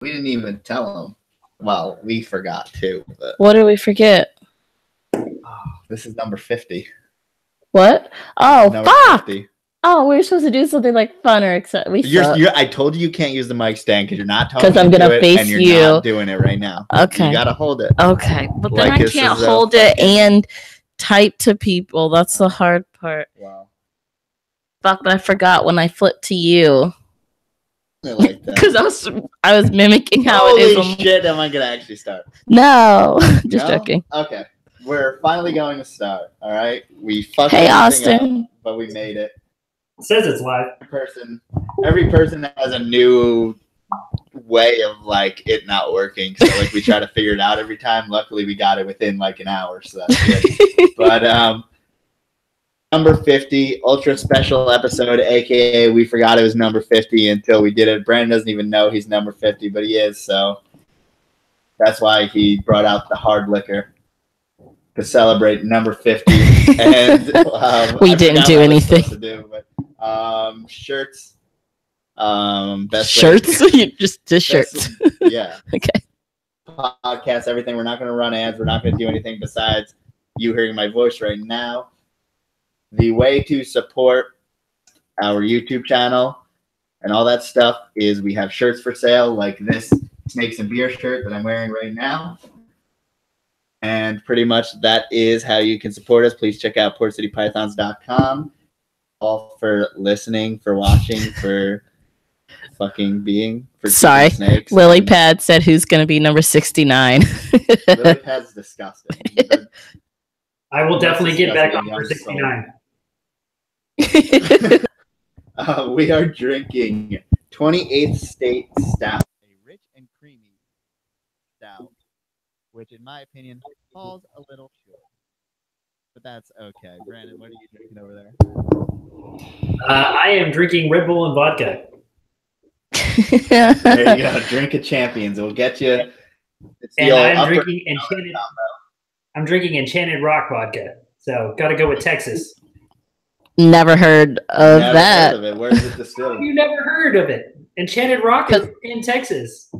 We didn't even tell him. Well, we forgot too. But What did we forget? this is number 50. What? Oh, number fuck! 50. Oh, we were supposed to do something like fun or exciting. I told you you can't use the mic stand because you're not talking. Because I'm gonna face and you're you. not doing it right now. Okay. You gotta hold it. Okay, but then I can't hold it and type to people. That's the hard part. Wow. Fuck! But I forgot when I flipped to you. I like that. Because I was mimicking how Holy it is. Shit! Am I gonna actually start? No, just joking. Okay, we're finally going to start. All right, we fucked Hey, everything Austin. up, but we made it. It says it's live. Every person has a new way of like it not working. So like we try to figure it out every time. Luckily we got it within like an hour, so that's good. But number 50, ultra special episode, aka we forgot it was number 50 until we did it. Brandon doesn't even know he's number 50, but he is, so that's why he brought out the hard liquor to celebrate number 50. And we didn't do anything. Shirts. Best shirts? Just shirts. Yeah. Okay. Podcast, everything. We're not going to run ads. We're not going to do anything besides you hearing my voice right now. The way to support our YouTube channel and all that stuff is we have shirts for sale, like this Snakes and Beer shirt that I'm wearing right now. And pretty much that is how you can support us. Please check out Theportcitypythons.com. All for listening, for watching, for fucking being. For sorry, snakes. Lilypad said who's going to be number 69. Lilypad's disgusting. I will definitely get back on number 69. We are drinking 28th State Stout, a rich and creamy stout, which in my opinion falls a little short. But that's okay. Brandon, what are you drinking over there? I am drinking Red Bull and vodka. There you go. Drink of champions. We'll get you. And I'm drinking Enchanted Rock vodka. So got to go with Texas. Never heard of that. Heard of it. Where is it distilled? You never heard of it? Enchanted Rock is in Texas.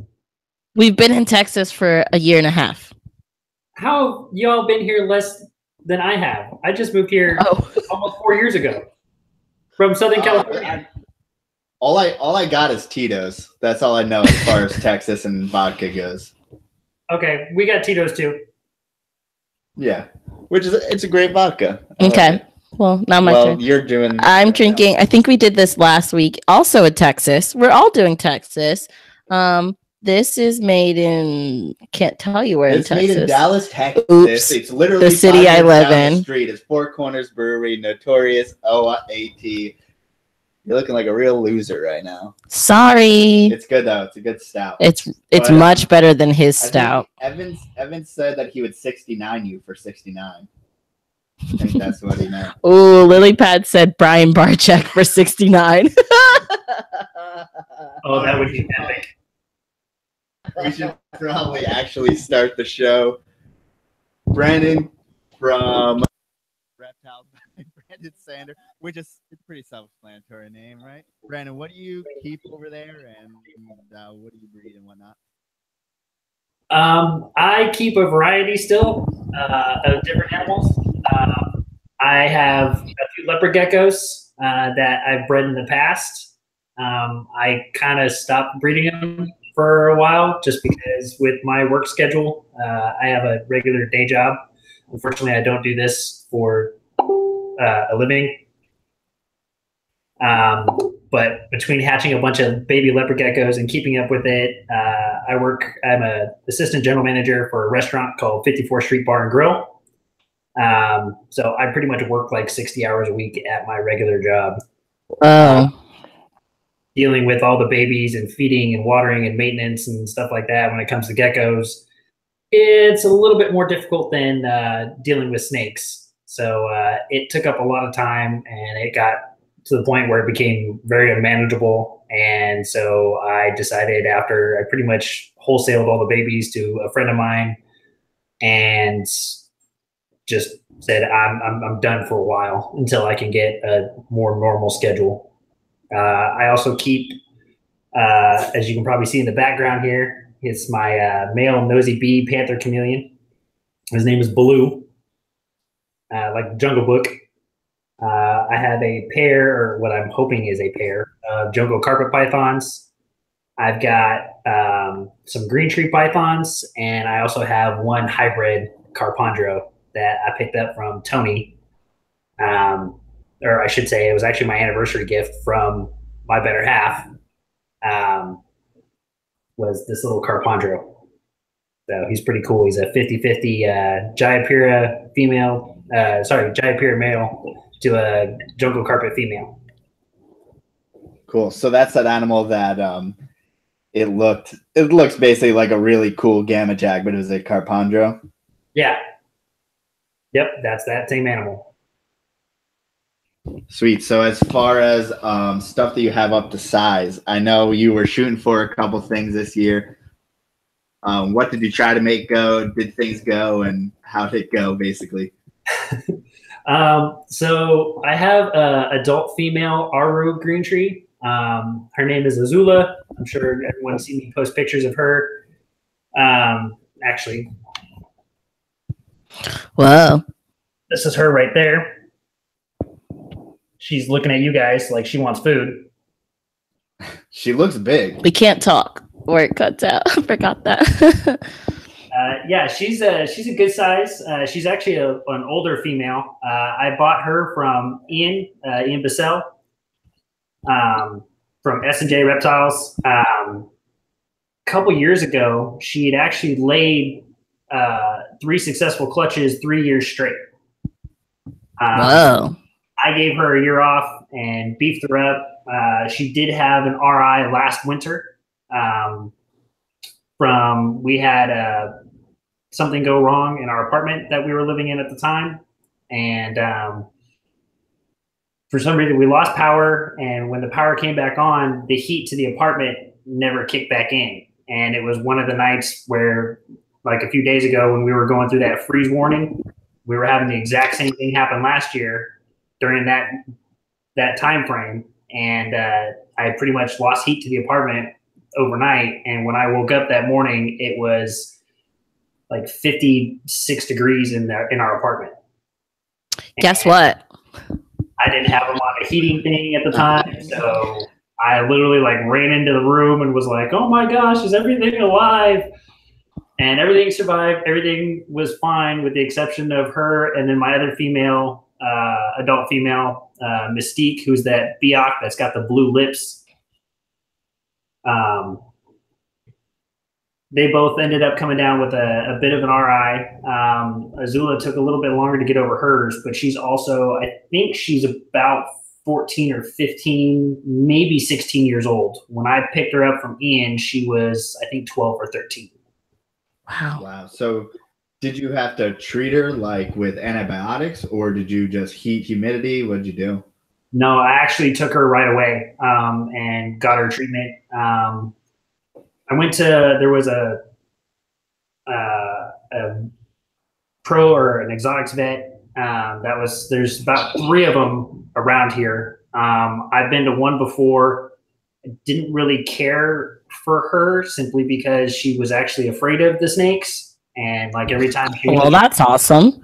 We've been in Texas for a year and a half. How y'all been here less than I have? I just moved here almost 4 years ago from Southern California. All I got is Tito's. That's all I know as far as Texas and vodka goes. Okay, we got Tito's too. Yeah, it's a great vodka. Okay. Well, now my turn. You're doing. I'm drinking. I think we did this last week. Also in Texas. We're all doing Texas. This is made in. I can't tell you where in Texas. It's made in Dallas, Texas. Oops. It's literally the city I live in. The street is Four Corners Brewery, notorious OAT. You're looking like a real loser right now. Sorry. It's good though. It's a good stout. It's much better than his stout. Evans said that he would 69 you for 69. I think that's what he meant. Oh, Lilypad said Brian Barczyk for 69. Oh, that would be epic. We should probably actually start the show. Brandon from Reptile, Brandon Sander, which is a pretty self-explanatory name, right? Brandon, what do you keep over there, and what do you breed and whatnot? I keep a variety still of different animals. I have a few leopard geckos that I've bred in the past. I kind of stopped breeding them for a while just because with my work schedule, I have a regular day job. Unfortunately, I don't do this for a living. But between hatching a bunch of baby leopard geckos and keeping up with it, I'm an assistant general manager for a restaurant called 54th Street Bar and Grill. So I pretty much work like 60 hours a week at my regular job. Dealing with all the babies and feeding and watering and maintenance and stuff like that. When it comes to geckos, it's a little bit more difficult than dealing with snakes. So it took up a lot of time, and it got to the point where it became very unmanageable. And so I decided, after I pretty much wholesaled all the babies to a friend of mine and just said, I'm done for a while until I can get a more normal schedule. I also keep As you can probably see in the background here, it's my male nosy bee panther chameleon. His name is Blue, like Jungle Book. I have a pair, or what I'm hoping is a pair, of jungle carpet pythons. I've got some green tree pythons, and I also have one hybrid carpondro that I picked up from Tony. Or I should say, it was actually my anniversary gift from my better half. Was this little carpondro. So he's pretty cool. He's a 50-50 Jayapura female, Jayapura male to a jungle carpet female. Cool. So that's that animal that it looks basically like a really cool gamma jag, but it was a carpondro. Yeah. Yep, that's that same animal. Sweet. So as far as stuff that you have up to size, I know you were shooting for a couple things this year. What did you try to make go? Did things go, and how did it go, basically? So I have an adult female Aru green tree. Her name is Azula. I'm sure everyone's seen me post pictures of her. Actually, Whoa. this is her right there. She's looking at you guys like she wants food. She looks big. We can't talk or it cuts out. I forgot that. Yeah, she's a good size. She's actually an older female. I bought her from Ian Bissell from S&J Reptiles. A couple years ago, she had actually laid 3 successful clutches 3 years straight. Whoa. I gave her a year off and beefed her up. She did have an RI last winter. We had something go wrong in our apartment that we were living in at the time. And for some reason, we lost power. And when the power came back on, the heat to the apartment never kicked back in. And it was one of the nights where, like a few days ago, when we were going through that freeze warning, we were having the exact same thing happen last year during that time frame. And I pretty much lost heat to the apartment overnight. And when I woke up that morning, it was like 56 degrees in our apartment. Guess what? I didn't have a lot of heating thing at the time, so I literally like ran into the room and was like, "Oh my gosh, is everything alive?" And everything survived. Everything was fine with the exception of her and then my other female, adult female, Mystique, who's that Biak that's got the blue lips. They both ended up coming down with a bit of an RI. Azula took a little bit longer to get over hers, but she's also, I think she's about 14 or 15, maybe 16 years old. When I picked her up from Ian, she was, I think, 12 or 13. Wow. Wow. So did you have to treat her like with antibiotics, or did you just heat humidity? What did you do? No, I actually took her right away and got her treatment. There was a pro or an exotics vet. There's about 3 of them around here. I've been to one before. I didn't really care for her simply because she was actually afraid of the snakes. And like every time that's awesome.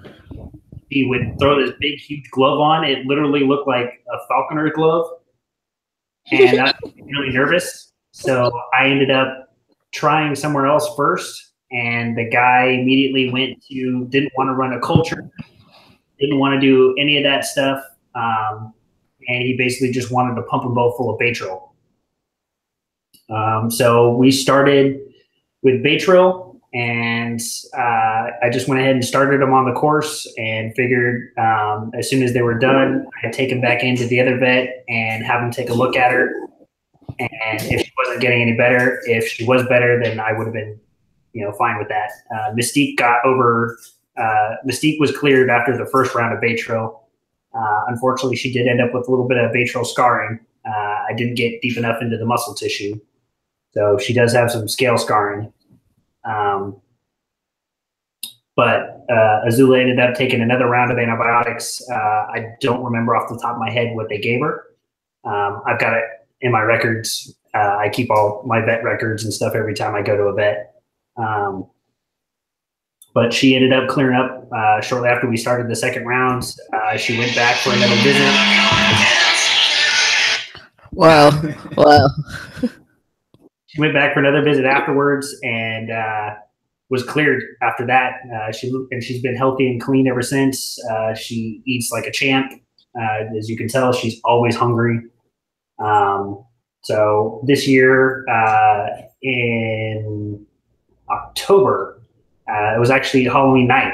She would throw this big, huge glove on. It literally looked like a falconer glove. And I was really nervous. So I ended up trying somewhere else first. And the guy immediately didn't want to run a culture, didn't want to do any of that stuff. And he basically just wanted to pump them both full of Baytril. So we started with Baytril. And I just went ahead and started them on the course and figured as soon as they were done, I'd take them back into the other vet and have them take a look at her. And if she wasn't getting any better, if she was better, then I would have been, fine with that. Mystique was cleared after the first round of Baytril. Unfortunately, she did end up with a little bit of Baytril scarring. I didn't get deep enough into the muscle tissue. So she does have some scale scarring. But Azula ended up taking another round of antibiotics. I don't remember off the top of my head what they gave her. I've got it in my records I keep all my vet records and stuff every time I go to a vet. But she ended up clearing up shortly after we started the second round. She went back for another visit. Wow. Wow. She went back for another visit afterwards and was cleared after that. She's been healthy and clean ever since. She eats like a champ. As you can tell, she's always hungry. So this year in October, it was actually Halloween night.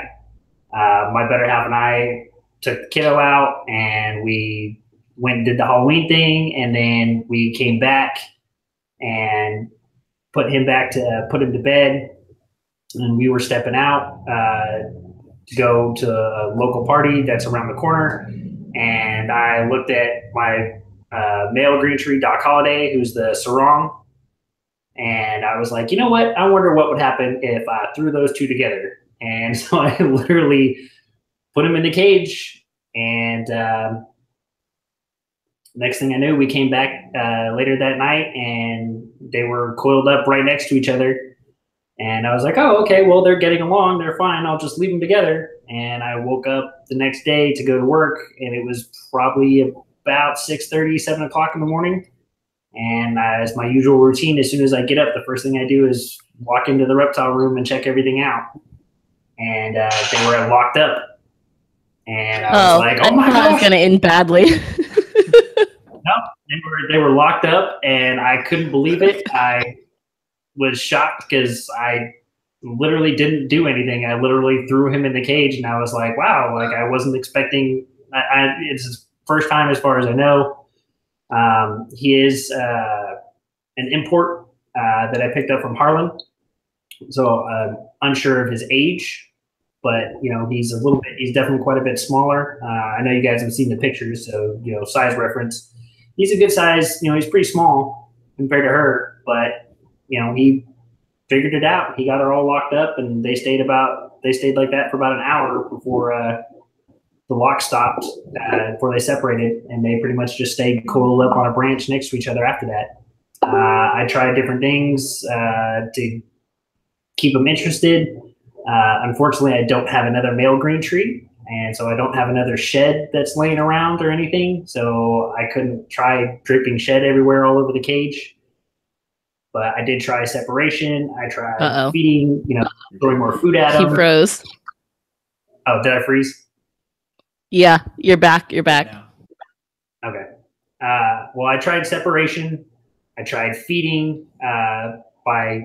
My better half and I took the kiddo out and we went and did the Halloween thing, and then we came back and put him to bed, and we were stepping out to go to a local party that's around the corner, and I looked at my male green tree, Doc Holliday, who's the sarong, and I was like, you know what? I wonder what would happen if I threw those two together. And so I literally put him in the cage, and next thing I knew, we came back later that night, and they were coiled up right next to each other. And I was like, oh, okay, well, they're getting along. They're fine. I'll just leave them together. And I woke up the next day to go to work, and it was probably about 6:30, 7 o'clock in the morning. And as my usual routine, as soon as I get up, the first thing I do is walk into the reptile room and check everything out. And they were locked up. And I was like, oh my gosh. I was going to end badly. No, they were locked up, and I couldn't believe it. I was shocked because I literally didn't do anything. I literally threw him in the cage, and I was like, wow, like I wasn't expecting. It's his first time as far as I know. He is an import that I picked up from Harlan, so unsure of his age, but he's definitely quite a bit smaller. I know you guys have seen the pictures, so size reference. He's a good size. He's pretty small compared to her, but he figured it out. He got her all locked up, and they stayed like that for about an hour before the lock stopped, before they separated, and they pretty much just stayed coiled up on a branch next to each other after that. I tried different things to keep them interested. Unfortunately, I don't have another male green tree, and so I don't have another shed that's laying around or anything, so I couldn't try dripping shed everywhere all over the cage. But I did try separation. I tried feeding, throwing more food at them. He froze. Oh, did I freeze? Yeah, you're back. You're back. Okay. Well, I tried separation. I tried feeding by,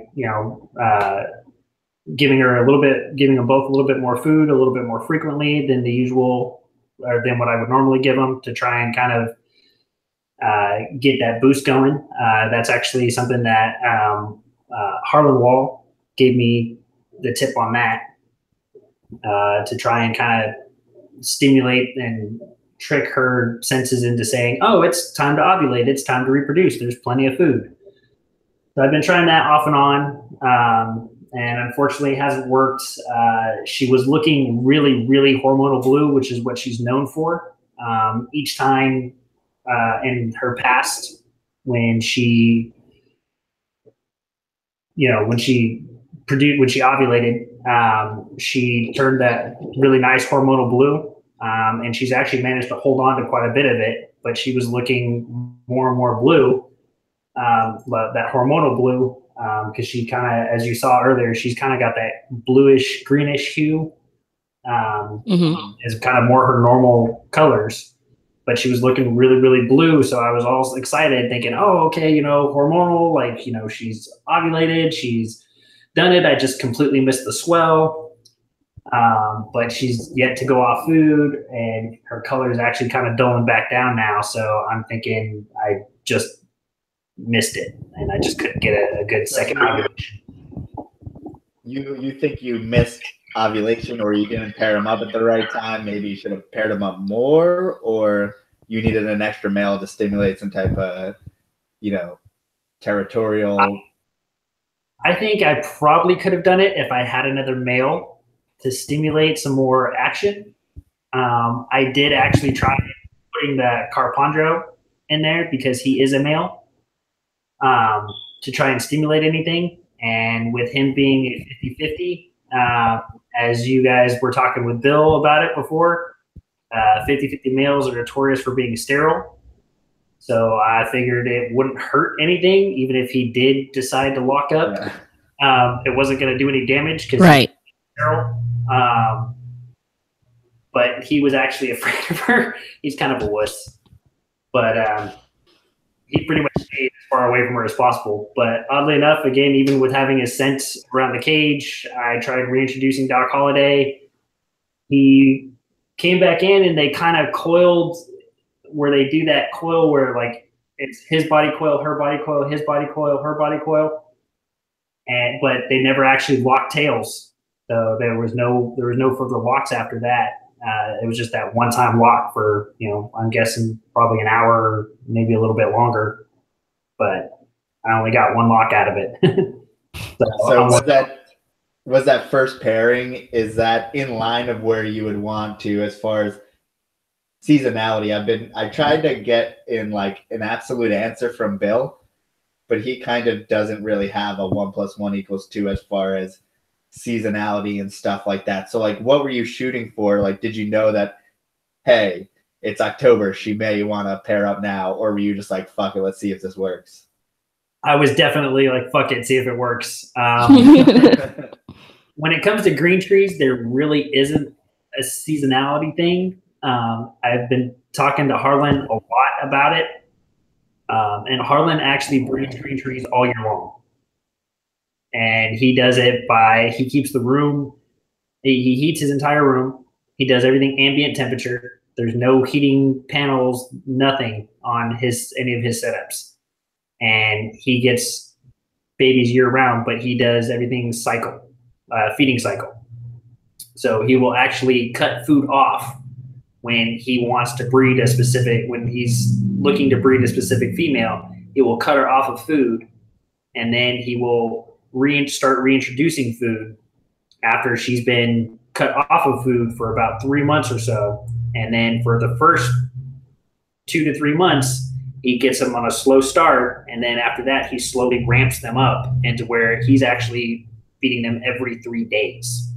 giving them both a little bit more food, a little bit more frequently than the usual, or than what I would normally give them, to try and kind of get that boost going. That's actually something that Harlan Wall gave me the tip on that, to try and kind of stimulate and trick her senses into saying, oh, it's time to ovulate. It's time to reproduce. There's plenty of food. So I've been trying that off and on, and unfortunately it hasn't worked. She was looking really, really hormonal blue, which is what she's known for. Each time in her past, when she ovulated, she turned that really nice hormonal blue, and she's actually managed to hold on to quite a bit of it, but she was looking more and more blue, but that hormonal blue, because she kind of, as you saw earlier, she's kind of got that bluish greenish hue, is kind of more her normal colors, but she was looking really, really blue. So I was all excited thinking, oh, okay, hormonal, like, she's ovulated, she's done it. I just completely missed the swell. But she's yet to go off food, and her color is actually kind of dulling back down now. So I'm thinking I just missed it, and I just couldn't get a good second ovulation. You think you missed ovulation, or you didn't pair them up at the right time? Maybe you should have paired them up more, or you needed an extra male to stimulate some type of, territorial. I think I probably could have done it if I had another male to stimulate some more action. I did actually try putting the Carpondro in there because he is a male. to try and stimulate anything. And with him being a 50-50, as you guys were talking with Bill about it before, 50-50 males are notorious for being sterile. So I figured it wouldn't hurt anything, even if he did decide to lock up. It wasn't going to do any damage because right. he's sterile. But he was actually afraid of her. He's kind of a wuss. But he pretty much stayed as far away from her as possible. But oddly enough, again, even with having his scent around the cage, I tried reintroducing Doc Holliday. He came back in and they kind of coiled where they do that coil where like it's his body coil, her body coil, his body coil, her body coil. But they never actually locked tails. So there was no further locks after that. It was just that one-time lock for, I'm guessing probably an hour or maybe a little bit longer. But I only got one lock out of it. So was that first pairing, is that in line of where you would want to as far as seasonality? I tried to get in like an absolute answer from Bill, but he kind of doesn't really have a 1 + 1 = 2 as far as seasonality and stuff like that. So like, what were you shooting for? Like, did you know that, hey, it's October, she may want to pair up now? Or were you just like, fuck it, let's see if this works? I was definitely like, fuck it, see if it works. When it comes to green trees, there really isn't a seasonality thing. I've been talking to Harlan a lot about it. And Harlan actually breeds green trees all year long. And he does it he keeps the room, he heats his entire room. He does everything ambient temperature. There's no heating panels, nothing on any of his setups. And he gets babies year round, but he does everything feeding cycle. So he will actually cut food off when he wants to breed when he's looking to breed a specific female. He will cut her off of food, and then he will start reintroducing food after she's been cut off of food for about 3 months or so. And then for the first 2 to 3 months, he gets them on a slow start. And then after that, he slowly ramps them up into where he's actually feeding them every 3 days.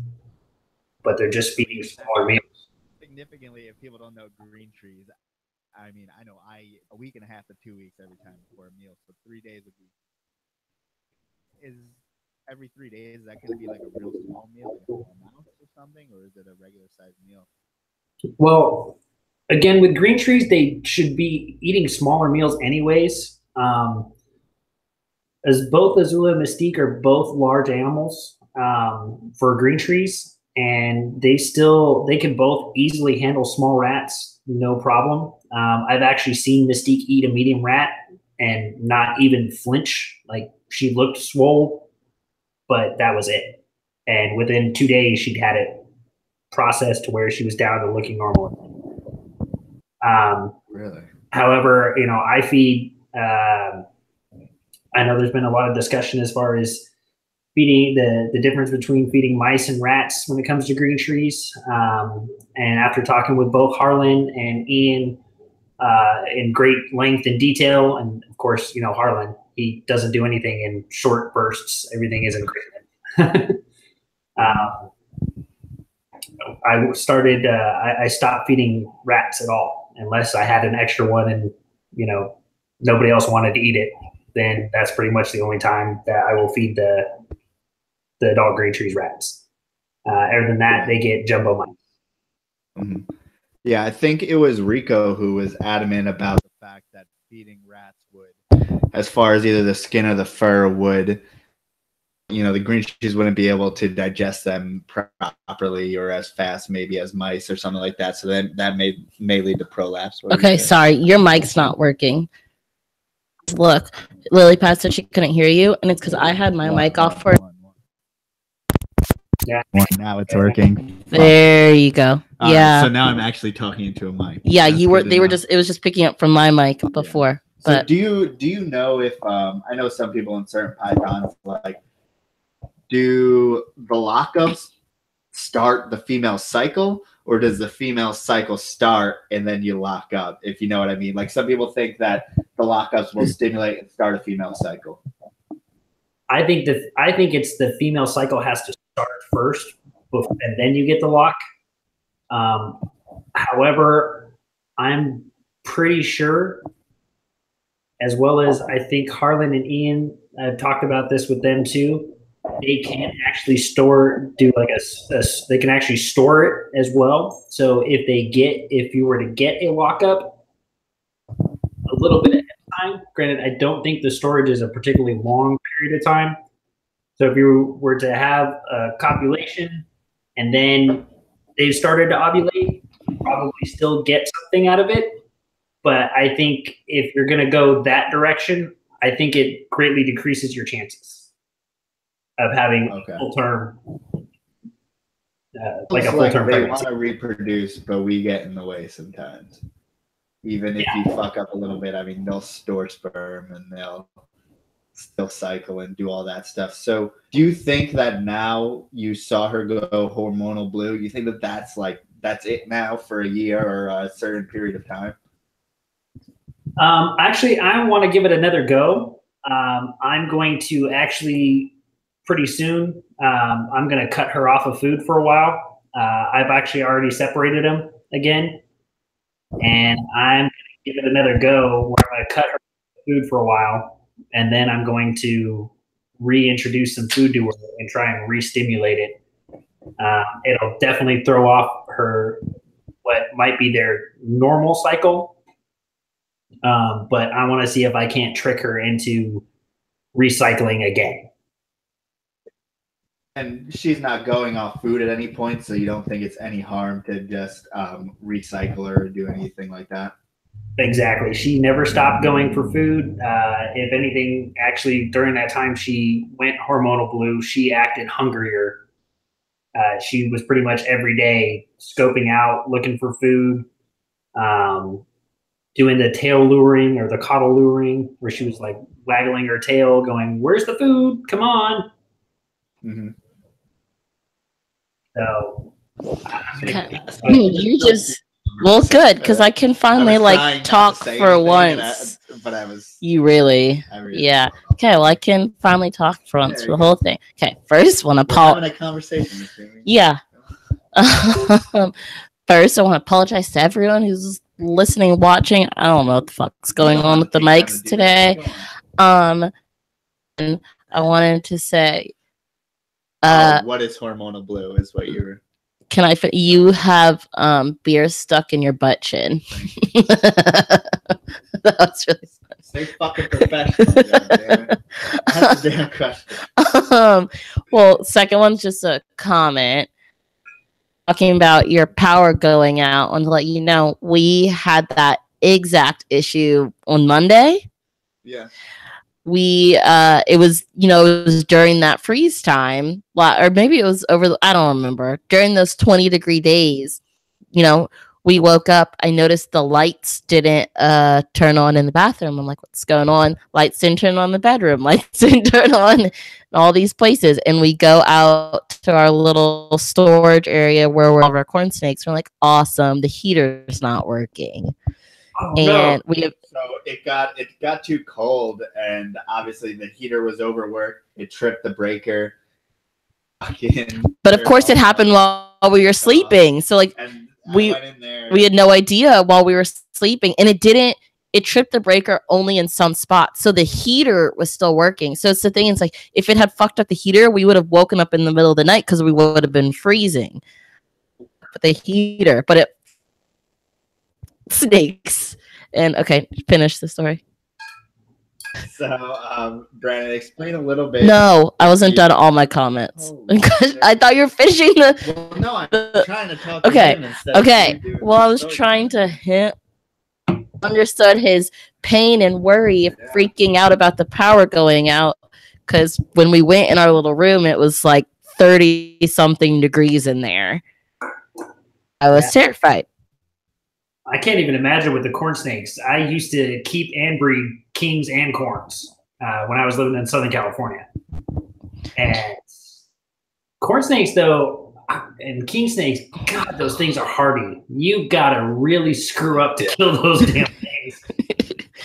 But they're just feeding smaller meals. Significantly, if people don't know green trees, I mean, I know a week and a half to 2 weeks every time before a meal. So 3 days a week. Is every 3 days, is that going to be like a real small meal, like a small mouse or something, or is it a regular sized meal? Well, again, with green trees, they should be eating smaller meals anyways. As both Azula and Mystique are both large animals for green trees, and they can both easily handle small rats, no problem. I've actually seen Mystique eat a medium rat and not even flinch. Like, she looked swole, but that was it. And within 2 days, she'd had it processed to where she was down to looking normal. Really? However, I feed. I know there's been a lot of discussion as far as feeding the difference between feeding mice and rats when it comes to green trees. And after talking with both Harlan and Ian in great length and detail, and of course, Harlan, he doesn't do anything in short bursts. Everything is increment. I stopped feeding rats at all, unless I had an extra one and, nobody else wanted to eat it. Then that's pretty much the only time that I will feed the adult green trees rats. Other than that, they get jumbo mice. Mm-hmm. Yeah, I think it was Rico who was adamant about the fact that feeding rats would, as far as either the skin or the fur would, the green trees wouldn't be able to digest them properly or as fast maybe as mice or something like that. So then that may lead to prolapse. Okay, sorry, your mic's not working. Look, Lily Pat said she couldn't hear you, and it's because I had my mic off for. Yeah. Now it's working. There you go. Yeah. So now I'm actually talking into a mic. Yeah, it was just picking up from my mic before. Yeah. But So do you know if I know some people in certain pythons, like, do the lockups start the female cycle, or does the female cycle start and then you lock up, if you know what I mean? Like some people think that the lockups will stimulate and start a female cycle. I think it's the female cycle has to start first, and then you get the lock. However, I'm pretty sure, as well as I think Harlan and Ian, I've talked about this with them too. They can actually they can actually store it as well. So if you were to get a lockup a little bit ahead of time, granted, I don't think the storage is a particularly long period of time. So if you were to have a copulation and then they've started to ovulate, you probably still get something out of it. But I think if you're going to go that direction, I think it greatly decreases your chances of having a full term, like a full term. They want to reproduce, but we get in the way sometimes. Even if you fuck up a little bit, I mean, they'll store sperm and they'll still cycle and do all that stuff. So, do you think that now you saw her go hormonal blue? You think that that's it now for a year or a certain period of time? Actually, I want to give it another go. I'm going to actually pretty soon. I'm going to cut her off of food for a while. I've actually already separated them again, and I'm going to give it another go where I'm going to cut her food for a while, and then I'm going to reintroduce some food to her and try and re-stimulate it. It'll definitely throw off her what might be their normal cycle, but I want to see if I can't trick her into recycling again. And she's not going off food at any point, so you don't think it's any harm to just recycle her or do anything like that? Exactly. She never stopped going for food. If anything, actually, during that time she went hormonal blue, she acted hungrier. She was pretty much every day scoping out, looking for food, doing the tail luring or the caudal luring, where she was like waggling her tail going, "Where's the food? Come on." Mm-hmm. So you just good, because I can finally talk for once. But I was really yeah. Okay, well I can finally talk for once for the whole thing. Okay, first want to apologize. Having a conversation. Yeah. First, I want to apologize to everyone who's listening and watching. I don't know what the fuck's going on with the mics today. And I wanted to say, what is hormonal blue? Is what you're. Can you have beer stuck in your butt chin? That's really funny. Stay fucking professional, goddammit. That's a damn question. Well, second one's just a comment talking about your power going out. And to let you know, we had that exact issue on Monday. Yeah. It was during that freeze time, or maybe it was I don't remember, during those 20-degree days. We woke up, I noticed the lights didn't turn on in the bathroom. I'm like, what's going on? Lights didn't turn on in the bedroom, lights didn't turn on in all these places. And we go out to our little storage area where we're all of our corn snakes. We're like, awesome, the heater's not working. Oh, and so it got too cold, and obviously the heater was overworked. It tripped the breaker. But of course, it happened while we were sleeping. So we had no idea while we were sleeping, and it tripped the breaker only in some spots. So the heater was still working. So it's the thing. It's like if it had fucked up the heater, we would have woken up in the middle of the night because we would have been freezing. But the heater, snakes. And okay, finish the story. So, Brandon, explain a little bit. No, I wasn't done all my comments. I thought you were finishing Well, no, I'm trying to talk. Okay, okay. Well, I was trying to understood his pain and worry, freaking out about the power going out. Because when we went in our little room, it was like 30-something degrees in there. I was terrified. I can't even imagine with the corn snakes. I used to keep and breed kings and corns when I was living in Southern California. And corn snakes, though, and king snakes, God, those things are hardy. You gotta really screw up to kill those damn things.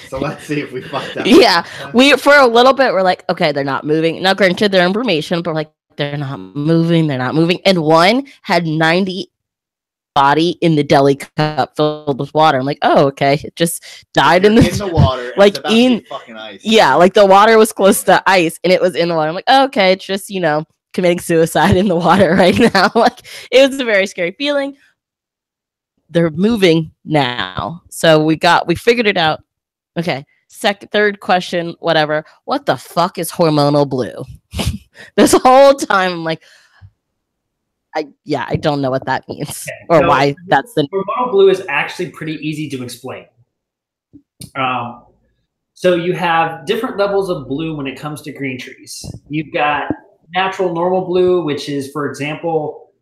So let's see if we fucked up. Yeah, we for a little bit we're like, okay, they're not moving. Now, granted, their information, but like they're not moving. They're not moving. And one had 90 body in the deli cup filled with water. I'm like, oh, okay, it just died in the water, like in fucking ice. Yeah, like the water was close to ice, and it was in the water. I'm like, oh, okay, it's just committing suicide in the water right now. Like it was a very scary feeling. They're moving now, so we figured it out. Okay, third question, whatever. What the fuck is hormonal blue? This whole time, I'm like, I don't know what that means or why that's the hormonal blue is actually pretty easy to explain. So you have different levels of blue when it comes to green trees. You've got natural normal blue, which is, for example,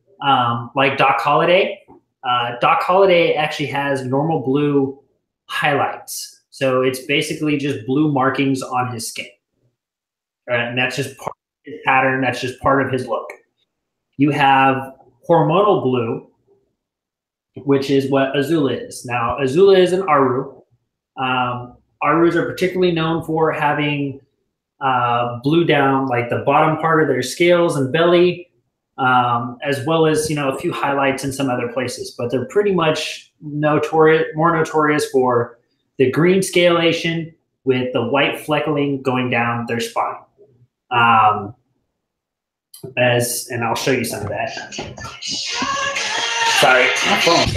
like Doc Holliday. Doc Holliday actually has normal blue highlights. So it's basically just blue markings on his skin. And that's just part of his pattern. That's just part of his look. You have hormonal blue, which is what Azula is. Now, Azula is an Aru. Arus are particularly known for having blue down like the bottom part of their scales and belly, as well as a few highlights in some other places. But they're pretty much more notorious for the green scalation with the white fleckling going down their spine. And I'll show you some of that. Sorry, my phone.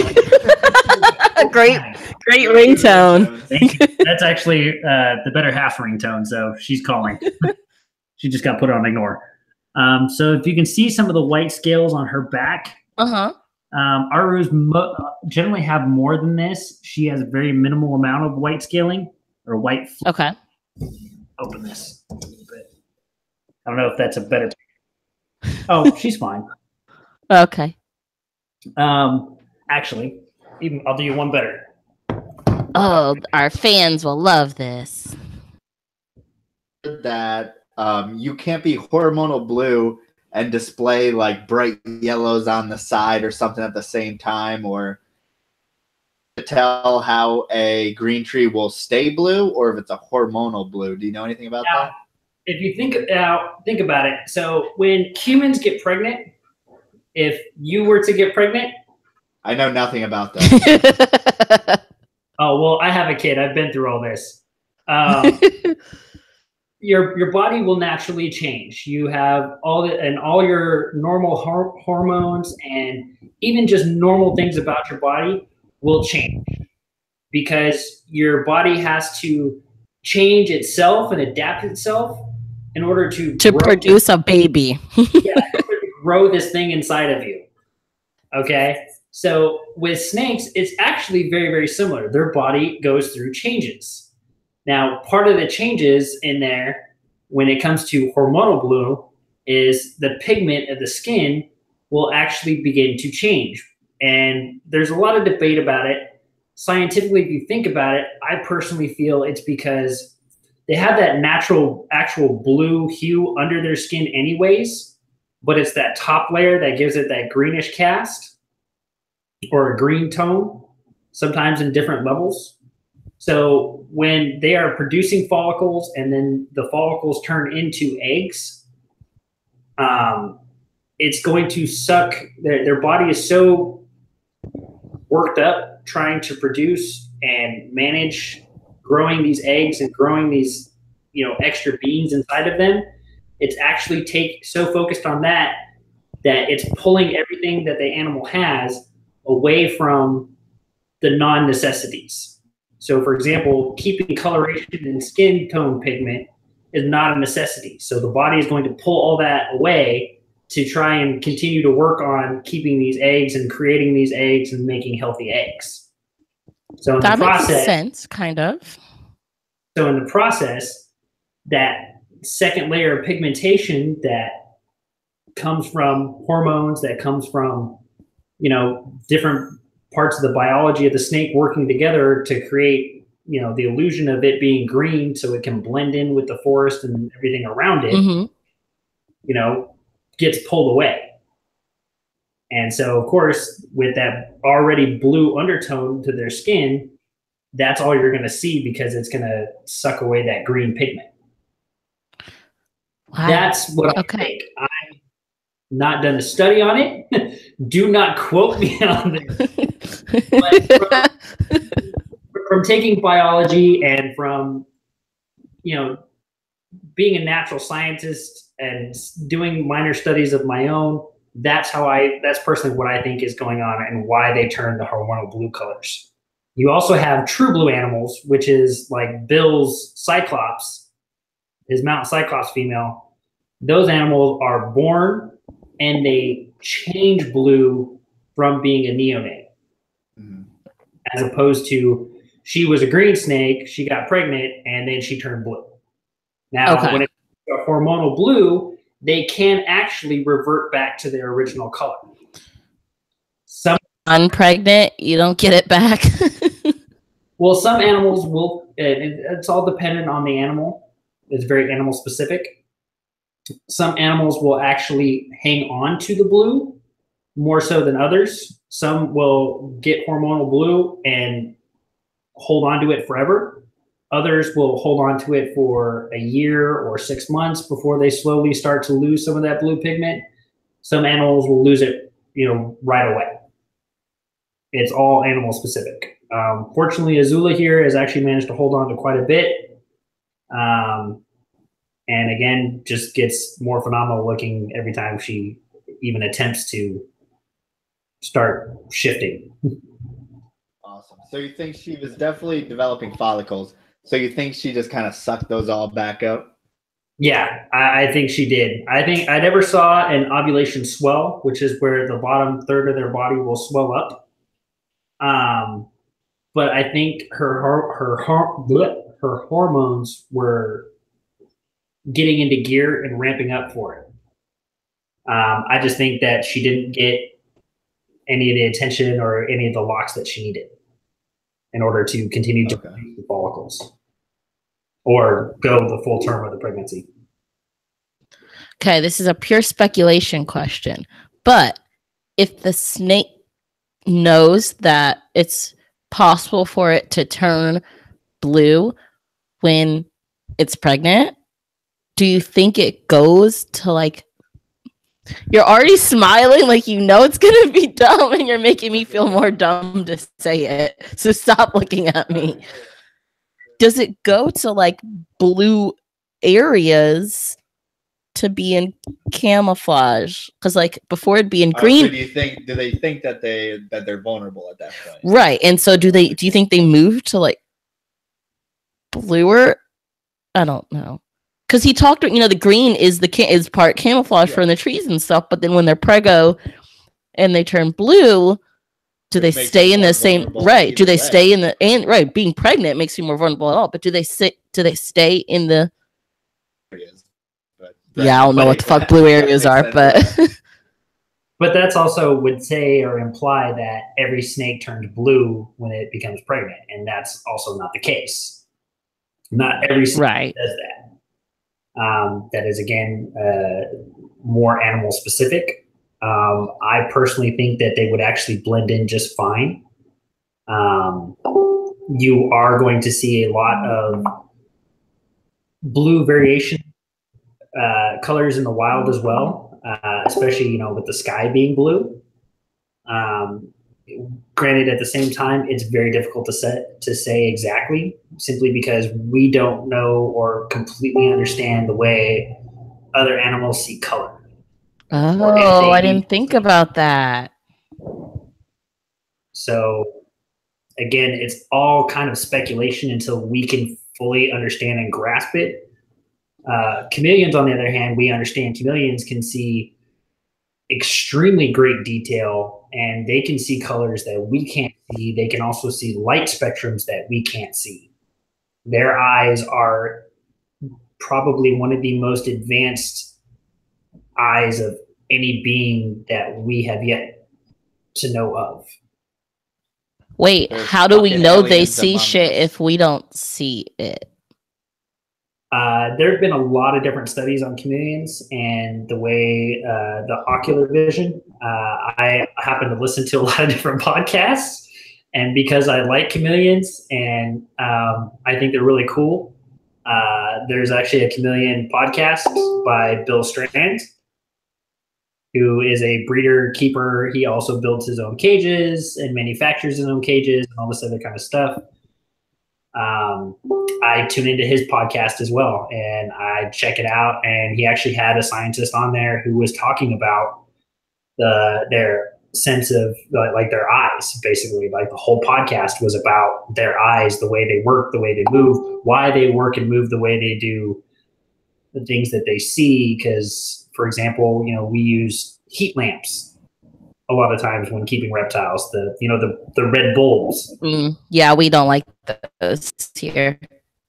Great ringtone. Thank you. That's actually the better half ringtone, so she's calling. She just got put on ignore. So if you can see some of the white scales on her back, Arus generally have more than this. She has a very minimal amount of white scaling or white. Okay. Open this a little bit. I don't know if that's a better. Oh, she's fine. Okay. Actually, I'll do you one better. Oh, our fans will love this. That you can't be hormonal blue and display like bright yellows on the side or something at the same time, or to tell how a green tree will stay blue or if it's a hormonal blue. Do you know anything about that? If you think about it, so when humans get pregnant, if you were to get pregnant, I know nothing about that. Oh, well, I have a kid. I've been through all this. Your body will naturally change. You have all your normal hormones and even just normal things about your body will change because your body has to change itself and adapt itself in order to produce a baby. Grow this thing inside of you. Okay? So with snakes, it's actually very, very similar. Their body goes through changes. Now, part of the changes in there when it comes to hormonal blue is the pigment of the skin will actually begin to change. And there's a lot of debate about it. Scientifically, if you think about it, I personally feel it's because they have that natural, actual blue hue under their skin anyways, but it's that top layer that gives it that greenish cast or a green tone, sometimes in different levels. So when they are producing follicles and then the follicles turn into eggs, it's going to suck. Their body is so worked up trying to produce and manage growing these eggs and growing these, extra beings inside of them. It's actually so focused on that it's pulling everything that the animal has away from the non-necessities. So, for example, keeping coloration and skin tone pigment is not a necessity. So the body is going to pull all that away to try and continue to work on keeping these eggs and creating these eggs and making healthy eggs. So in that the process, makes sense, kind of. So in the process, that second layer of pigmentation that comes from hormones, that comes from different parts of the biology of the snake working together to create, the illusion of it being green so it can blend in with the forest and everything around it, gets pulled away. And so, of course, with that already blue undertone to their skin, that's all you're going to see because it's going to suck away that green pigment. Wow. That's what I think. I've not done a study on it. Do not quote me on this. But from taking biology and from, you know, being a natural scientist and doing minor studies of my own, that's personally what I think is going on and why they turn the hormonal blue colors. You also have true blue animals, which is like Bill's Cyclops, his mountain Cyclops female. Those animals are born and they change blue from being a neonate. Mm-hmm. As opposed to she was a green snake, she got pregnant, and then she turned blue. Now, when it's a hormonal blue, they can actually revert back to their original color. Some unpregnant, you don't get it back. Well, some animals will. It's all dependent on the animal. It's very animal specific. Some animals will actually hang on to the blue more so than others. Some will get hormonal blue and hold on to it forever. Others will hold on to it for a year or 6 months before they slowly start to lose some of that blue pigment. Some animals will lose it, right away. It's all animal specific. Fortunately, Azula here has actually managed to hold on to quite a bit. And again, just gets more phenomenal looking every time she even attempts to start shifting. Awesome. So you think she was definitely developing follicles. So you think she just kind of sucked those all back up? Yeah, I think she did. I think I never saw an ovulation swell, which is where the bottom third of their body will swell up. But I think her hormones were getting into gear and ramping up for it. I just think that she didn't get any of the attention or any of the locks that she needed in order to continue to produce the follicles or go the full term of the pregnancy. Okay, this is a pure speculation question, but if the snake knows that it's possible for it to turn blue when it's pregnant, do you think it goes to like, you're already smiling like it's gonna be dumb and you're making me feel more dumb to say it, so stop looking at me. Does it go to like blue areas to be in camouflage? Because like before it'd be in green. So do they think that they're vulnerable at that point? Right. And so do you think they move to like bluer? I don't know. Because he talked, the green is is part camouflage for in the trees and stuff, but then when they're preggo and they turn blue, do they stay in the same right? Do they stay in the being pregnant makes you more vulnerable at all, but do they stay in the areas? But, yeah, I don't know what the fuck blue areas are, but but that's also would say or imply that every snake turns blue when it becomes pregnant, and that's also not the case. Not every snake does that. That is again more animal specific. I personally think that they would actually blend in just fine. You are going to see a lot of blue variation colors in the wild as well, especially with the sky being blue. Granted, at the same time, it's very difficult to say exactly, simply because we don't know or completely understand the way other animals see color. Oh, I didn't think about that. So, again, it's all kind of speculation until we can fully understand and grasp it. Chameleons, on the other hand, we understand chameleons can see extremely great detail, and they can see colors that we can't see. They can also see light spectrums that we can't see. Their eyes are probably one of the most advanced eyes of any being that we have yet to know of. Wait, how do we know they see shit if we don't see it? There have been a lot of different studies on chameleons and the way the ocular vision. I happen to listen to a lot of different podcasts, and because I like chameleons and I think they're really cool, there's actually a chameleon podcast by Bill Strand, who is a breeder keeper. He also builds his own cages and manufactures his own cages and all this other kind of stuff. I tune into his podcast as well, and I check it out. And he actually had a scientist on there who was talking about their sense of like their eyes, basically. Like the whole podcast was about their eyes, the way they work, the way they move, why they work and move the way they do, the things that they see. Because, for example, we use heat lamps a lot of times when keeping reptiles, the red bulbs. Yeah, we don't like those here.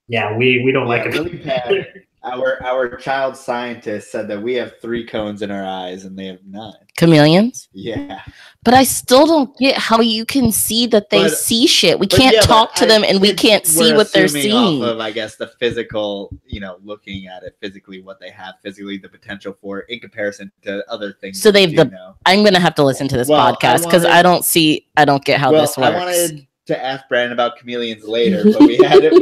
Yeah, we don't like it. Really bad. Our child scientist said that we have 3 cones in our eyes and they have 9. Chameleons? Yeah. But I still don't get how you can see that they see shit. We can't talk to them and we can't see what they're seeing. Off of, I guess, the physical, looking at it physically, what they have physically, the potential for in comparison to other things. So I'm going to have to listen to this podcast because I don't get how this works. I wanted to ask Brandon about chameleons later, but we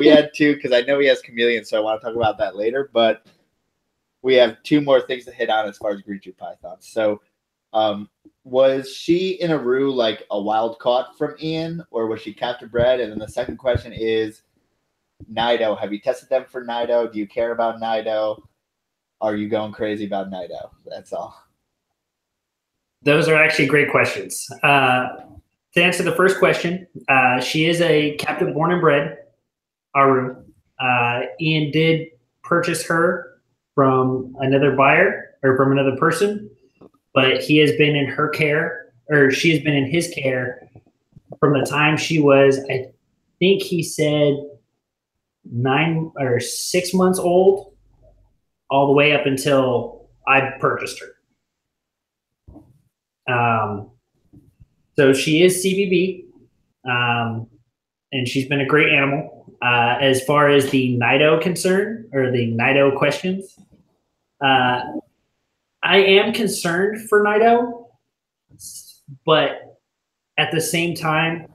had 2 because I know he has chameleons, so I want to talk about that later. But we have 2 more things to hit on as far as green tree pythons. So, was she in a roux like a wild caught from Ian, or was she captive bred? And then the second question is Nido. Have you tested them for Nido? Do you care about Nido? Are you going crazy about Nido? That's all. Those are actually great questions. To answer the first question, she is a captive born and bred Aru. Ian did purchase her from another buyer or from another person, but he has been in her care, or she has been in his care from the time she was, I think he said 9 or 6 months old, all the way up until I purchased her. So she is CBB, and she's been a great animal. As far as the Nido concern, or the Nido questions, I am concerned for Nido, but at the same time,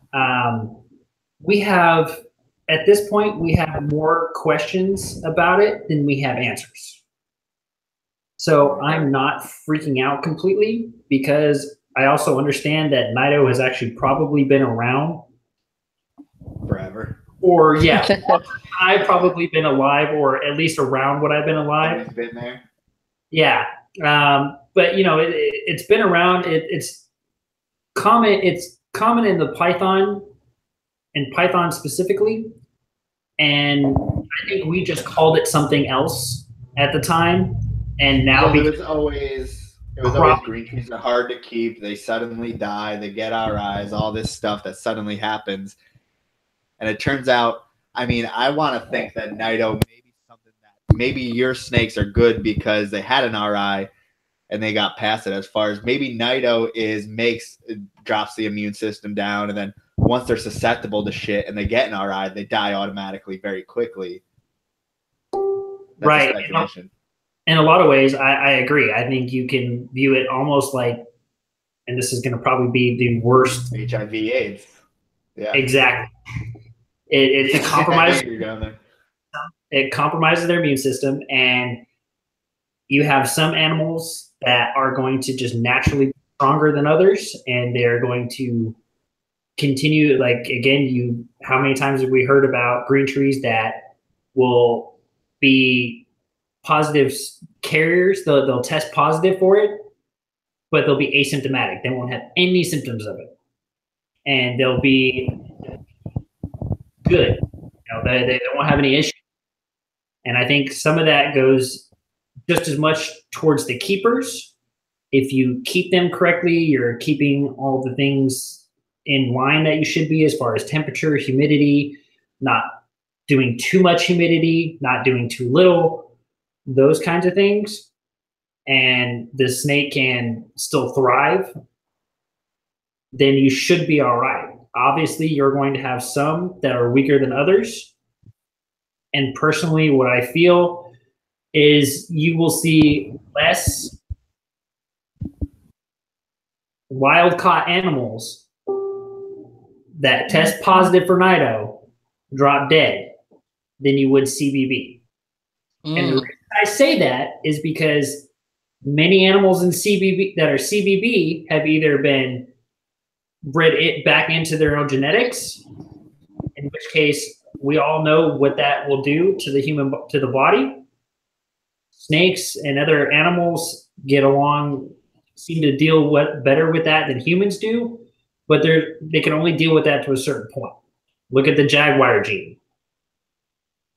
at this point, we have more questions about it than we have answers. So I'm not freaking out completely, because I also understand that Nido has actually probably been around forever. Or I've probably been alive, or at least around what I've been alive. It's been there. Yeah, but it's been around. It's common. It's common in the python, and python specifically. And I think we just called it something else at the time, and now it was always green trees are hard to keep. They suddenly die. They get our eyes. All this stuff that suddenly happens. And it turns out, I want to think that Nido maybe your snakes are good because they had an RI and they got past it. As far as maybe Nido drops the immune system down, and then once they're susceptible to shit and they get an RI, they die automatically very quickly. That's right. In a lot of ways, I agree. I think you can view it almost like, and this is going to probably be the worst. HIV/AIDS. Yeah. Exactly. It compromises. It compromises their immune system, and you have some animals that are going to just naturally be stronger than others, and they're going to continue. Like, again, how many times have we heard about green trees that will be positive carriers? They'll test positive for it, but they'll be asymptomatic. They won't have any symptoms of it, and they'll be good. They won't have any issues. And I think some of that goes just as much towards the keepers. If you keep them correctly, you're keeping all the things in line that you should be, as far as temperature, humidity, not doing too much humidity, not doing too little, those kinds of things. And the snake can still thrive, then you should be all right. Obviously, you're going to have some that are weaker than others, And personally, what I feel is you will see less wild-caught animals that test positive for Nido drop dead than you would CBB. And the reason I say that is because many animals in CBB that are CBB have either been bred it back into their own genetics, in which case we all know what that will do to the body. Snakes and other animals seem to deal better with that than humans do, but they can only deal with that to a certain point. Look at the jaguar gene.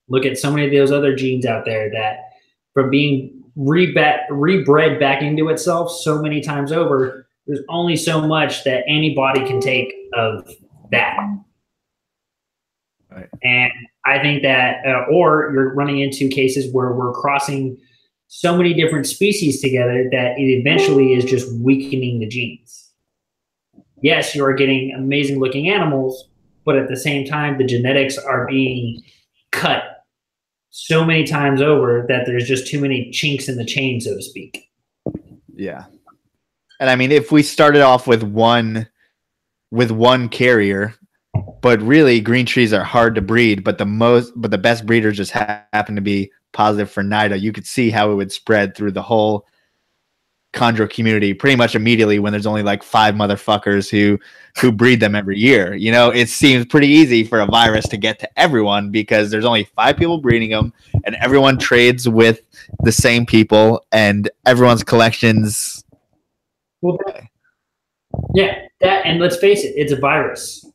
Look at so many of those other genes out there that from being rebred back into itself so many times over, there's only so much that any body can take of that. Right. And I think that, or you're running into cases where we're crossing so many different species together that it eventually is just weakening the genes. Yes, you are getting amazing looking animals, but at the same time, the genetics are being cut so many times over that there's just too many chinks in the chain, so to speak. Yeah. And I mean, if we started off with one carrier, but really green trees are hard to breed, but the best breeders just happen to be positive for Nido, you could see how it would spread through the whole chondro community pretty much immediately when there's only like 5 motherfuckers who breed them every year. You know, it seems pretty easy for a virus to get to everyone because there's only 5 people breeding them and everyone trades with the same people and everyone's collections. Well, and let's face it, it's a virus.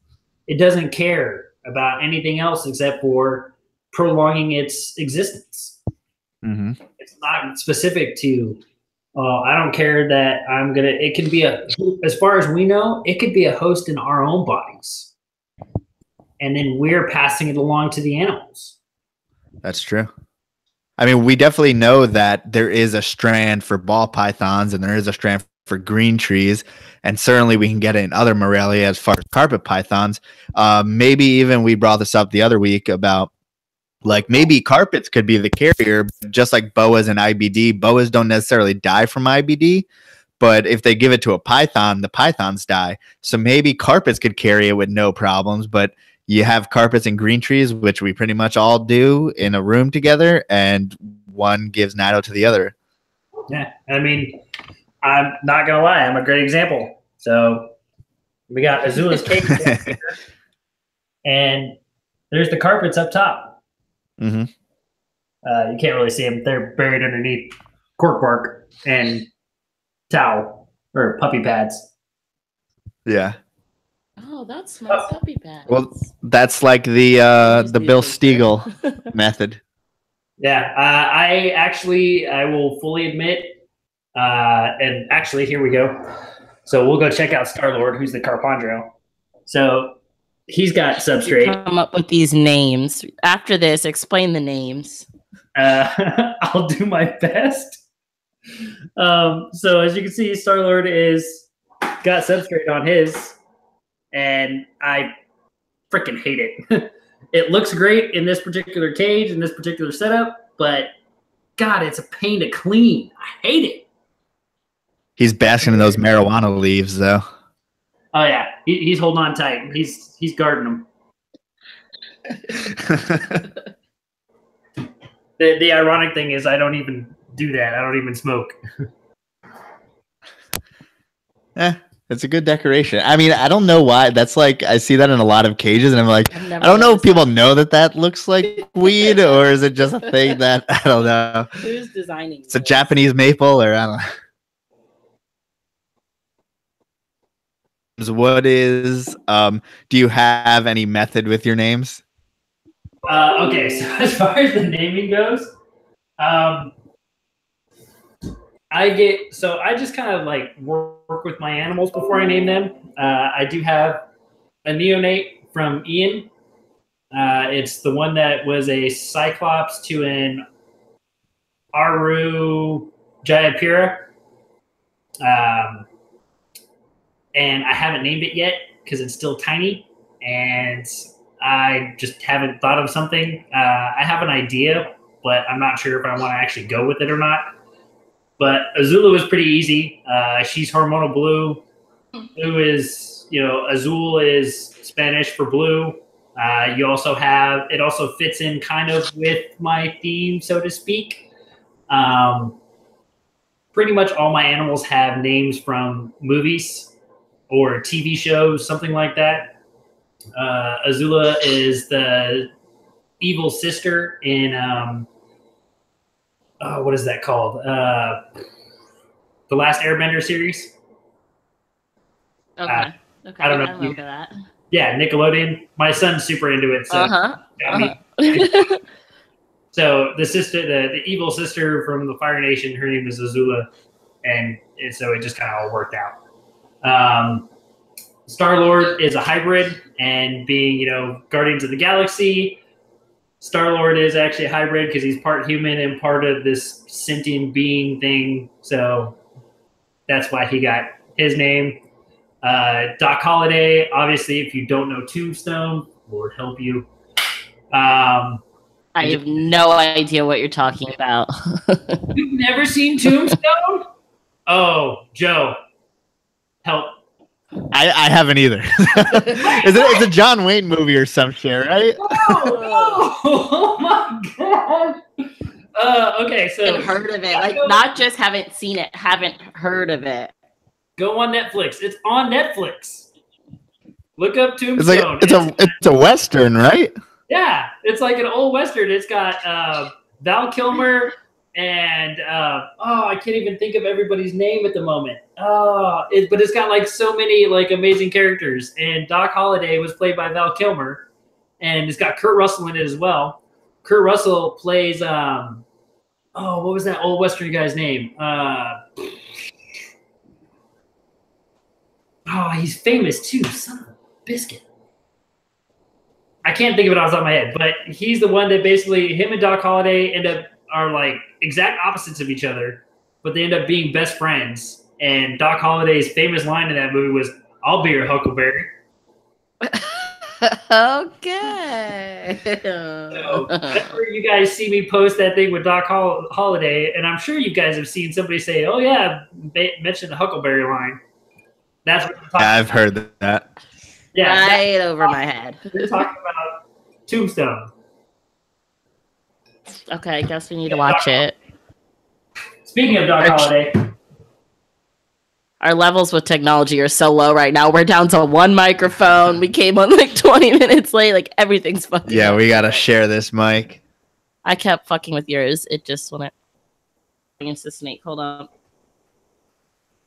It doesn't care about anything else except for prolonging its existence. Mm-hmm. It's not specific to, I don't care that it can be as far as we know, it could be a host in our own bodies. And then we're passing it along to the animals. That's true. I mean, we definitely know that there is a strand for ball pythons and there is a strand for green trees. And certainly we can get it in other Morelia as far as carpet pythons. Maybe even we brought this up the other week about like maybe carpets could be the carrier, just like boas and IBD. Boas don't necessarily die from IBD, but if they give it to a python, the pythons die. So maybe carpets could carry it with no problems, but you have carpets and green trees, which we pretty much all do in a room together, and one gives Nido to the other. Yeah, I mean, I'm not going to lie. I'm a great example. So we got Azula's cake here, and there's the carpets up top. Mm-hmm. You can't really see them. They're buried underneath cork bark and towel or puppy pads. Yeah. Oh, that's my puppy pads. Well, that's like the Bill Stiegel method. Yeah, I will fully admit, and actually, here we go. So we'll go check out Star-Lord, who's the Carpondro. So he's got substrate. You come up with these names. After this, explain the names. I'll do my best. So as you can see, Star-Lord got substrate on his, and I freaking hate it. It looks great in this particular cage, in this particular setup, but God, it's a pain to clean. I hate it. He's basking in those marijuana leaves, though. Oh yeah, he's holding on tight. He's guarding them. The ironic thing is, I don't even do that. I don't even smoke. It's a good decoration. I mean, I don't know why. That's like, I see that in a lot of cages, and I'm like, I don't know if people know that looks like weed, or is it just a thing that, I don't know. Who's designing It's a Japanese maple, or I don't know. What is, do you have any method with your names? Okay, so as far as the naming goes, I just kind of like work with my animals before I name them. I do have a neonate from Ian. It's the one that was a Cyclops to an Aru Jayapura. And I haven't named it yet because it's still tiny. And I just haven't thought of something. I have an idea, but I'm not sure if I want to actually go with it or not. But Azula is pretty easy. She's hormonal blue. Blue is, Azul is Spanish for blue. You also have, it also fits in kind of with my theme, so to speak. Pretty much all my animals have names from movies or TV shows, something like that. Azula is the evil sister in, what is that called? The Last Airbender series. Okay. Okay. I don't know. I remember that. Yeah, Nickelodeon. My son's super into it. So, So the sister, the evil sister from the Fire Nation, her name is Azula, and so it just kind of all worked out. Star-Lord is a hybrid, and being, Guardians of the Galaxy, Star-Lord is actually a hybrid because he's part human and part of this sentient being thing. So that's why he got his name. Doc Holliday, obviously, if you don't know Tombstone, Lord help you. I have no idea what you're talking about. You've never seen Tombstone? Oh, Joe, help. I haven't either. It's a John Wayne movie or some shit, right? Oh my god. Okay, so I've heard of it. Like, not just haven't seen it, haven't heard of it. Go on Netflix. It's on Netflix. Look up Tombstone. It's a Western, right? Yeah, it's like an old Western. It's got Val Kilmer and I can't even think of everybody's name at the moment. But it's got like so many like amazing characters. And Doc Holliday was played by Val Kilmer, and it's got Kurt Russell in it as well. Kurt Russell plays what was that old Western guy's name? He's famous too. Son of a biscuit. I can't think of it off the top of my head, but he's the one that basically, him and Doc Holliday are like exact opposites of each other, but they end up being best friends. And Doc Holliday's famous line in that movie was, "I'll be your Huckleberry." Okay. So whenever you guys see me post that thing with Doc Holliday, and I'm sure you guys have seen somebody say, "Oh yeah, mention the Huckleberry line." That's what I'm talking I've heard that. Yeah, right over my head. We're talking about Tombstone. Okay, I guess we need to watch it. Speaking of Doc Holliday, our levels with technology are so low right now. We're down to one microphone. We came on like 20 minutes late. Like, everything's fucking. Yeah, we gotta share this mic. I kept fucking with yours. It just wouldn't. Against the snake. Hold on.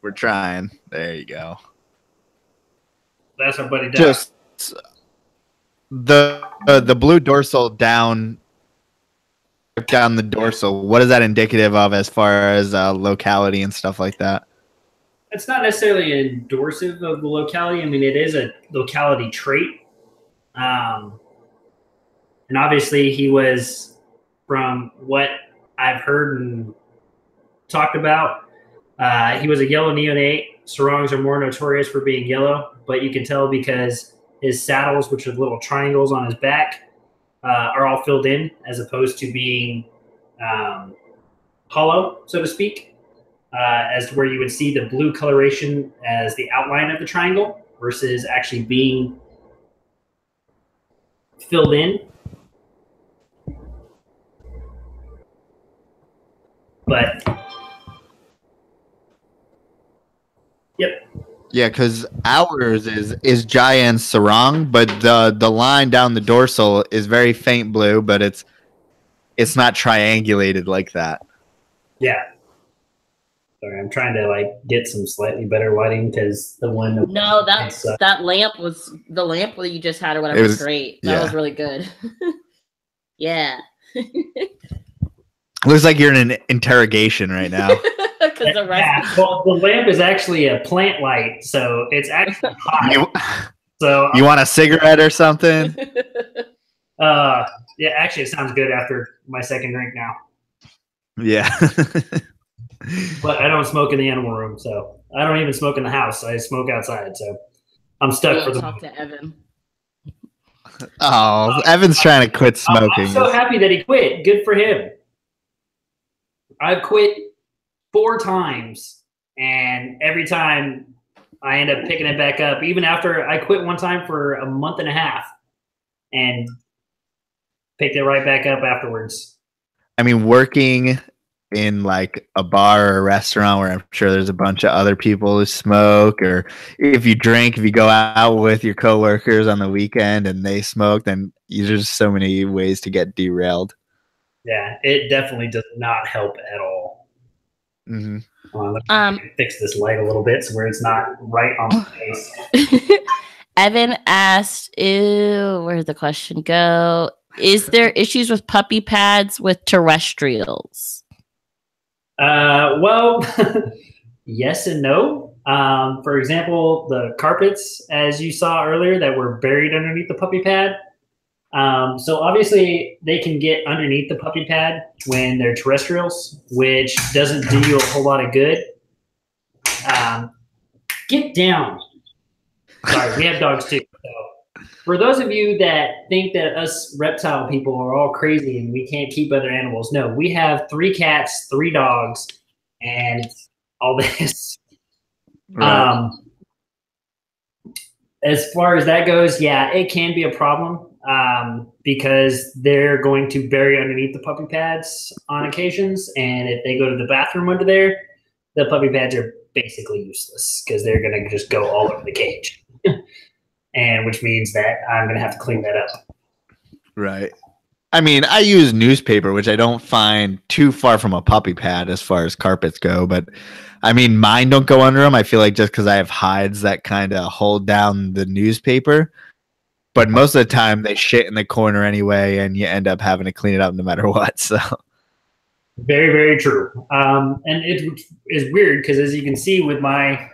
We're trying. There you go. That's our buddy Doc. Just the blue dorsal down the dorsal. What is that indicative of as far as locality and stuff like that? It's not necessarily endorsive of the locality. I mean, it is a locality trait. And obviously he was, from what I've heard and talked about, he was a yellow neonate. Sarongs are more notorious for being yellow, but you can tell because his saddles, which are little triangles on his back, are all filled in as opposed to being hollow, so to speak, as to where you would see the blue coloration as the outline of the triangle versus actually being filled in. But yep. Yeah, because ours is giant sarong, but the line down the dorsal is very faint blue, but it's not triangulated like that. Yeah. Sorry, I'm trying to like get some slightly better lighting because the one. No, that lamp was the lamp that you just had or whatever was great. That was really good. Yeah. Looks like you're in an interrogation right now. Well, the lamp is actually a plant light, so it's actually hot. So you want a cigarette or something? Yeah, actually, it sounds good after my second drink now. Yeah. But I don't smoke in the animal room, so I don't even smoke in the house. I smoke outside, so I'm stuck for the. Talk to Evan. Oh, Evan's trying to quit smoking. I'm so happy that he quit. Good for him. I've quit 4 times, and every time I end up picking it back up. Even after I quit one time for a month and a half, and picked it right back up afterwards. I mean, working in like a bar or a restaurant where I'm sure there's a bunch of other people who smoke, or if you drink, if you go out with your coworkers on the weekend and they smoke, then there's just so many ways to get derailed. Yeah, it definitely does not help at all. Mm-hmm. Let me fix this light a little bit so where it's not right on my face. Evan asked, where'd the question go? Is there issues with puppy pads with terrestrials? Well, yes and no. For example, the carpets, as you saw earlier, that were buried underneath the puppy pad. So obviously they can get underneath the puppy pad when they're terrestrials, which doesn't do you a whole lot of good. Get down. Sorry, we have dogs too. So for those of you that think that us reptile people are all crazy and we can't keep other animals, no, we have 3 cats, 3 dogs, and all this. Right. As far as that goes, yeah, it can be a problem because they're going to bury underneath the puppy pads on occasions. And if they go to the bathroom under there, the puppy pads are basically useless because they're going to just go all over the cage. And which means that I'm going to have to clean that up. Right. I mean, I use newspaper, which I don't find too far from a puppy pad as far as carpets go. But I mean, mine don't go under them. I feel like just because I have hides that kind of hold down the newspaper. But most of the time, they shit in the corner anyway, and you end up having to clean it up no matter what. So, very, very true. And it is weird because, as you can see with my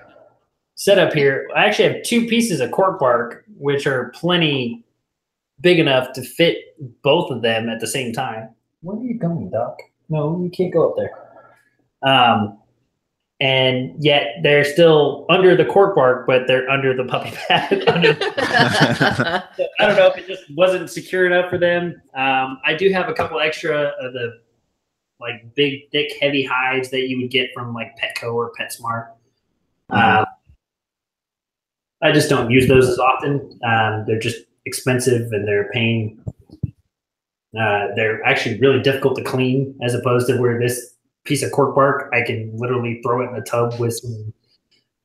setup here, I actually have 2 pieces of cork bark, which are plenty big enough to fit both of them at the same time. Where are you going, Doc? No, you can't go up there. And yet they're still under the cork bark, but they're under the puppy pad. So I don't know if it just wasn't secure enough for them. I do have a couple extra of the like big, thick, heavy hides that you would get from like Petco or PetSmart. I just don't use those as often. They're just expensive and they're a pain. They're actually really difficult to clean, as opposed to where this piece of cork bark, I can literally throw it in a tub with some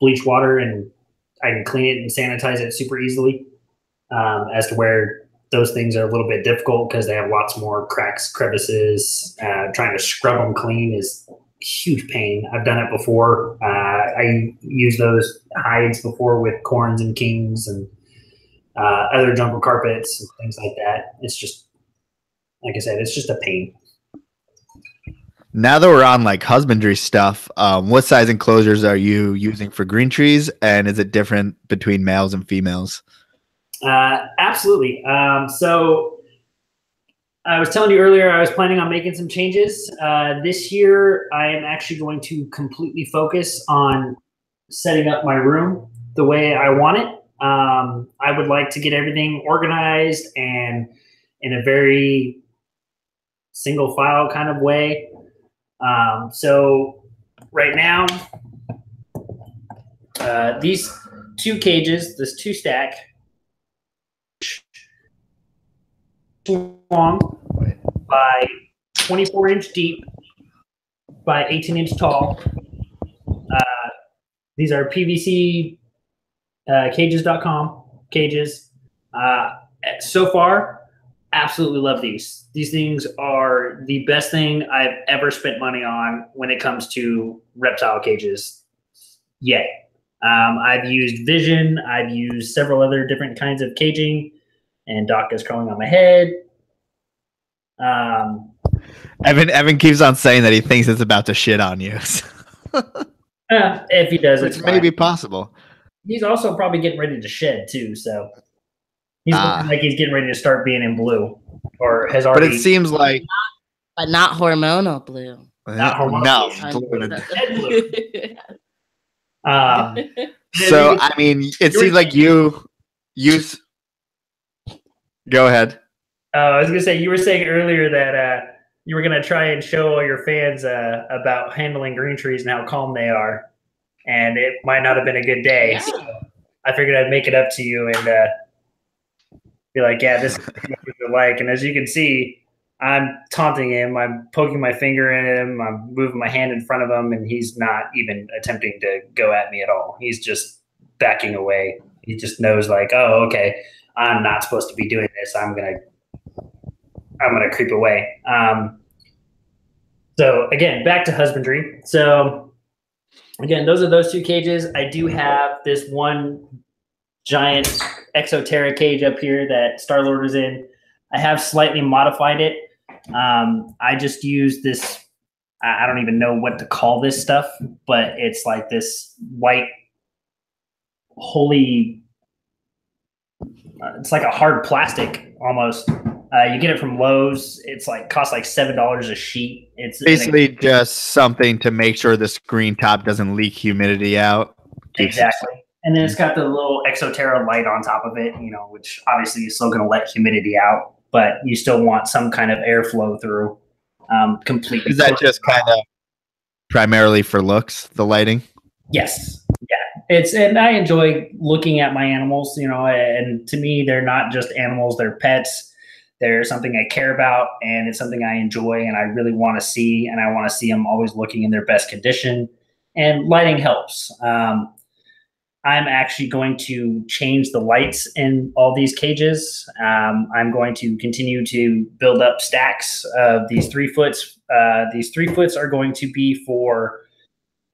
bleach water and I can clean it and sanitize it super easily. As to where those things are a little bit difficult because they have lots more cracks, crevices. Trying to scrub them clean is a huge pain. I've done it before. I used those hides before with corns and kings and other jungle carpets and things like that. It's just, like I said, it's just a pain. now that we're on like husbandry stuff, what size enclosures are you using for green trees, and is it different between males and females? Absolutely. So I was telling you earlier, I was planning on making some changes. This year, I am actually going to completely focus on setting up my room the way I want it. I would like to get everything organized and in a very single file kind of way. So right now, these 2 cages, this 2-stack, long by 24-inch deep by 18-inch tall. These are PVC cages.com cages. So far, absolutely love these. These things are the best thing I've ever spent money on when it comes to reptile cages yet. I've used Vision. I've used several other different kinds of caging. And Doc is crawling on my head. Evan keeps on saying that he thinks it's about to shit on you. If he does, Which may be possible. He's also probably getting ready to shed too, so he's looking like he's getting ready to start being in blue, or has already. But it seems like, but not hormonal blue. Not hormonal. So I mean, it seems like you Go ahead. I was gonna say, you were saying earlier that you were gonna try and show all your fans about handling green trees and how calm they are, and it might not have been a good day. Yeah. So I figured I'd make it up to you and be like, yeah, this is what they're like. And as you can see, I'm taunting him. I'm poking my finger in him. I'm moving my hand in front of him, and he's not even attempting to go at me at all. He's just backing away. He just knows, like, oh, okay, I'm not supposed to be doing this. I'm gonna creep away. So again, back to husbandry. So again, those are those two cages. I do have this one giant Exoterra cage up here that Star-Lord is in. I have slightly modified it. I just use this, I don't even know what to call this stuff, but it's like this white, holy, it's like a hard plastic almost. You get it from Lowe's. It's like costs like $7 a sheet. It's basically just something to make sure the screen top doesn't leak humidity out. Exactly. And then it's got the little Exoterra light on top of it, which obviously is still going to let humidity out, but you still want some kind of airflow through. Completely. Is that just kind of primarily for looks, the lighting? Yes. Yeah. And I enjoy looking at my animals, and to me, they're not just animals, they're pets. They're something I care about, and it's something I enjoy and I really want to see, and I want to see them always looking in their best condition, and lighting helps. I'm actually going to change the lights in all these cages. I'm going to continue to build up stacks of these 3 foots. These 3 foots are going to be for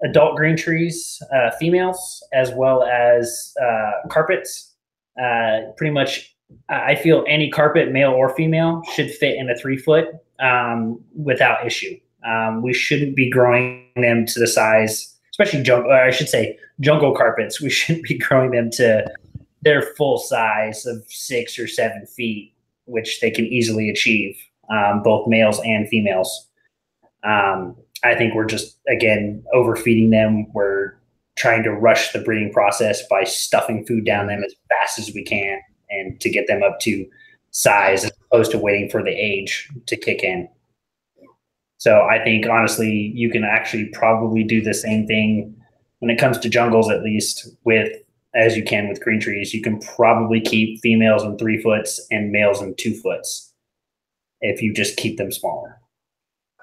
adult green trees, females, as well as carpets. Pretty much, I feel any carpet, male or female, should fit in a 3 foot without issue. We shouldn't be growing them to the size, especially jungle carpets. We shouldn't be growing them to their full size of 6 or 7 feet, which they can easily achieve, both males and females. I think we're just, again, overfeeding them. We're trying to rush the breeding process by stuffing food down them as fast as we can, and to get them up to size as opposed to waiting for the age to kick in. So I think, honestly, you can actually probably do the same thing when it comes to jungles, at least, as you can with green trees. You can probably keep females in 3 foots and males in 2 foots if you just keep them smaller.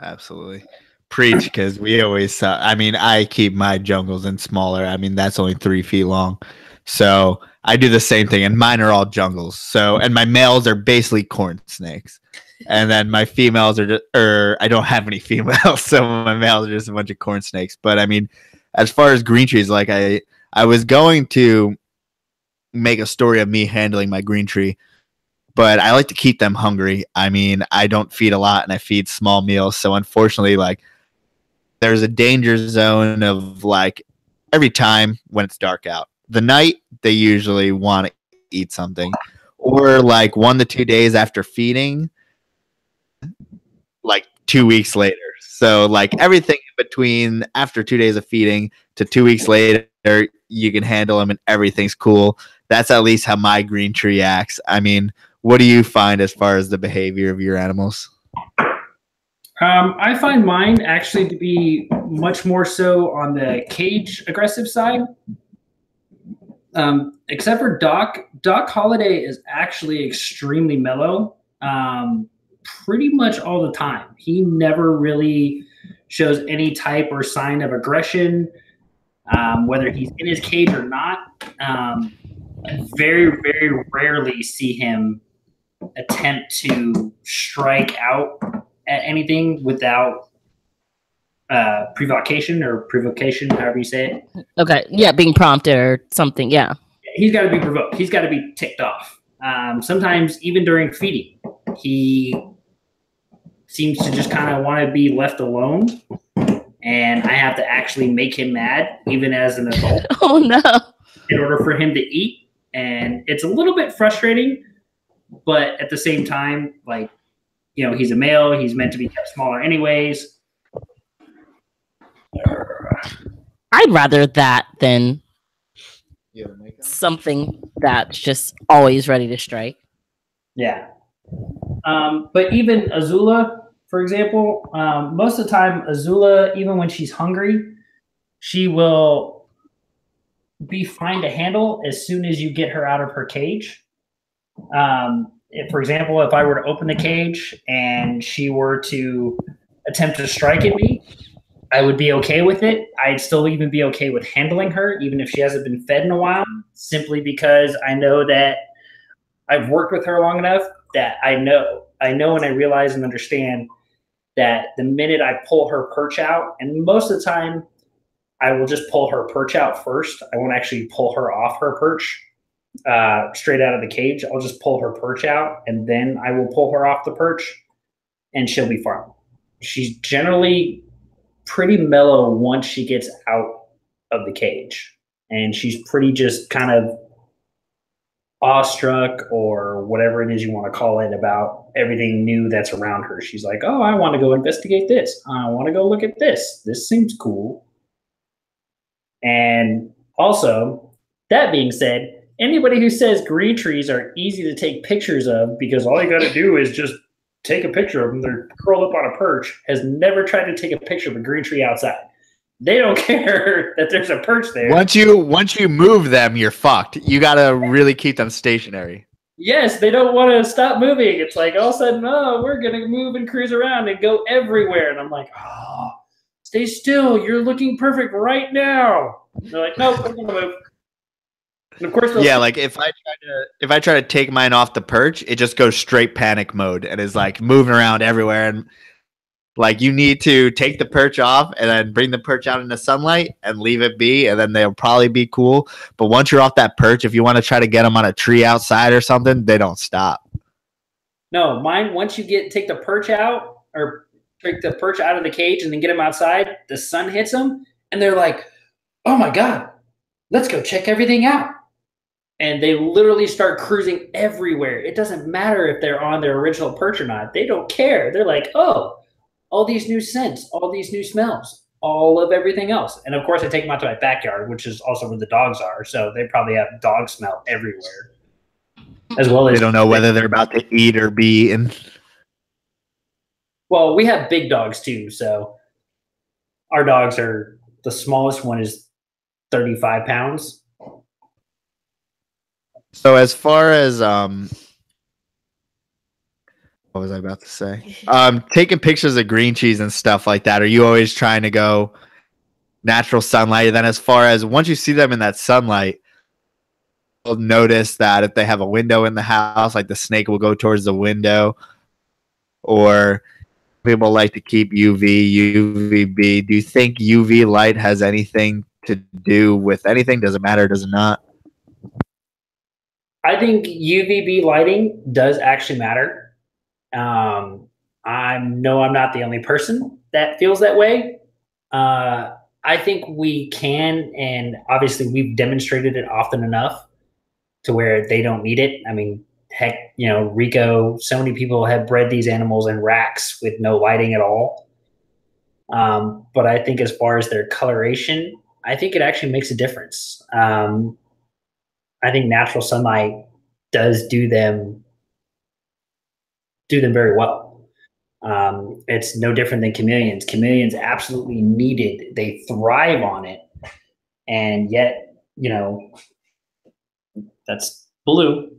Absolutely. Preach, because we always, I keep my jungles in smaller. That's only 3 feet long. So I do the same thing, and mine are all jungles. So, and my males are basically corn snakes. And then my females are just, I don't have any females, so my males are just a bunch of corn snakes. But as far as green trees, like I was going to make a story of me handling my green tree, but I like to keep them hungry. I don't feed a lot, and I feed small meals. So unfortunately, there's a danger zone of every time when it's dark out. The night, they usually want to eat something, or 1 to 2 days after feeding, 2 weeks later. So everything in between after 2 days of feeding to 2 weeks later, you can handle them and everything's cool. That's at least how my green tree acts. What do you find as far as the behavior of your animals? I find mine actually to be much more so on the cage aggressive side. Except for Doc. Doc Holiday is actually extremely mellow pretty much all the time. He never really shows any type or sign of aggression, whether he's in his cage or not. I very, very rarely see him attempt to strike out at anything without provocation, however you say it. Okay. Yeah, being prompted or something. Yeah. He's got to be provoked. He's got to be ticked off. Sometimes even during feeding, he seems to just kind of want to be left alone. And I have to actually make him mad, even as an adult. Oh, no. In order for him to eat. And it's a little bit frustrating, but at the same time, he's a male. He's meant to be kept smaller anyways. I'd rather that than something that's just always ready to strike. Yeah. But even Azula, for example, most of the time, Azula, even when she's hungry, she will be fine to handle as soon as you get her out of her cage. For example, if I were to open the cage and she were to attempt to strike at me, I would be okay with it. I'd still even be okay with handling her, even if she hasn't been fed in a while, simply because I know that I've worked with her long enough that I know and I realize and understand that the minute I pull her perch out, and most of the time I will just pull her perch out first. I won't actually pull her off her perch straight out of the cage. I'll just pull her perch out, and then I will pull her off the perch, and she'll be fine. She's generally pretty mellow once she gets out of the cage, and she's pretty just kind of awestruck or whatever it is you want to call it about everything new that's around her. She's like, oh, I want to go investigate this. I want to go look at this. This seems cool. And also, that being said, anybody who says green trees are easy to take pictures of because all you got to do is just take a picture of them, they're curled up on a perch, has never tried to take a picture of a green tree outside. They don't care that there's a perch there. Once you move them, you're fucked. You gotta really keep them stationary. Yes, they don't want to stop moving. It's like all of a sudden, oh, we're gonna move and cruise around and go everywhere. And I'm like, oh, stay still. You're looking perfect right now. And they're like, nope, we're gonna move. And of course, yeah, like if I try to take mine off the perch, it just goes straight panic mode and is like moving around everywhere. And like you need to take the perch off and then bring the perch out in the sunlight and leave it be, and then they'll probably be cool. But once you're off that perch, if you want to try to get them on a tree outside or something, they don't stop. No, mine, once you take the perch out or take the perch out of the cage and then get them outside, the sun hits them and they're like, oh my God, let's go check everything out. And they literally start cruising everywhere. It doesn't matter if they're on their original perch or not. They don't care. They're like, oh, all these new scents, all these new smells, all of everything else. And of course, I take them out to my backyard, which is also where the dogs are. So they probably have dog smell everywhere. As well as they don't know whether they're about to eat or be eaten. Well, we have big dogs too. So our dogs are, the smallest one is 35 pounds. So as far as what was I about to say? Taking pictures of green cheese and stuff like that. Are you always trying to go natural sunlight? And then as far as once you see them in that sunlight, you'll notice that if they have a window in the house, like the snake will go towards the window. Or people like to keep UV, UVB. Do you think UV light has anything to do with anything? Does it matter? Does it not? I think UVB lighting does actually matter. I'm not the only person that feels that way. I think we can, and obviously we've demonstrated it often enough to where they don't need it. I mean, heck, Rico, so many people have bred these animals in racks with no lighting at all. But I think as far as their coloration, I think it actually makes a difference. I think natural sunlight does do them very well. It's no different than chameleons. Chameleons absolutely need it. They thrive on it. And yet, that's blue.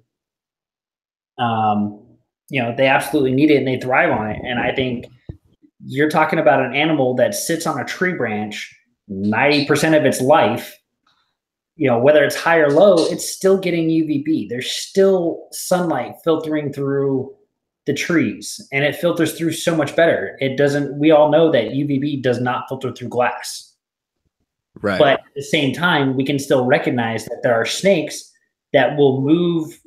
They absolutely need it and they thrive on it. And I think you're talking about an animal that sits on a tree branch 90% of its life. Whether it's high or low, it's still getting UVB. There's still sunlight filtering through the trees, and it filters through so much better. It doesn't, we all know that UVB does not filter through glass. Right. But at the same time, we can still recognize that there are snakes that will move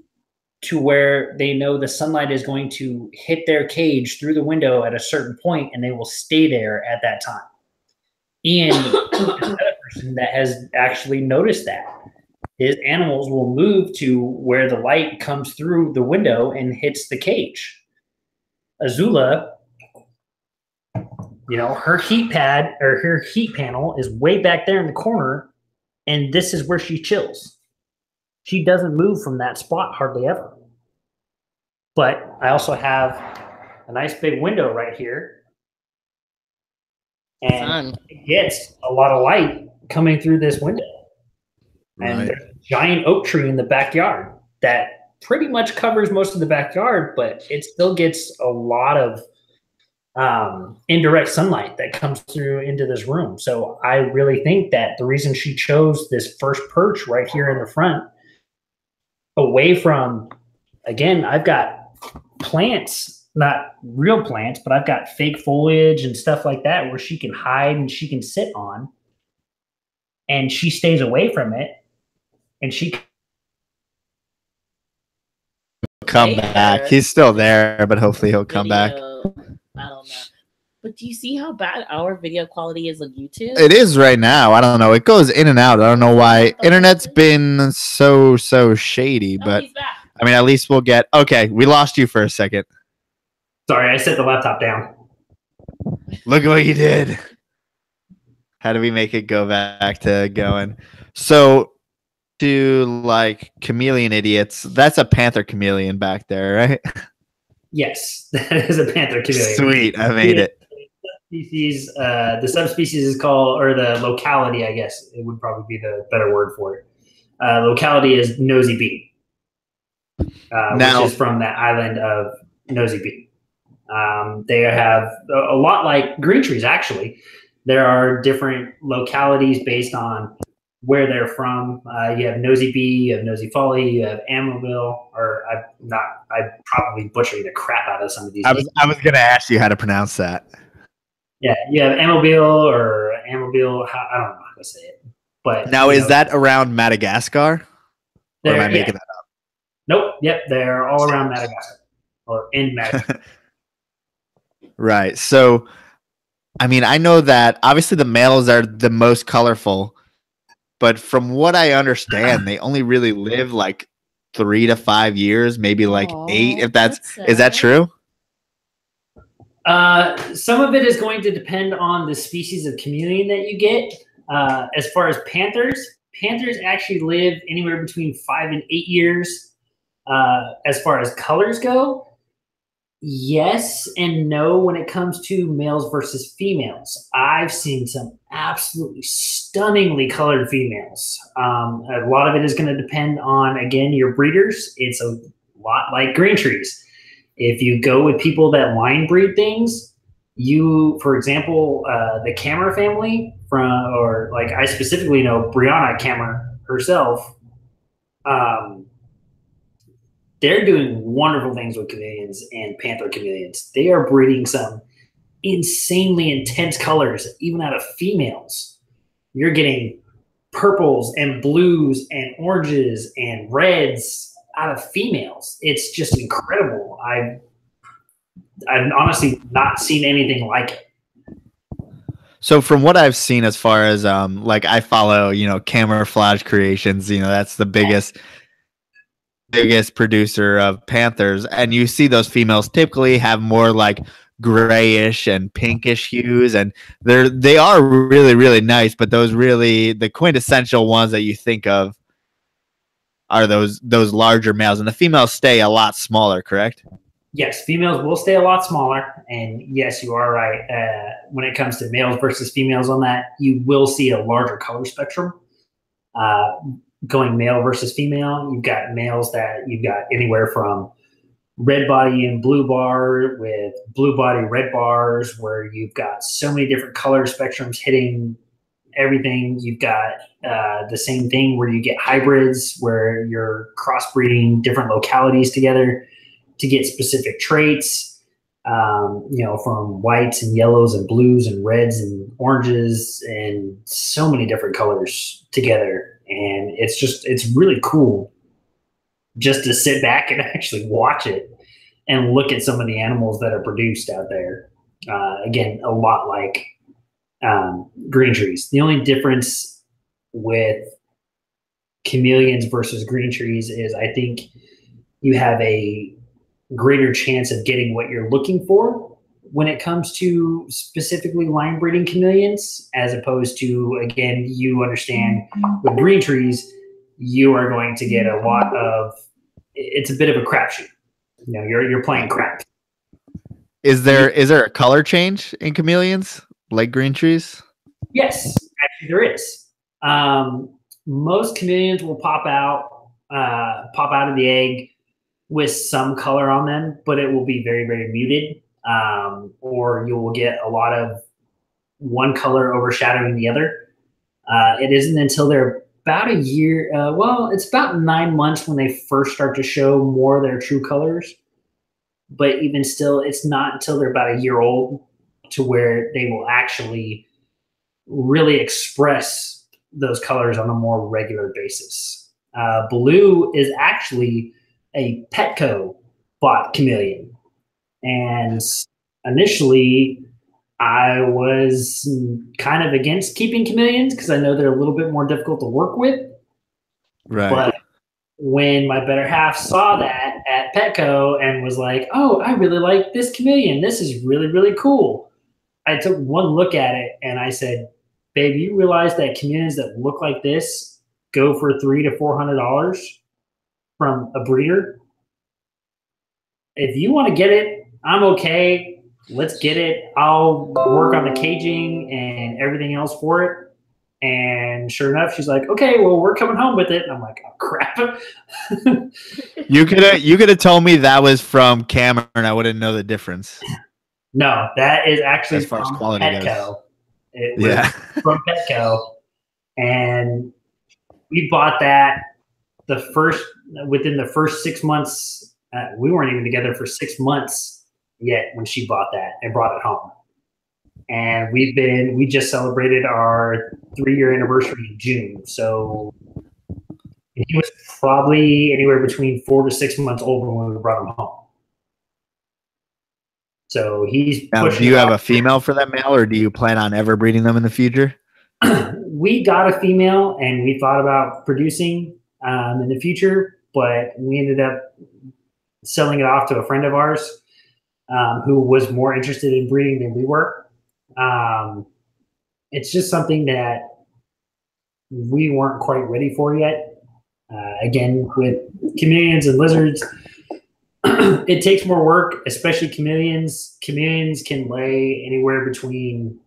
to where they know the sunlight is going to hit their cage through the window at a certain point, and they will stay there at that time. Ian is another person that has actually noticed that. His animals will move to where the light comes through the window and hits the cage. Azula, her heat pad or her heat panel is way back there in the corner, and this is where she chills. She doesn't move from that spot hardly ever. But I also have a nice big window right here. And it gets a lot of light coming through this window. And Right. there's a giant oak tree in the backyard that pretty much covers most of the backyard, but it still gets a lot of indirect sunlight that comes through into this room. So I really think that the reason she chose this first perch right here in the front, away from, again, I've got plants, not real plants, but I've got fake foliage and stuff like that where she can hide and she can sit on, and she stays away from it, and she come back. He's still there, but hopefully he'll come back. I don't know. But do you see how bad our video quality is on YouTube? It is right now. I don't know. It goes in and out. I don't know why. Internet's been so shady, but I mean, at least we'll get. Okay, we lost you for a second. Sorry, I set the laptop down. Look at what you did. How do we make it go back to going? So, to like chameleon idiots, that's a panther chameleon back there, right? Yes, that is a panther chameleon. Sweet, I made it. Species, the subspecies is called, or the locality, I guess it would probably be the better word for it. Locality is nosy bee, which is from that island of nosy bee. They have a lot like green trees, actually. There are different localities based on where they're from. You have nosy bee, you have nosy folly, you have Amabile, or I'm probably butchering the crap out of some of these. I was gonna ask you how to pronounce that. Yeah, you have Amabile or Amabile. I don't know how to say it. But now, is that around Madagascar? Or am I making that up? Nope. Yep, they're all around Madagascar or in Madagascar. Right. So, I mean, I know that obviously the males are the most colorful, but from what I understand, they only really live like 3 to 5 years, maybe like 8. If is that true? Some of it is going to depend on the species of chameleon that you get. As far as panthers actually live anywhere between 5 and 8 years. As far as colors go, yes and no when it comes to males versus females. I've seen some absolutely stunningly colored females. A lot of it is going to depend on, again, your breeders. It's a lot like green trees. If you go with people that line breed things, for example, the Camera family or like I specifically know Brianna Camera herself, they're doing wonderful things with chameleons and panther chameleons. They are breeding some insanely intense colors, even out of females. You're getting purples and blues and oranges and reds out of females. It's just incredible. I've honestly not seen anything like it. So from what I've seen, as far as like I follow, Camouflage Creations, that's the biggest producer of panthers, and you see those females typically have more like grayish and pinkish hues, and they are really, really nice, but those really the quintessential ones that you think of are those larger males, and the females stay a lot smaller, correct? Yes, females will stay a lot smaller, and yes, you are right. When it comes to males versus females on that, you will see a larger color spectrum. Going male versus female, you've got males that you've got anywhere from red body and blue bar with blue body red bars, where you've got so many different color spectrums hitting everything. You've got the same thing where you get hybrids, where you're crossbreeding different localities together to get specific traits, from whites and yellows and blues and reds and oranges and so many different colors together. And it's really cool just to sit back and actually watch it and look at some of the animals that are produced out there. Again, a lot like green trees. The only difference with chameleons versus green trees is I think you have a greater chance of getting what you're looking for when it comes to specifically line breeding chameleons, as opposed to, again, you understand with green trees, you are going to get a lot of, it's a bit of a crapshoot. you're playing crap. Is there a color change in chameleons like green trees? Yes, actually there is. Most chameleons will pop out of the egg with some color on them, but it will be very, very muted. Or you will get a lot of one color overshadowing the other. It isn't until they're about a year, it's about 9 months when they first start to show more of their true colors. But even still, it's not until they're about a year old to where they will actually really express those colors on a more regular basis. Blue is actually a Petco bought chameleon. And initially, I was kind of against keeping chameleons because I know they're a little bit more difficult to work with. Right. But when my better half saw that at Petco and was like, oh, I really like this chameleon. This is really, really cool. I took one look at it and I said, babe, you realize that chameleons that look like this go for $300 to $400 from a breeder? If you want to get it, I'm okay. Let's get it. I'll work on the caging and everything else for it. And sure enough, she's like, okay, well, we're coming home with it. And I'm like, oh, crap. You could have told me that was from Cameron. I wouldn't know the difference. No, that is actually As far as from quality Petco. goes. It was from Petco. And we bought that within the first 6 months. We weren't even together for 6 months yet when she bought that and brought it home. And we just celebrated our 3-year anniversary in June. So he was probably anywhere between 4 to 6 months old when we brought him home. So he's now, do you have a female for that male, or do you plan on ever breeding them in the future? We got a female and we thought about producing in the future, but we ended up selling it off to a friend of ours who was more interested in breeding than we were. It's just something that we weren't quite ready for yet. Again, with chameleons and lizards, it takes more work, especially chameleons. Chameleons can lay anywhere between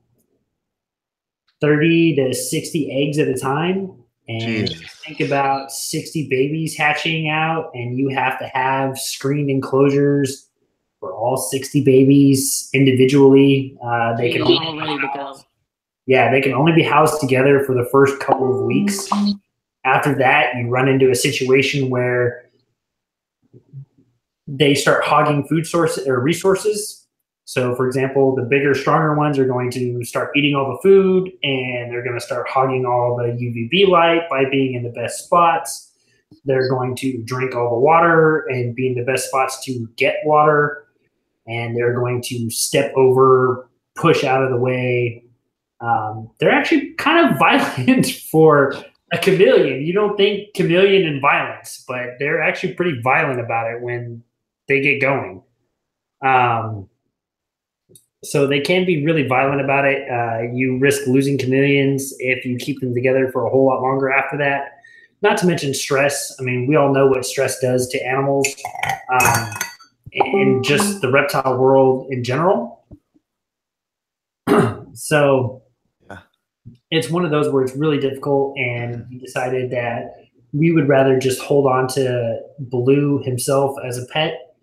30 to 60 eggs at a time. And think about 60 babies hatching out, and you have to have screened enclosures for all 60 babies individually. They can only be housed together for the first couple of weeks. After that, you run into a situation where they start hogging food sources or resources. So, for example, the bigger, stronger ones are going to start eating all the food, and they're going to start hogging all the UVB light by being in the best spots. They're going to drink all the water and be in the best spots to get water. And they're going to step over, push out of the way. They're actually kind of violent for a chameleon. You don't think chameleon and violence, but they're actually pretty violent about it when they get going. So they can be really violent about it. You risk losing chameleons if you keep them together for a whole lot longer after that. Not to mention stress. I mean, we all know what stress does to animals and just the reptile world in general. So it's one of those where it's really difficult, and we decided that we would rather just hold on to Blue himself as a pet.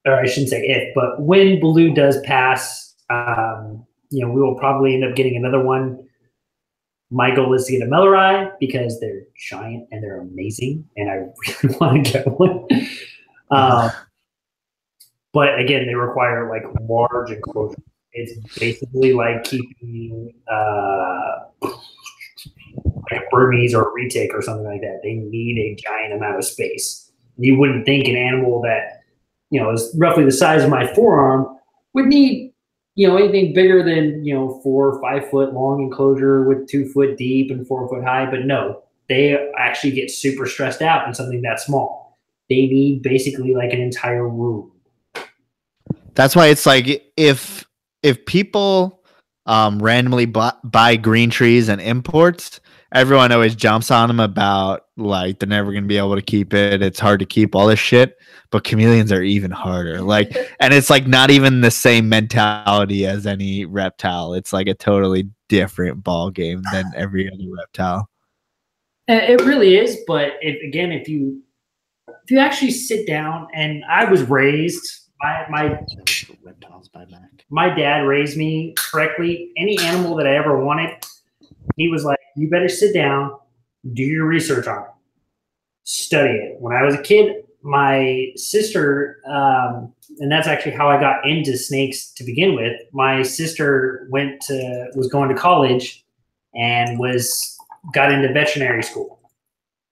Or I shouldn't say if, but when Blue does pass, we will probably end up getting another one. My goal is to get a Mellorai because they're giant and they're amazing, and I really want to get one. But again, they require like large enclosure. It's basically like keeping like a Burmese or a retake or something like that. They need a giant amount of space. You wouldn't think an animal that is roughly the size of my forearm would need anything bigger than 4 or 5 foot long enclosure with 2 foot deep and 4 foot high. But no, they actually get super stressed out in something that small. They need basically like an entire room. That's why it's like if people randomly buy green trees and imports, everyone always jumps on them about like they're never going to be able to keep it. It's hard to keep all this shit. But chameleons are even harder. Like, and it's like not even the same mentality as any reptile. It's like a totally different ball game than every other reptile. It really is. But if you actually sit down, and I was raised, my dad raised me correctly. Any animal that I ever wanted, he was like, you better sit down, do your research on it, study it. When I was a kid, my sister, and that's actually how I got into snakes to begin with. My sister was going to college and got into veterinary school,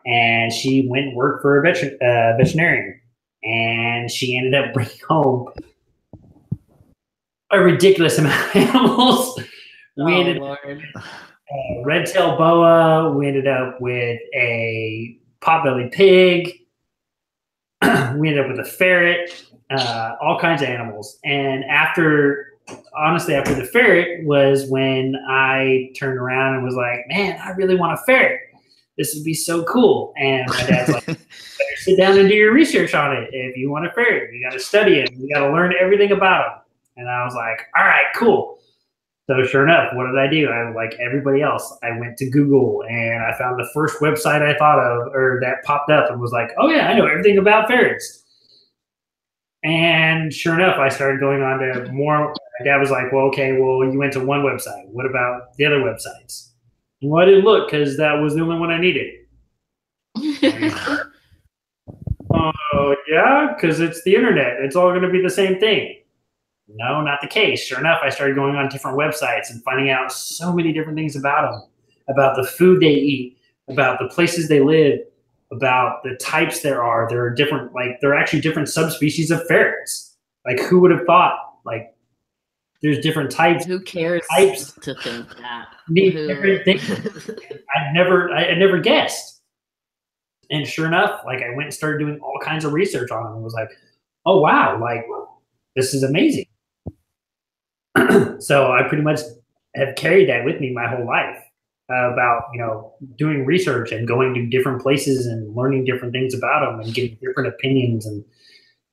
and she went and worked for a veterinarian, and she ended up bringing home a ridiculous amount of animals. We ended up with a red-tailed boa. We ended up with a pot-bellied pig. We ended up with a ferret, all kinds of animals. And after the ferret was when I turned around and was like, man, I really want a ferret. This would be so cool. And my dad's like, better sit down and do your research on it. If you want a ferret, you got to study it. You got to learn everything about them. And I was like, all right, cool. So sure enough, what did I do? I, like everybody else, I went to Google and I found the first website I thought of, or that popped up, and was like, oh yeah, I know everything about ferrets. And sure enough, I started going on to more. My dad was like, well, okay, well, you went to one website. What about the other websites? Well, I didn't look because that was the only one I needed. Oh, yeah, because it's the internet. It's all going to be the same thing. No, not the case. Sure enough, I started going on different websites and finding out so many different things about them, about the food they eat, about the places they live, about the types there are. There are actually different subspecies of ferrets. Like, who would have thought? Like, there's different types. Who cares types to think that? Different things. I never guessed. And sure enough, like, I went and started doing all kinds of research on them and was like, oh wow, like, this is amazing. So I pretty much have carried that with me my whole life, about, doing research and going to different places and learning different things about them and getting different opinions and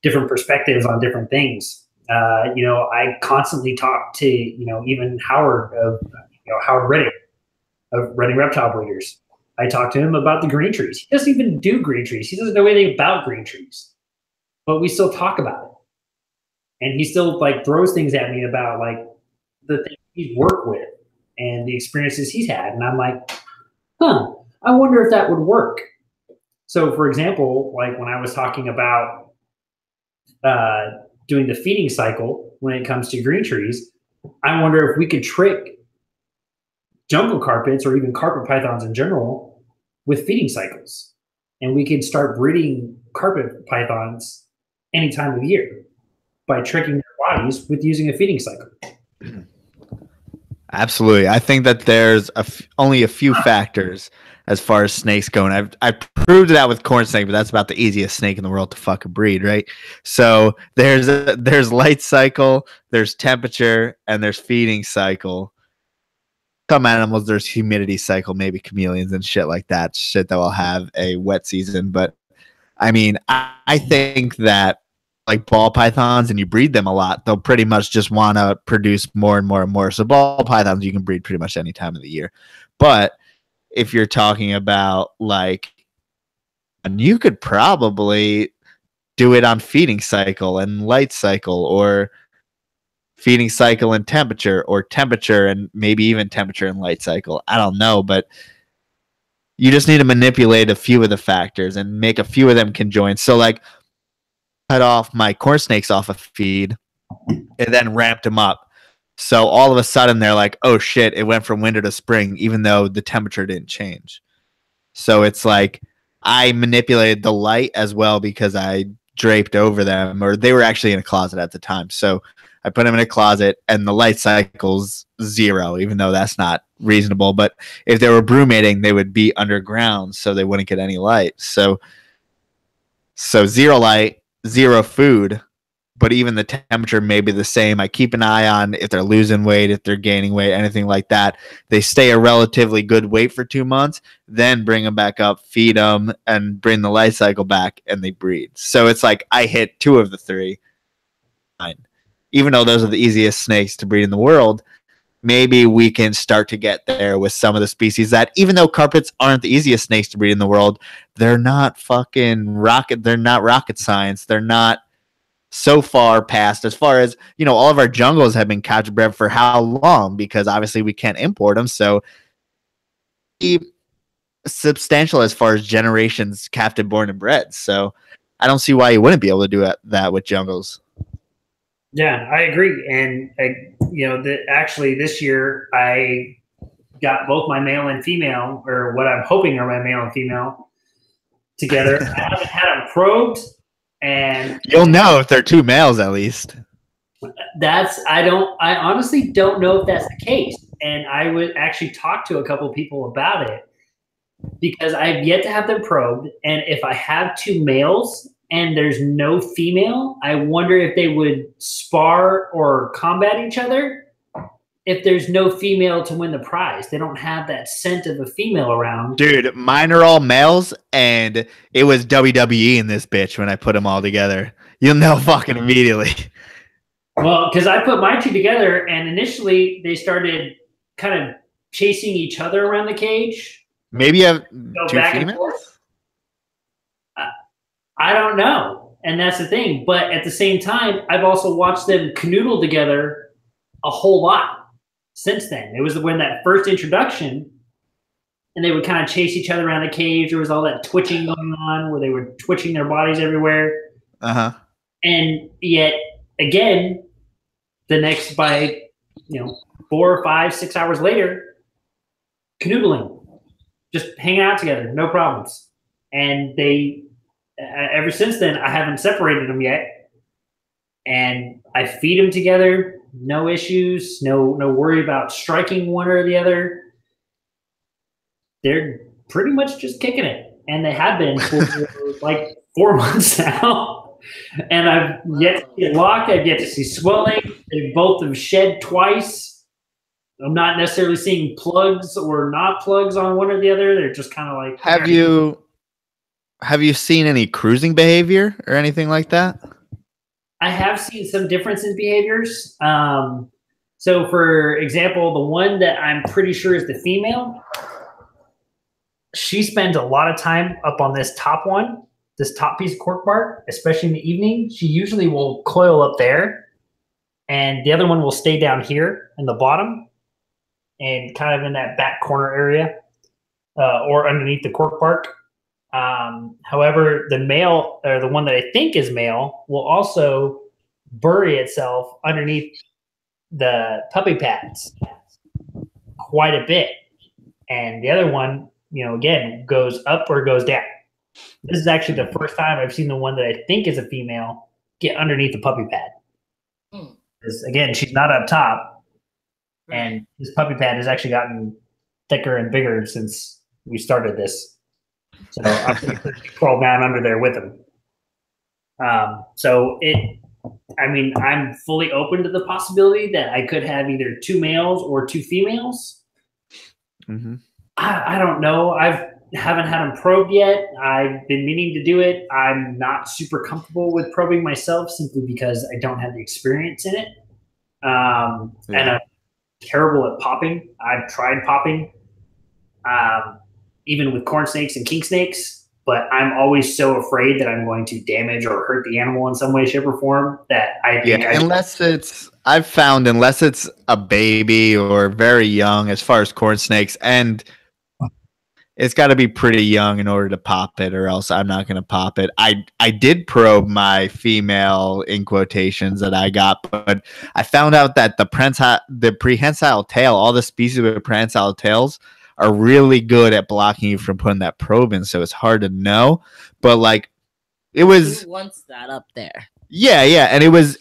different perspectives on different things. I constantly talk to, even Howard of, Howard Redding of Redding Reptile Breeders. I talk to him about the green trees. He doesn't even do green trees. He doesn't know anything about green trees, but we still talk about it. And he still like throws things at me about like the things he's worked with and the experiences he's had. And I'm like, I wonder if that would work. So for example, like when I was talking about doing the feeding cycle when it comes to green trees, I wonder if we could trick jungle carpets or even carpet pythons in general with feeding cycles. And we could start breeding carpet pythons any time of year by tricking their bodies with using a feeding cycle. Absolutely. I think that there's only a few factors as far as snakes go. And I've proved that with corn snake, but that's about the easiest snake in the world to fucking breed, right? So there's light cycle, there's temperature, and there's feeding cycle. Some animals, there's humidity cycle, maybe chameleons and shit like that, shit that will have a wet season. But I mean, I think that like ball pythons and you breed them a lot, they'll pretty much just want to produce more and more and more. So ball pythons you can breed pretty much any time of the year. But if you're talking about like, and you could probably do it on feeding cycle and light cycle, or feeding cycle and temperature, or temperature and maybe even temperature and light cycle. I don't know, but you just need to manipulate a few of the factors and make a few of them conjoin. So like, cut off my corn snakes off a feed and then ramped them up. So all of a sudden they're like, oh shit, it went from winter to spring, even though the temperature didn't change. So it's like I manipulated the light as well because I draped over them, or they were actually in a closet at the time. So I put them in a closet and the light cycle's 0, even though that's not reasonable. But if they were brumating, they would be underground, so they wouldn't get any light. So 0 light, 0 food, but even the temperature may be the same. I keep an eye on if they're losing weight, if they're gaining weight, anything like that. They stay a relatively good weight for 2 months, then bring them back up, feed them, and bring the life cycle back, and they breed. So it's like I hit 2 of the 3. Even though those are the easiest snakes to breed in the world, maybe we can start to get there with some of the species that, even though carpets aren't the easiest snakes to breed in the world, they're not rocket science. They're not so far past, as far as, you know, all of our jungles have been capture bred for how long, because obviously we can't import them. So substantial as far as generations captive born and bred. So I don't see why you wouldn't be able to do that with jungles. Yeah, I agree. And, actually this year I got both my male and female, or what I'm hoping are my male and female, together. I haven't had them probed. And you'll know if they're 2 males at least. I honestly don't know if that's the case. And I would actually talk to a couple of people about it, because I've yet to have them probed. And if I have 2 males and there's no female, I wonder if they would spar or combat each other if there's no female to win the prize. They don't have that scent of a female around. Dude, mine are all males, and it was WWE in this bitch when I put them all together. You'll know fucking immediately. Well, because I put my 2 together, and initially they started kind of chasing each other around the cage. Maybe you have 2 females? I don't know. And that's the thing. But at the same time, I've also watched them canoodle together a whole lot since then. It was when that first introduction, and they would kind of chase each other around the cage. There was all that twitching going on where they were twitching their bodies everywhere. Uh-huh. And yet, again, the next, by 4, 5, 6 hours later, canoodling, just hanging out together, no problems. And they, ever since then, I haven't separated them yet. And I feed them together, no issues, no worry about striking one or the other. They're pretty much just kicking it. And they have been for like 4 months now. And I've yet to see a lock. I've yet to see swelling. They both have shed twice. I'm not necessarily seeing plugs or not plugs on one or the other. They're just kind of like. Have you seen any cruising behavior or anything like that? I have seen some difference in behaviors. So, for example, the one that I'm pretty sure is the female, she spends a lot of time up on this top one, this top piece of cork bark, especially in the evening. She usually will coil up there, and the other one will stay down here in the bottom and kind of in that back corner area or underneath the cork bark. However, the male, or the one that I think is male, will also bury itself underneath the puppy pads quite a bit. And the other one, again, goes up or goes down. This is actually the first time I've seen the one that I think is a female get underneath the puppy pad. Because, again, she's not up top. And this puppy pad has actually gotten thicker and bigger since we started this. So I'm pretty sure she crawled down under there with him. I'm fully open to the possibility that I could have either 2 males or 2 females. Mm-hmm. I don't know. Haven't had them probed yet. I've been meaning to do it. I'm not super comfortable with probing myself simply because I don't have the experience in it. And I'm terrible at popping. I've tried popping. Even with corn snakes and king snakes, but I'm always so afraid that I'm going to damage or hurt the animal in some way, shape, or form that unless it's a baby or very young, as far as corn snakes, and it's got to be pretty young in order to pop it, or else I'm not going to pop it. I did probe my female, in quotations, that I got, but I found out that the prehensile tail, all the species with prehensile tails, are really good at blocking you from putting that probe in, so it's hard to know. But like, it was once that up there. Yeah, and it was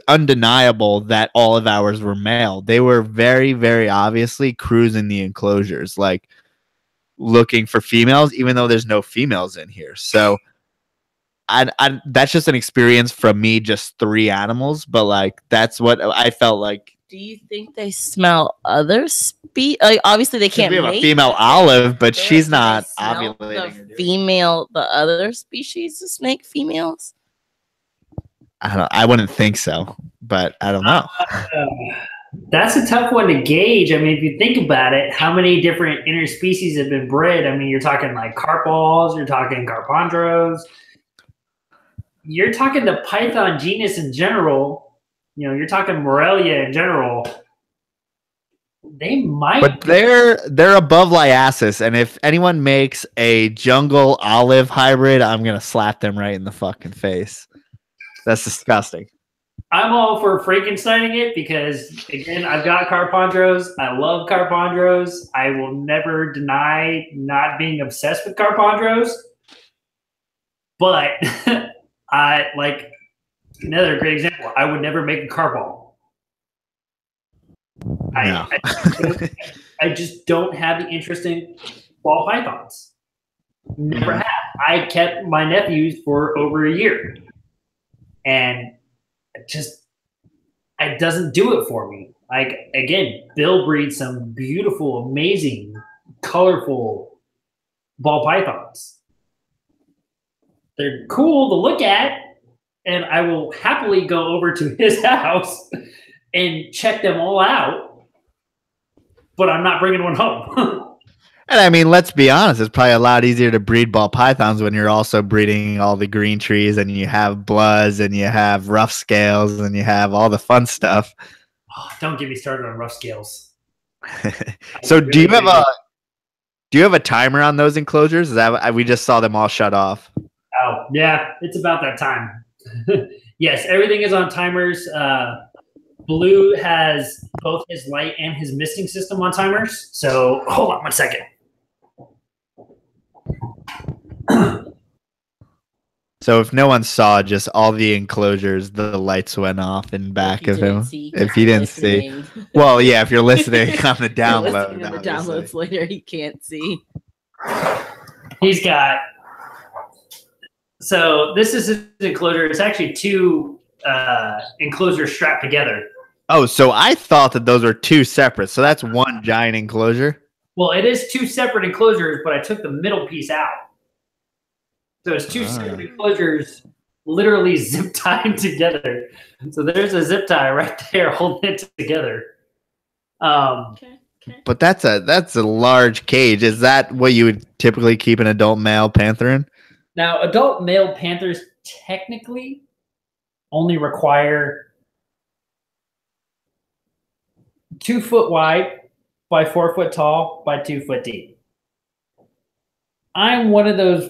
undeniable that all of ours were male. They were very, very obviously cruising the enclosures, like looking for females, even though there's no females in here. So that's just an experience from me, just 3 animals, but like that's what I felt like. Do you think they smell other Like, obviously, they can't. We have mate, a female olive, but she's not they smell ovulating. the other species of snake females. I wouldn't think so, but I don't know. That's a tough one to gauge. I mean, if you think about it, how many different interspecies have been bred? I mean, you're talking like carp balls, you're talking carpondros, you're talking the python genus in general. You know, you're talking Morelia in general. They might, but they're above Liasis, and if anyone makes a jungle olive hybrid, I'm gonna slap them right in the fucking face. That's disgusting. I'm all for Frankensteining it because, again, I've got carpondros. I love carpondros. I will never deny not being obsessed with carpondros. But I like another great example. I would never make a carp ball. No. I just don't have the interest in ball pythons. Never have. I kept my nephews for over a year. And it doesn't do it for me. Like, again, Bill breeds some beautiful, amazing, colorful ball pythons. They're cool to look at, and I will happily go over to his house and check them all out, but I'm not bringing one home. And I mean, let's be honest, it's probably a lot easier to breed ball pythons when you're also breeding all the green trees and you have bloods and you have rough scales and you have all the fun stuff. Oh, don't get me started on rough scales. So do you have a timer on those enclosures? Is that we just saw them all shut off? Oh, yeah, it's about that time. Yes, everything is on timers. Blue has both his light and his misting system on timers. So hold on 1 second. So if no one saw, just all the enclosures, the lights went off in back of him. If you didn't see, well, yeah, if you're listening on the download, on the downloads later, you can't see. He's got. So this is his enclosure. It's actually 2 enclosures strapped together. Oh, so I thought that those were 2 separate. So that's one giant enclosure. Well, it is 2 separate enclosures, but I took the middle piece out. So it's 2 separate enclosures literally zip tied together. So there's a zip tie right there holding it together. Okay. But that's a large cage. Is that what you would typically keep an adult male panther in? Now, adult male panthers technically only require 2 foot wide by 4 foot tall by 2 foot deep. I'm one of those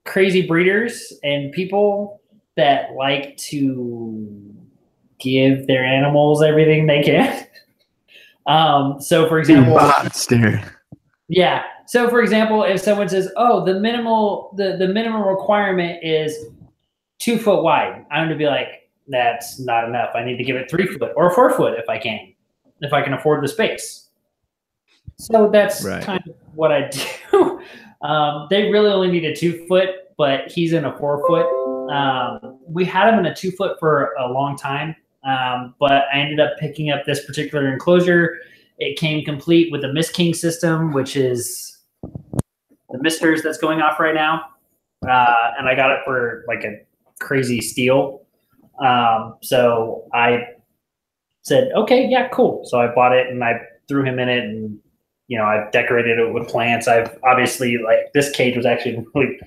crazy breeders and people that like to give their animals everything they can. So for example, monster. Yeah. So for example, if someone says, "Oh, the minimum requirement is 2 foot wide," I'm going to be like, "That's not enough. I need to give it 3 foot or 4 foot if I can afford the space." So that's kind of what I do. They really only need a 2 foot, but he's in a 4 foot. We had him in a 2 foot for a long time, but I ended up picking up this particular enclosure. It came complete with the Mist King system, which is the misters that's going off right now. And I got it for like a crazy steal. So I said, okay, yeah, cool. So I bought it and I threw him in it, and I've decorated it with plants. I've obviously, like, this cage was actually in really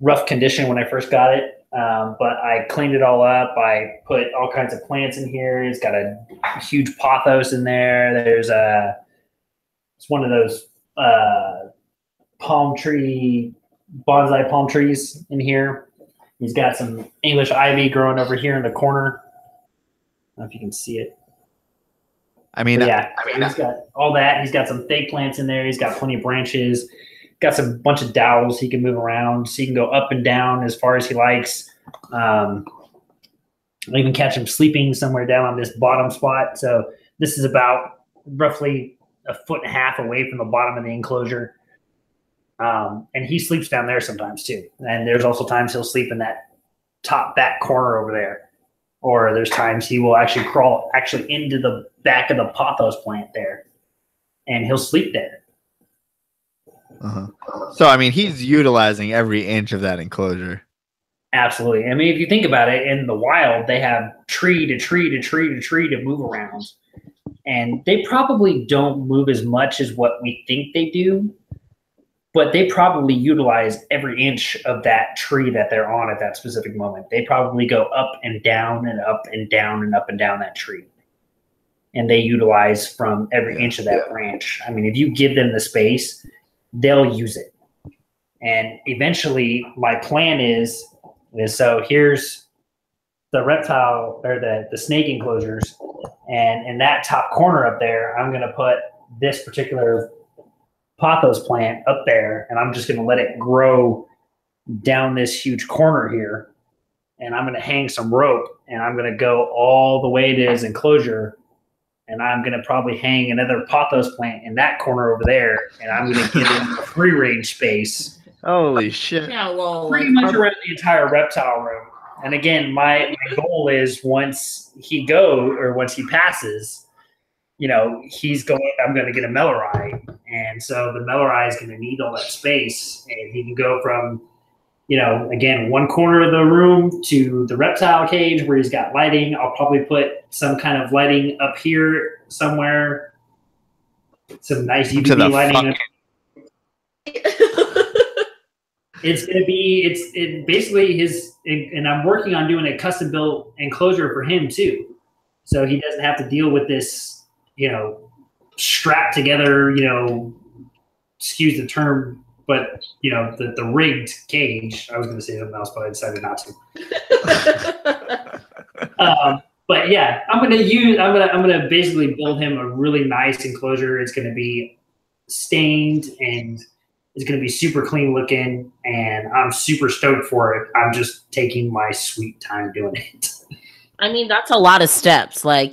rough condition when I first got it. But I cleaned it all up. I put all kinds of plants in here. It's got a huge pothos in there. There's it's one of those bonsai palm trees in here. He's got some English ivy growing over here in the corner. I don't know if you can see it. I mean, he's got all that. He's got some fake plants in there. He's got plenty of branches. Got some bunch of dowels he can move around, so he can go up and down as far as he likes. I even catch him sleeping somewhere down on this bottom spot. So this is about roughly 1.5 feet away from the bottom of the enclosure. And he sleeps down there sometimes too. And there's also times he'll sleep in that top back corner over there. Or there's times he will actually crawl into the back of the pothos plant there. And he'll sleep there. So, I mean, he's utilizing every inch of that enclosure. Absolutely. I mean, if you think about it, in the wild, they have tree to tree to tree to tree to move around. And they probably don't move as much as what we think they do, but they probably utilize every inch of that tree that they're on at that specific moment. They probably go up and down and up and down and up and down that tree. And they utilize from every inch of that branch. I mean, if you give them the space, they'll use it. And eventually my plan is so here's the reptile or the snake enclosures. And in that top corner up there, I'm going to put this particular pothos plant up there, and I'm just going to let it grow down this huge corner here. And I'm going to hang some rope, and I'm going to go all the way to his enclosure, and I'm going to probably hang another pothos plant in that corner over there, and I'm going to give him a free range space. Holy shit. Yeah, well, Pretty much around the entire reptile room. And again, my goal is once he passes, I'm going to get a Mellorai. And so the Mellorai is going to need all that space. And he can go from, again, one corner of the room to the reptile cage where he's got lighting. I'll probably put some kind of lighting up here somewhere. Some nice UVB lighting. It's going to be, basically and I'm working on doing a custom built enclosure for him too. So he doesn't have to deal with this, strapped together, excuse the term, but the rigged cage. I was going to say something else, but I decided not to. But yeah, I'm going to basically build him a really nice enclosure. It's going to be stained and it's going to be super clean looking, and I'm super stoked for it. I'm just taking my sweet time doing it. I mean, that's a lot of steps. I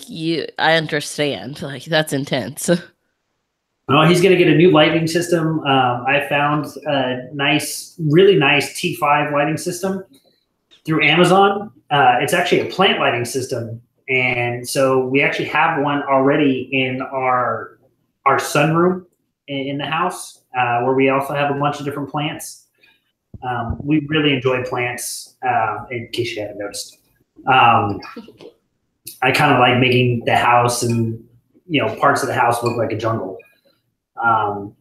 understand. That's intense. Oh, he's going to get a new lighting system. I found a really nice T5 lighting system through Amazon. It's actually a plant lighting system. And so we actually have one already in our sunroom in the house, where we also have a bunch of different plants. We really enjoy plants, in case you haven't noticed. I kind of like making the house and parts of the house look like a jungle,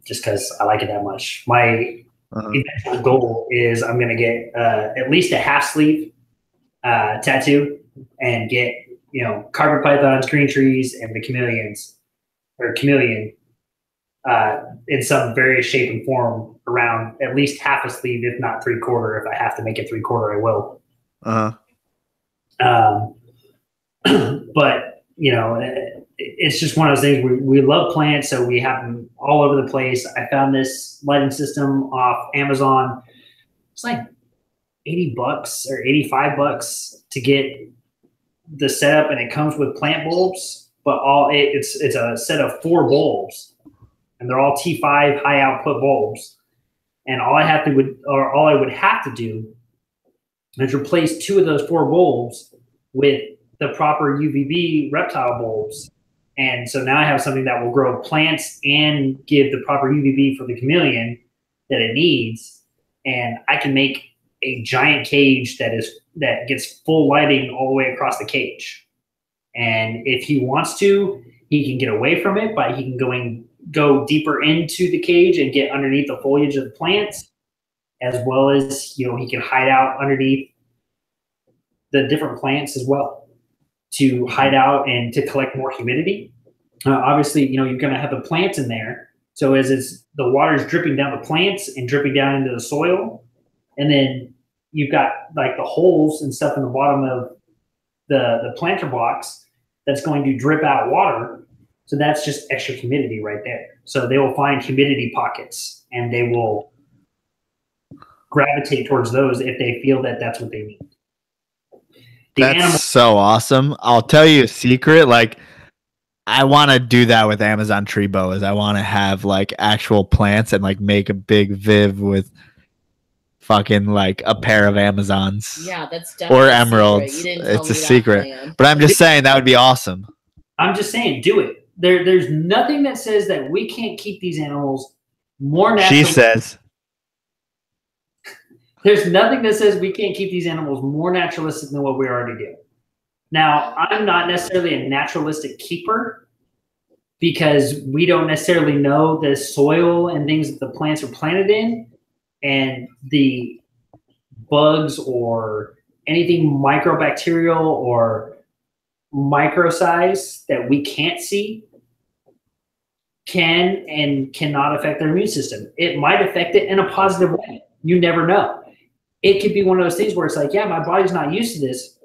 just because I like it that much. My eventual goal is I'm going to get at least a half sleeve tattoo and get carpet pythons, green trees, and the chameleon in some various shape and form around at least half a sleeve, if not 3/4. If I have to make it 3/4, I will. But it's just one of those things. We love plants, so we have them all over the place. I found this lighting system off Amazon. It's like $80 or $85 to get the setup, and it comes with plant bulbs. But it's a set of 4 bulbs, and they're all T5 high output bulbs. And all I would have to do is replace 2 of those 4 bulbs with the proper UVB reptile bulbs. And so now I have something that will grow plants and give the proper UVB for the chameleon that it needs. And I can make a giant cage that gets full lighting all the way across the cage. And if he wants to, he can get away from it, but he can go deeper into the cage and get underneath the foliage of the plants, as well as he can hide out underneath the different plants as well to hide out and to collect more humidity. Obviously, you're going to have the plants in there. So as the water is dripping down the plants and dripping down into the soil, and then you've got like the holes and stuff in the bottom of the planter box that's going to drip out water. So that's just extra humidity right there. So they will find humidity pockets and they will gravitate towards those if they feel that that's what they need. That's so awesome. I'll tell you a secret. I want to do that with Amazon tree boas. I want to have like actual plants and like make a big viv with fucking like a pair of Amazons. Yeah, that's definitely or a emeralds. secret. You didn't tell It's me a that secret. plan. But I'm just saying that would be awesome. I'm just saying, do it. There's nothing that says that we can't keep these animals more natural. She says. There's nothing that says we can't keep these animals more naturalistic than what we already do. Now, I'm not necessarily a naturalistic keeper because we don't necessarily know the soil and things that the plants are planted in and the bugs or anything microbacterial or micro size that we can't see can and cannot affect their immune system. It might affect it in a positive way. You never know. It could be one of those things where it's like, yeah, my body's not used to this,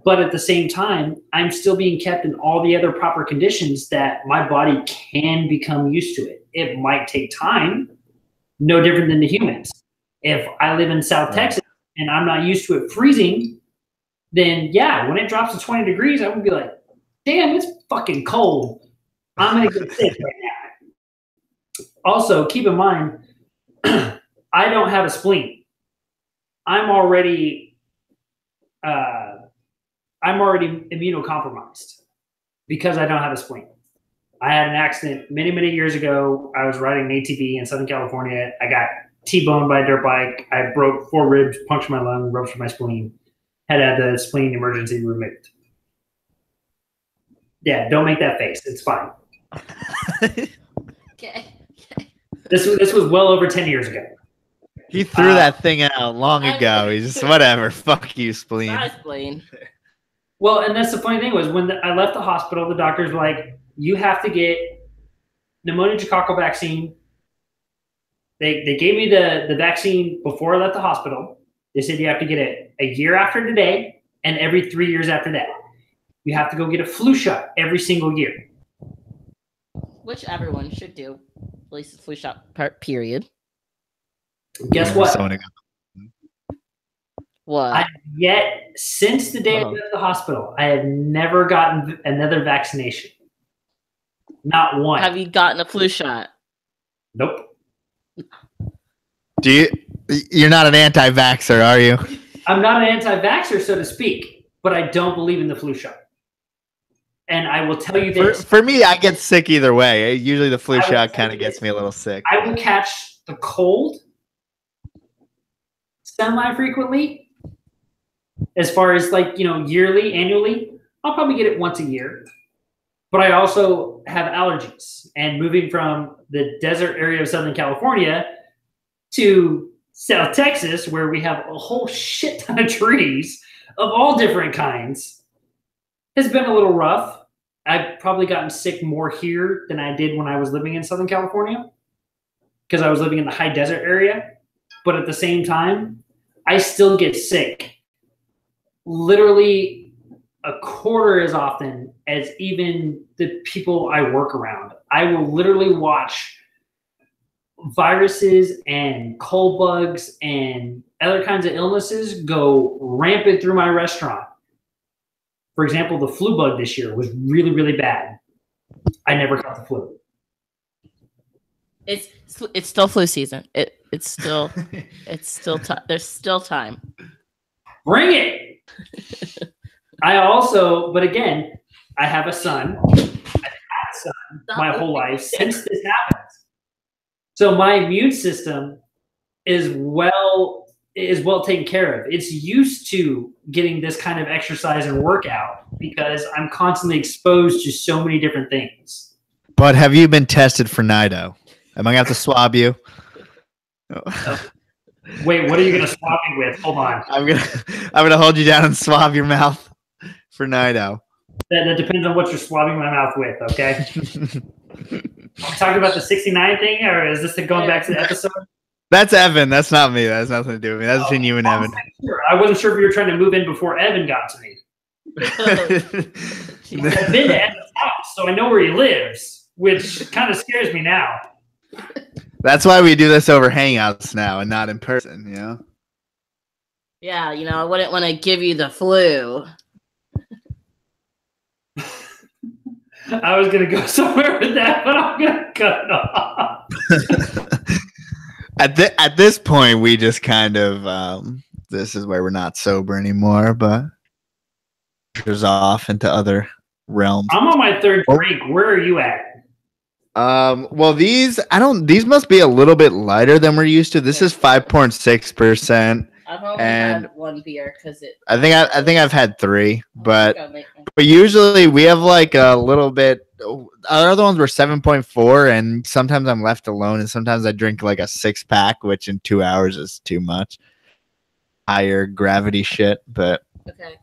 but at the same time, I'm still being kept in all the other proper conditions that my body can become used to it. It might take time, no different than the humans. If I live in South Texas and I'm not used to it freezing, then yeah, when it drops to 20 degrees, I would be like, damn, it's fucking cold. I'm going to get sick right now. Also, keep in mind, I don't have a spleen. I'm already immunocompromised because I don't have a spleen. I had an accident many, many years ago. I was riding an ATV in Southern California. I got T-boned by a dirt bike. I broke 4 ribs, punctured my lung, ruptured my spleen. Had to have the spleen emergency removed. Yeah, don't make that face. It's fine. Okay. This was well over 10 years ago. He threw that thing out long ago. He's just whatever. Fuck you, spleen. Not a spleen. Well, and that's the funny thing was when I left the hospital, the doctors were like, you have to get pneumococcal vaccine. They gave me the vaccine before I left the hospital. They said you have to get it a year after today and every 3 years after that. You have to go get a flu shot every single year. Which everyone should do. At least a flu shot period. Guess what? What? Since the day I left the hospital, I have never gotten another vaccination. Not one. Have you gotten a flu shot? Nope. You're not an anti-vaxxer, are you? I'm not an anti-vaxxer, so to speak, but I don't believe in the flu shot. And I will tell you this. For me, I get sick either way. Usually the flu shot kind of gets me a little sick. I will catch the cold semi-frequently. As far as yearly, annually, I'll probably get it once a year. But I also have allergies. And moving from the desert area of Southern California to South Texas, where we have a whole shit ton of trees of all different kinds, has been a little rough. I've probably gotten sick more here than I did when I was living in Southern California because I was living in the high desert area. But at the same time, I still get sick literally a quarter as often as even the people I work around. I will literally watch viruses and cold bugs and other kinds of illnesses go rampant through my restaurant. For example, the flu bug this year was really, really bad. I never caught the flu. It's still flu season. It's still there's still time. Bring it. But again, I have a son. I've had a son my whole life since this happened. So my immune system is well taken care of. It's used to getting this kind of exercise and workout because I'm constantly exposed to so many different things. But have you been tested for Nido? Am I going to have to swab you? Wait, what are you going to swab me with? Hold on. I'm gonna hold you down and swab your mouth for Nido. That depends on what you're swabbing my mouth with, okay? Are we talking about the 69 thing, or is this going back to the episode? That's Evan. That's not me. That has nothing to do with me. That's between you and Evan. I wasn't sure if you were trying to move in before Evan got to me. I've been to Evan's house, so I know where he lives, which kind of scares me now. That's why we do this over Hangouts now and not in person, you know? Yeah, I wouldn't want to give you the flu. I was gonna go somewhere with that, but I'm gonna cut it off. At this point, we just kind of this is where we're not sober anymore, but goes off into other realms. I'm on my third drink. Where are you at? Well, these must be a little bit lighter than we're used to. This is 5.6%. I've only had one beer because it. I think I've had 3, but usually we have like a little bit. Our other ones were 7.4, and sometimes I'm left alone, and sometimes I drink like a 6-pack, which in 2 hours is too much. Higher gravity shit, but okay.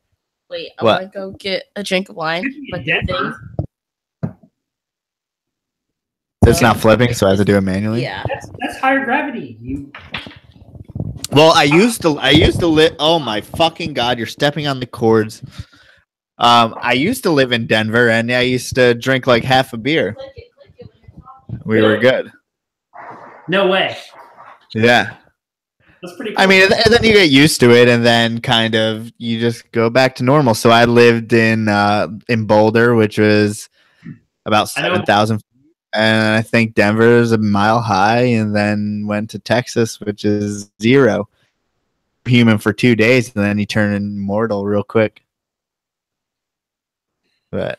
Wait, I want to go get a drink of wine. But the thing. It's not flipping, so I have to do it manually. Yeah, that's higher gravity. Well, I used to live. Oh my fucking god! You're stepping on the cords. I used to live in Denver, and I used to drink like half a beer. We were good. No way. Yeah. That's pretty cool. I mean, and then you get used to it, and then kind of you just go back to normal. So I lived in Boulder, which was about 7,000. And I think Denver is a mile high, and then went to Texas, which is 0. Human for 2 days, and then you turn immortal real quick. But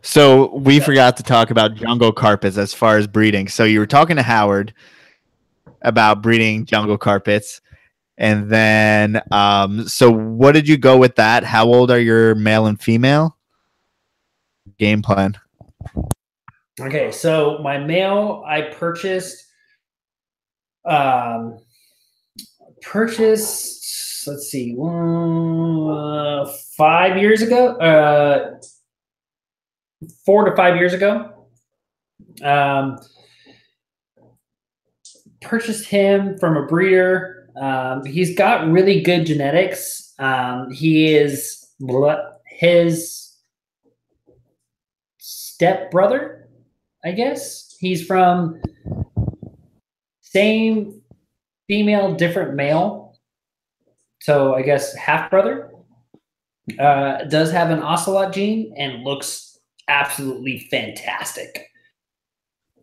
so we forgot to talk about jungle carpets as far as breeding. So you were talking to Howard about breeding jungle carpets, and then so what did you go with that? How old are your male and female? Game plan. Okay, so my male I purchased let's see, 5 years ago, 4 to 5 years ago. Purchased him from a breeder. He's got really good genetics. He is his stepbrother, I guess. He's from same female, different male. So I guess half brother. Does have an ocelot gene and looks absolutely fantastic.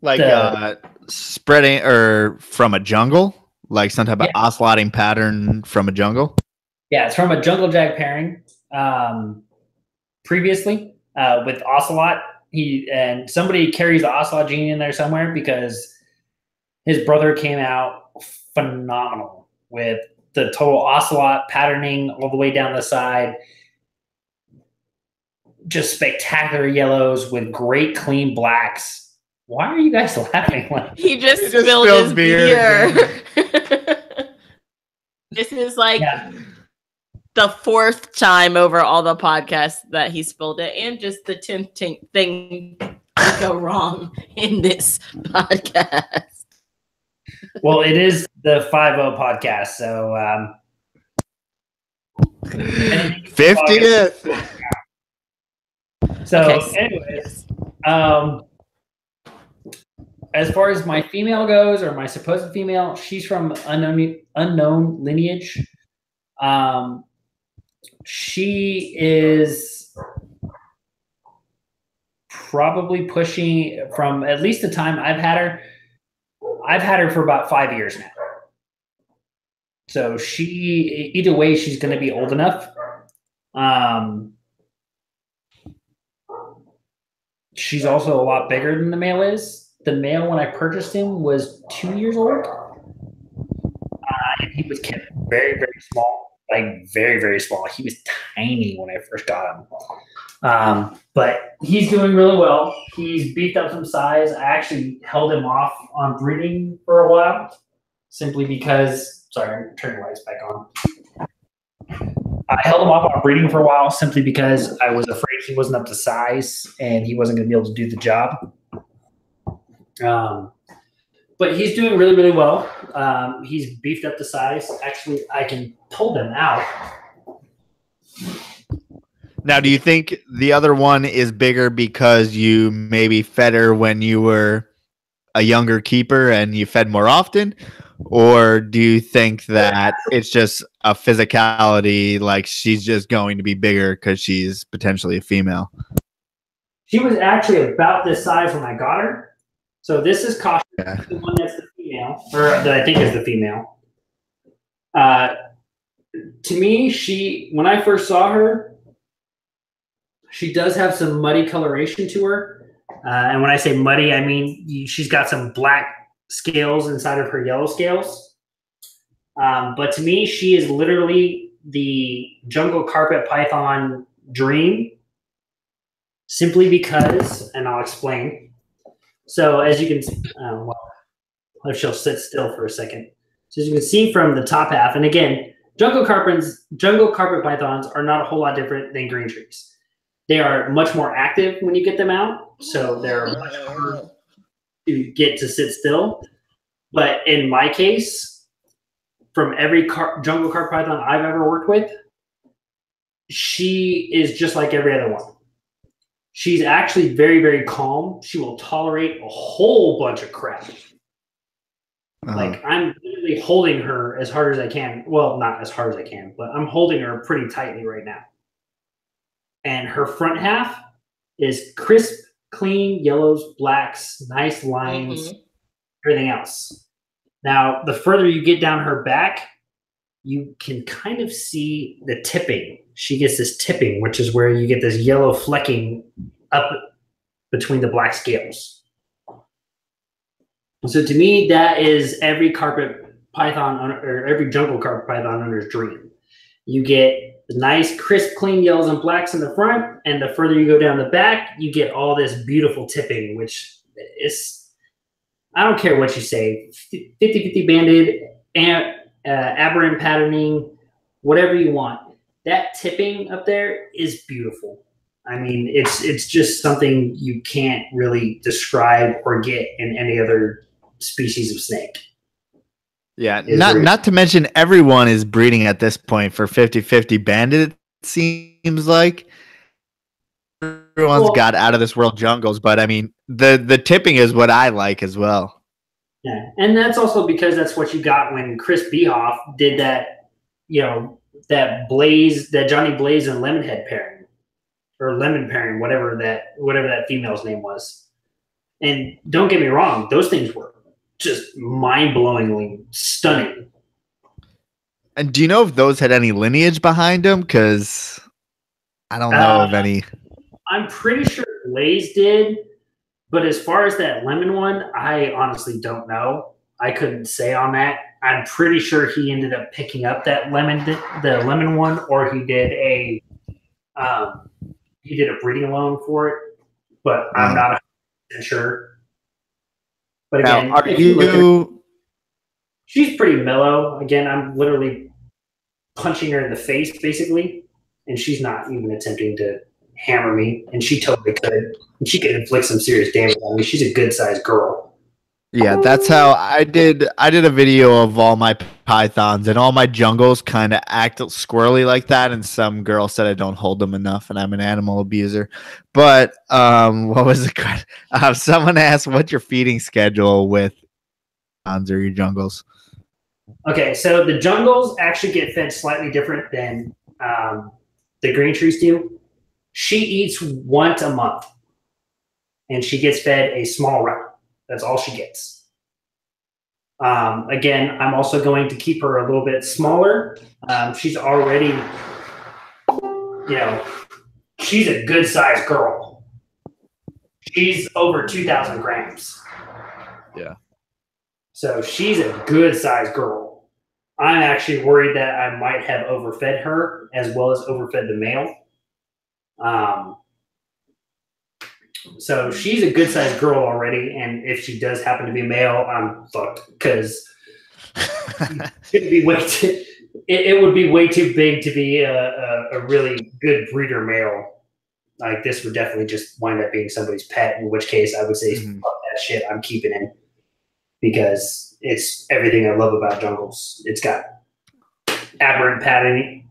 Like spreading or from a jungle, like some type of ocelotting pattern from a jungle. Yeah, it's from a jungle jag pairing. Previously, with ocelot, somebody carries the ocelot gene in there somewhere because his brother came out phenomenal with the total ocelot patterning all the way down the side. Just spectacular yellows with great clean blacks. Why are you guys laughing? He just spilled his beer. This is like the 4th time over all the podcasts that he spilled it, and just the 10th thing to go wrong in this podcast. Well, it is the 5-0 podcast, so 50th. So, anyways, as far as my female goes, or my supposed female, she's from unknown lineage. She is probably pushing, from at least the time I've had her. I've had her for about 5 years now. So either way, she's going to be old enough. She's also a lot bigger than the male is. The male, when I purchased him, was 2 years old. And he was kept very, very small. Like, very, very small. He was tiny when I first got him. But he's doing really well. He's beefed up some size. I actually held him off on breeding for a while, simply because, sorry, I'm turning the lights back on. I held him off on breeding for a while simply because I was afraid he wasn't up to size and he wasn't going to be able to do the job. But he's doing really, really well. He's beefed up the size. Actually, I can pull them out. Now, do you think the other one is bigger because you maybe fed her when you were a younger keeper and you fed more often? Or do you think that it's just a physicality, like she's just going to be bigger because she's potentially a female? She was actually about this size when I got her. So this is Caution, Yeah. the one that's the female, or that I think is the female. To me, when I first saw her, she does have some muddy coloration to her. And when I say muddy, I mean she's got some black scales inside of her yellow scales. But to me, she is literally the jungle carpet python dream, simply because, and I'll explain. So as you can, if she'll sit still for a second. So as you can see from the top half, and again, jungle carpet pythons are not a whole lot different than green trees. They are much more active when you get them out, so they're much harder to get to sit still. But in my case, from every jungle carpet python I've ever worked with, she is just like every other one. She's actually very, very calm. She will tolerate a whole bunch of crap. Like, I'm literally holding her as hard as I can. Well, not as hard as I can, but I'm holding her pretty tightly right now. And her front half is crisp, clean yellows, blacks, nice lines, everything else. Now, the further you get down her back, you can kind of see the tipping. She gets this tipping, which is where you get this yellow flecking up between the black scales. So to me, that is every carpet python or every jungle carpet python owner's dream. You get the nice, crisp, clean yellows and blacks in the front, and the further you go down the back, you get all this beautiful tipping, which is, I don't care what you say, 50-50 banded, aberrant patterning, whatever you want. That tipping up there is beautiful. I mean, it's just something you can't really describe or get in any other species of snake. Yeah, not to mention everyone is breeding at this point for 50-50 banded, it seems like. Everyone's got out of this world jungles, but I mean, the tipping is what I like as well. Yeah, and that's also because that's what you got when Chris Behoff did that, that Johnny Blaze and Lemonhead pairing, or Lemon pairing, whatever that female's name was. And don't get me wrong, those things were just mind-blowingly stunning. And do you know if those had any lineage behind them? Because I don't know of any. I'm pretty sure Blaze did, but as far as that lemon one, I honestly don't know. I couldn't say on that. I'm pretty sure he ended up picking up that the lemon one, or he did a breeding loan for it, but I'm not 100% sure. But again, now, she's pretty mellow. Again, I'm literally punching her in the face, basically, and she's not even attempting to hammer me, and she totally could. And she could inflict some serious damage on me. She's a good-sized girl. Yeah, that's how I did a video of all my pythons, and all my jungles kind of act squirrely like that, and some girl said I don't hold them enough and I'm an animal abuser. But what was the question? Someone asked, what's your feeding schedule with pythons or your jungles? Okay, so the jungles actually get fed slightly different than the green trees do. She eats once a month, and she gets fed a small round. That's all she gets. Again, I'm also going to keep her a little bit smaller. She's already, she's a good-sized girl. She's over 2,000 grams. Yeah. So she's a good-sized girl. I'm actually worried that I might have overfed her as well as overfed the male. So she's a good-sized girl already, and if she does happen to be male, I'm fucked, because it would be way too big to be a really good breeder male. Like, this would definitely just wind up being somebody's pet, in which case I would say, fuck that shit, I'm keeping it, because it's everything I love about jungles. It's got aberrant patterning.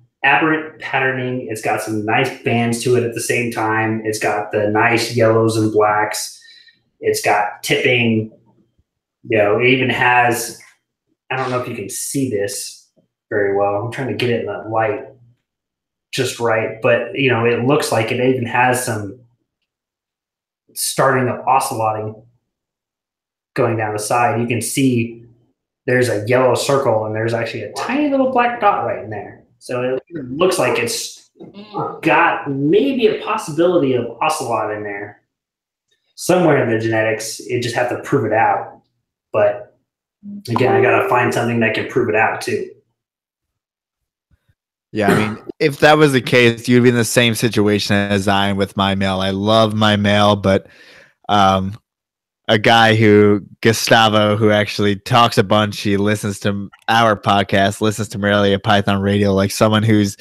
It's got some nice bands to it at the same time. It's got the nice yellows and blacks. It's got tipping. It even has, I don't know if you can see this very well. I'm trying to get it in the light just right. But, it looks like it even has some starting of ocelotting going down the side, you can see there's a yellow circle and there's actually a tiny little black dot right in there. So it looks like it's got maybe a possibility of ocelot in there somewhere in the genetics. You just have to prove it out. But again, I got to find something that can prove it out too. Yeah, I mean, if that was the case, you'd be in the same situation as I am with my male. I love my male, but a guy Gustavo, who actually talks a bunch, he listens to our podcast, listens to Morelia Python Radio, like someone who's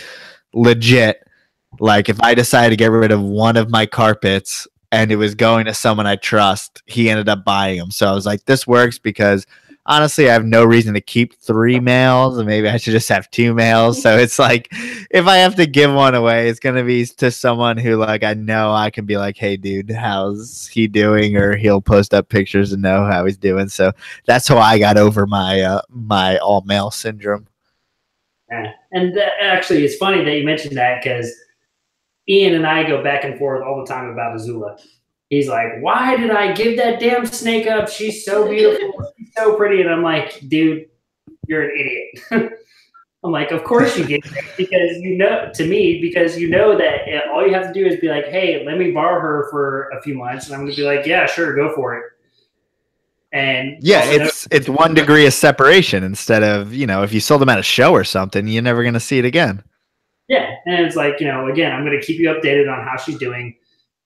legit. Like if I decided to get rid of one of my carpets and it was going to someone I trust, he ended up buying them. So I was like, this works because honestly, I have no reason to keep 3 males, and maybe I should just have 2 males. So it's like, if I have to give one away, it's going to be to someone who, like, I know I can be like, hey, dude, how's he doing? Or he'll post up pictures and know how he's doing. So that's how I got over my my all male syndrome. Yeah. And actually, it's funny that you mentioned that because Ian and I go back and forth all the time about Azula. He's like, why did I give that damn snake up? She's so beautiful. She's so pretty. And I'm like, dude, you're an idiot. I'm like, of course you gave it because you know that all you have to do is be like, hey, let me borrow her for a few months. And I'm going to be like, yeah, sure, go for it. And yeah, it's 1 degree of separation instead of, if you sold them at a show or something, you're never going to see it again. Yeah. And it's like, again, I'm going to keep you updated on how she's doing.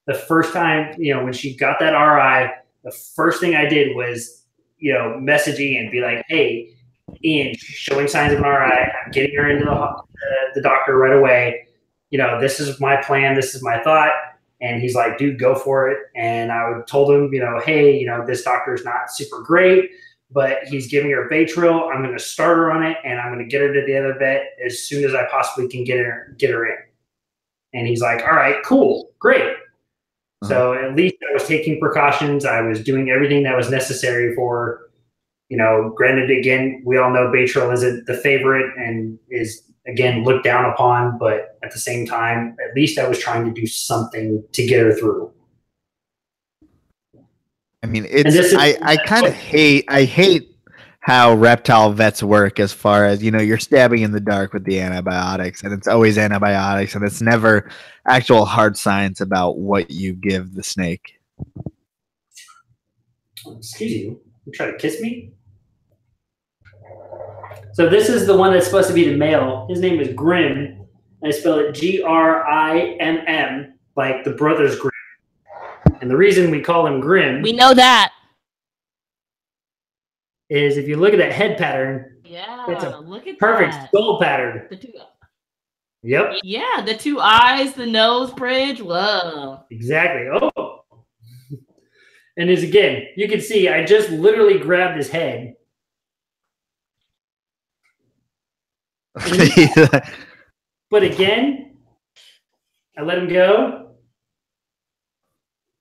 The first time, when she got that RI, the first thing I did was, message Ian and be like, hey, Ian, she's showing signs of an RI. I'm getting her into the doctor right away. This is my plan. This is my thought. And he's like, dude, go for it. And I told him, hey, this doctor is not super great, but he's giving her Baytril. I'm going to start her on it, and I'm going to get her to the other vet as soon as I possibly can get her in. And he's like, all right, cool, great. So at least I was taking precautions. I was doing everything that was necessary for, granted, again, we all know Baytril isn't the favorite and is, again, looked down upon. But at the same time, at least I was trying to do something to get her through. I mean, I kind of hate how reptile vets work as far as, you're stabbing in the dark with the antibiotics, and it's always antibiotics, and it's never actual hard science about what you give the snake. Excuse you. You try to kiss me? So this is the one that's supposed to be the male. His name is Grimm. I spell it Grimm, like the brothers Grimm. And the reason we call him Grimm, we know that, is if you look at that head pattern, it's a look at perfect that. skull pattern. Yep. Yeah, the 2 eyes, the nose bridge. Whoa. Exactly. Oh. And again, you can see I just literally grabbed his head. But again, I let him go,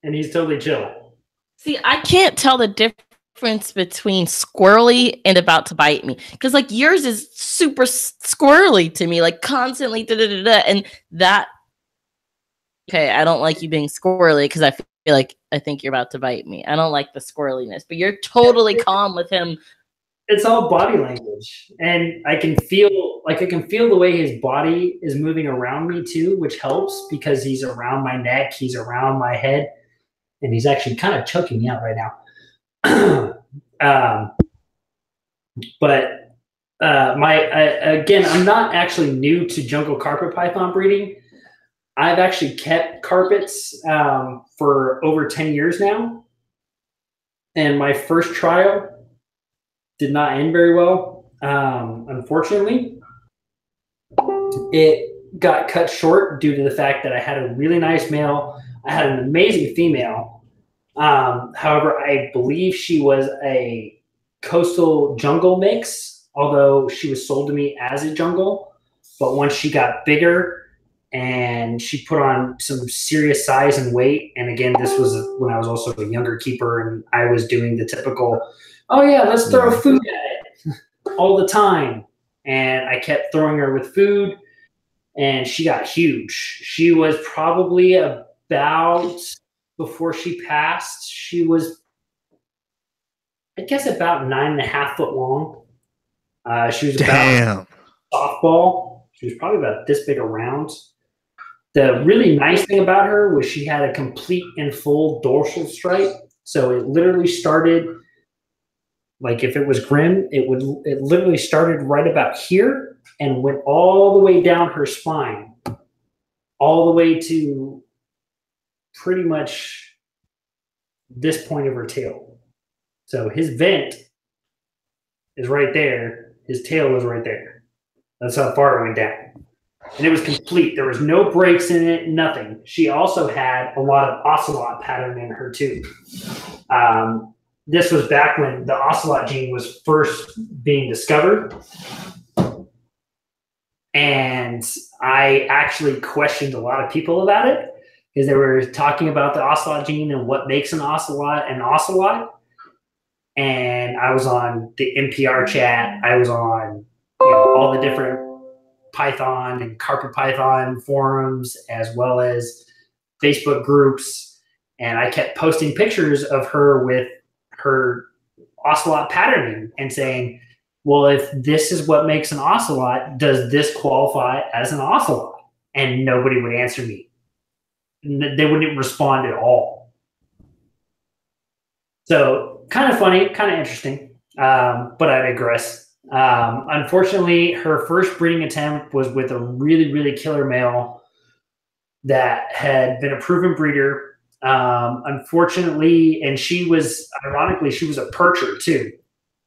and he's totally chill. See, I can't tell the difference between squirrely and about to bite me, because like yours is super squirrely to me, like constantly and that. Okay, I don't like you being squirrely because I feel like I think you're about to bite me. I don't like the squirreliness, but you're totally calm with him. It's all body language, and I can feel the way his body is moving around me too, which helps because he's around my neck, he's around my head, and he's actually kind of choking me out right now. But again, I'm not actually new to jungle carpet python breeding. I've actually kept carpets for over 10 years now, and my first trial did not end very well. Unfortunately, it got cut short due to the fact that I had a really nice male. I had an amazing female. However, I believe she was a coastal jungle mix, although she was sold to me as a jungle. But once she got bigger and she put on some serious size and weight, and again, this was when I was also a younger keeper, and I was doing the typical, oh yeah, let's throw food at it all the time. And I kept throwing her with food, and she got huge. She was probably about before she passed, she was, I guess, about 9.5 foot long. She was about softball. She was probably about this big around. The really nice thing about her was she had a complete and full dorsal stripe. So it literally started, like if it was grim, it literally started right about here and went all the way down her spine, all the way to pretty much this point of her tail. So his vent is right there. His tail is right there. That's how far it went down. And it was complete. There was no breaks in it, nothing. She also had a lot of ocelot pattern in her too. This was back when the ocelot gene was first being discovered. And I actually questioned a lot of people about it because they were talking about the ocelot gene and what makes an ocelot an ocelot. And I was on the NPR chat. I was on all the different Python and carpet Python forums, as well as Facebook groups. And I kept posting pictures of her with her ocelot patterning and saying, well, if this is what makes an ocelot, does this qualify as an ocelot? And nobody would answer me. They wouldn't respond at all. So kind of funny, kind of interesting, but I digress. Unfortunately, her first breeding attempt was with a really, really killer male that had been a proven breeder. Unfortunately, and ironically, she was a percher too.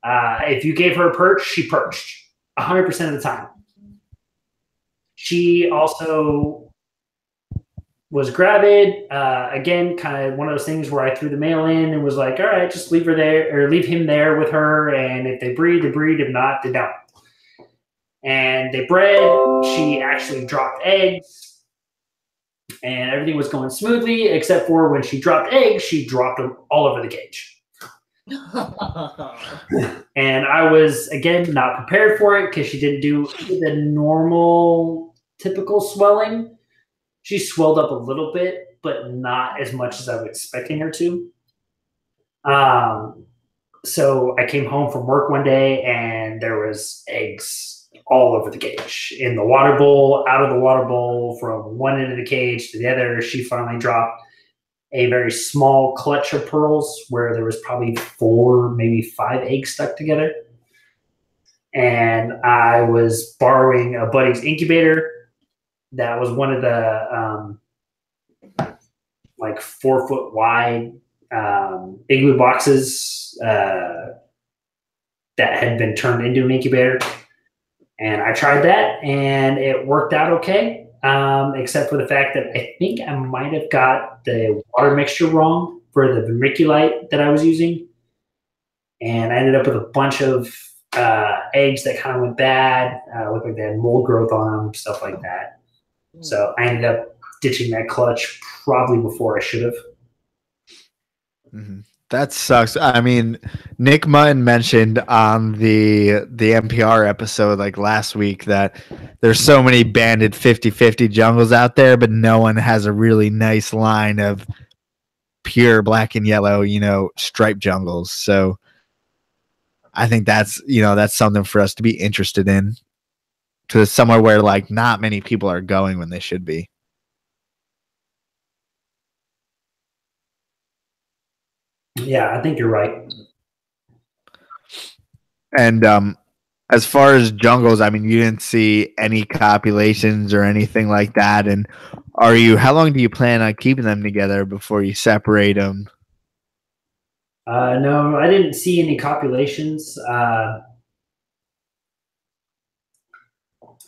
If you gave her a perch, she perched 100% of the time. She also was gravid. Again, kind of one of those things where I threw the male in and was like, all right, just leave her there or leave him there with her. And if they breed, they breed. If not, they don't. And they bred. She actually dropped eggs and everything was going smoothly, except for when she dropped eggs, she dropped them all over the cage. And I was, again, not prepared for it because she didn't do the normal, typical swelling. She swelled up a little bit, but not as much as I was expecting her to. So I came home from work one day and there was eggs all over the cage, in the water bowl, out of the water bowl, from one end of the cage to the other. She finally dropped a very small clutch of pearls where there was probably 4, maybe 5 eggs stuck together. And I was borrowing a buddy's incubator. That was one of the like 4 foot wide igloo boxes that had been turned into an incubator. And I tried that and it worked out okay. Except for the fact that I think I might have got the water mixture wrong for the vermiculite that I was using. And I ended up with a bunch of eggs that kind of went bad, looked like they had mold growth on them, stuff like that. So I ended up ditching that clutch probably before I should have. Mm-hmm. That sucks. I mean, Nick Mutton mentioned on the NPR episode like last week that there's so many banded 50-50 jungles out there, but no one has a really nice line of pure black and yellow, striped jungles. So I think that's something for us to be interested in, because it's somewhere where like not many people are going when they should be. Yeah, I think you're right. And as far as jungles, I mean, you didn't see any copulations or anything like that. And how long do you plan on keeping them together before you separate them? No, I didn't see any copulations. Hang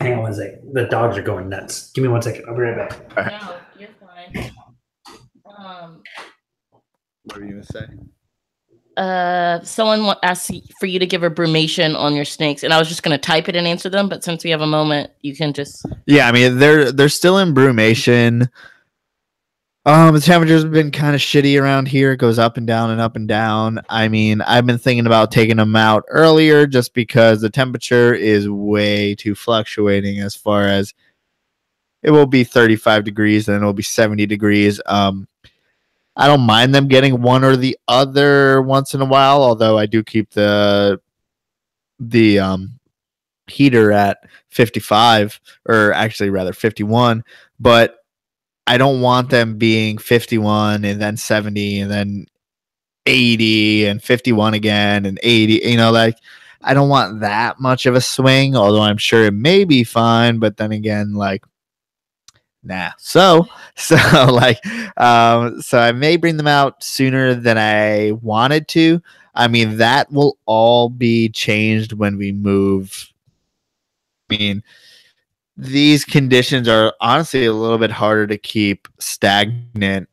on one second. The dogs are going nuts. Give me 1 second. I'll be right back. Right. No, you're fine. What were you going to say? Someone asked for you to give a brumation on your snakes, and I was just going to type it and answer them, but since we have a moment, you can just... Yeah, I mean, they're still in brumation. The temperature's been kind of shitty around here. It goes up and down and up and down. I mean, I've been thinking about taking them out earlier just because the temperature is way too fluctuating, as far as it will be 35 degrees and then it will be 70 degrees. I don't mind them getting one or the other once in a while, although I do keep the heater at 55, or actually rather 51, but I don't want them being 51 and then 70 and then 80 and 51 again and 80, like I don't want that much of a swing, although I'm sure it may be fine, but then again, like, nah. So like, so I may bring them out sooner than I wanted to. I mean, that will all be changed when we move. I mean, these conditions are honestly a little bit harder to keep stagnant